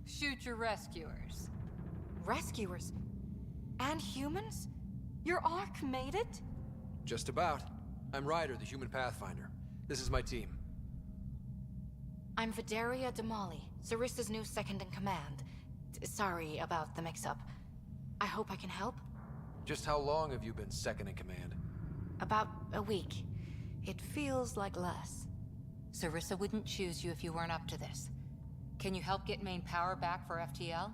Shoot your rescuers. Rescuers? And humans? Your Ark made it? Just about. I'm Ryder, the human Pathfinder. This is my team. I'm Vidaria Damali, Sarissa's new second-in-command. Sorry about the mix-up. I hope I can help? Just how long have you been second in command? About a week. It feels like less. Sarissa wouldn't choose you if you weren't up to this. Can you help get main power back for FTL?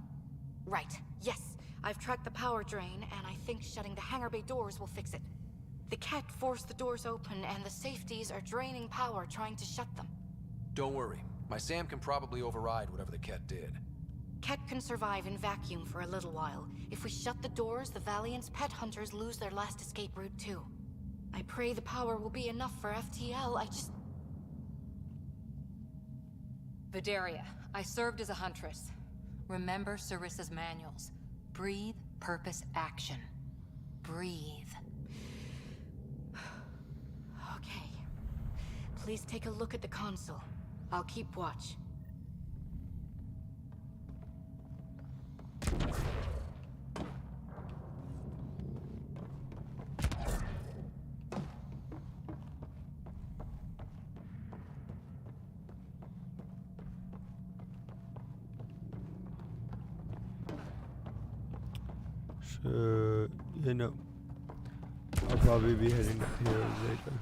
Right. Yes. I've tracked the power drain, and I think shutting the hangar bay doors will fix it. The Ket forced the doors open, and the safeties are draining power trying to shut them. Don't worry. My SAM can probably override whatever the Ket did. Ket can survive in vacuum for a little while. If we shut the doors, the Valiant's pet hunters lose their last escape route too. I pray the power will be enough for FTL, Vidaria, I served as a huntress. Remember Sarissa's manuals. Breathe, purpose, action. Breathe. Okay. Please take a look at the console. I'll keep watch. You know, I'll probably be heading up here later.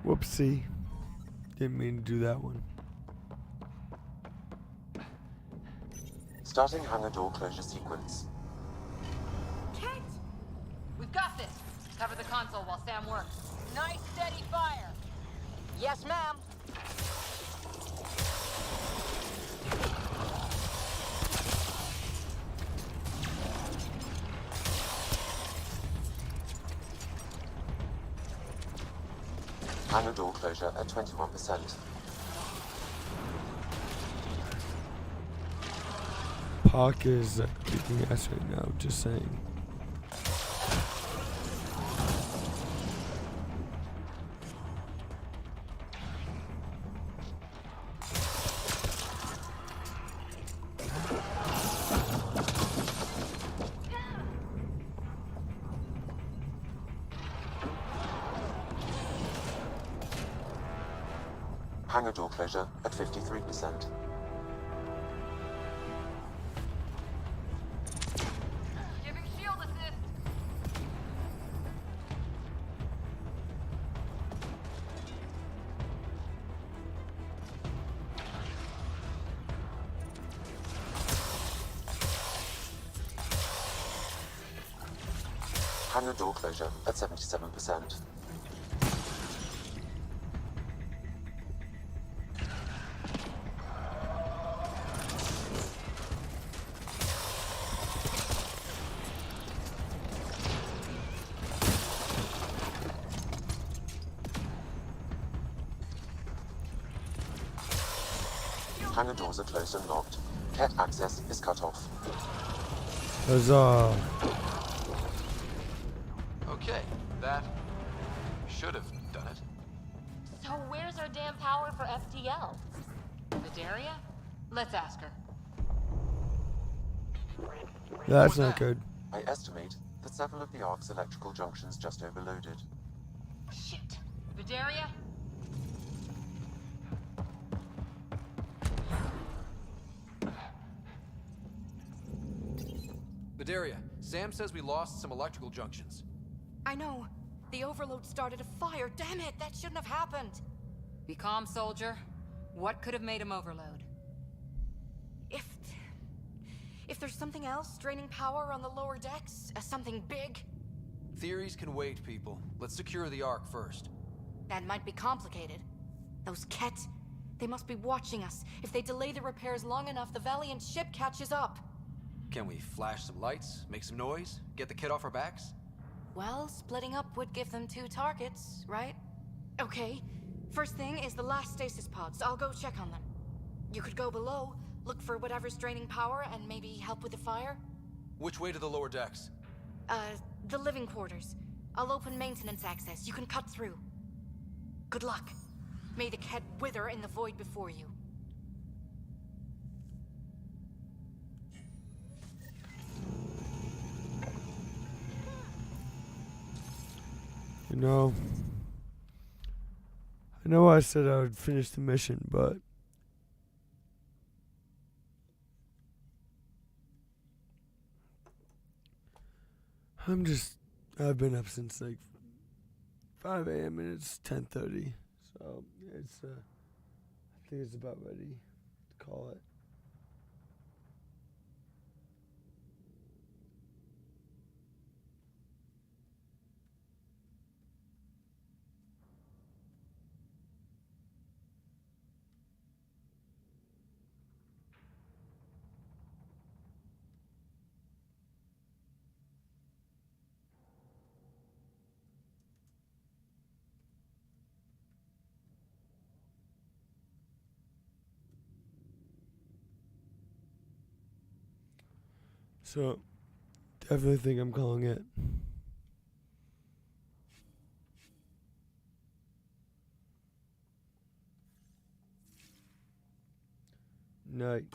Whoopsie. Didn't mean to do that one. Starting hangar door closure sequence. Ket! We've got this. Cover the console while Sam works. Nice steady fire. Yes, ma'am. Hangar door closure at 21%. Park is kicking ass right now, just saying. Hangar door closure at 53%. Giving shield assist. Hangar door closure at 77%. Hangar doors are closed and locked. Ket access is cut off. Huzzah. Okay, that should have done it. So where's our damn power for FTL? Vidaria? Let's ask her. That's not good. I estimate that several of the Ark's electrical junctions just overloaded. Shit. Vidaria? Vidaria, Sam says we lost some electrical junctions. I know. The overload started a fire. Damn it, that shouldn't have happened. Be calm, soldier. What could have made him overload? If there's something else draining power on the lower decks, something big, Theories can wait, people. Let's secure the Ark first. that might be complicated. Those Ket, they must be watching us. If they delay the repairs long enough, the Valiant ship catches up. Can we flash some lights, make some noise, get the kid off our backs? Well, splitting up would give them 2 targets, right? Okay. First thing is the last stasis pods. I'll go check on them. You could go below, look for whatever's draining power, and maybe help with the fire? Which way to the lower decks? The living quarters. I'll open maintenance access. You can cut through. Good luck. May the Ket wither in the void before you. You know, I know I said I would finish the mission, but I've been up since like 5 a.m. and it's 10:30, so it's think it's about ready to call it. So, definitely think I'm calling it. Night.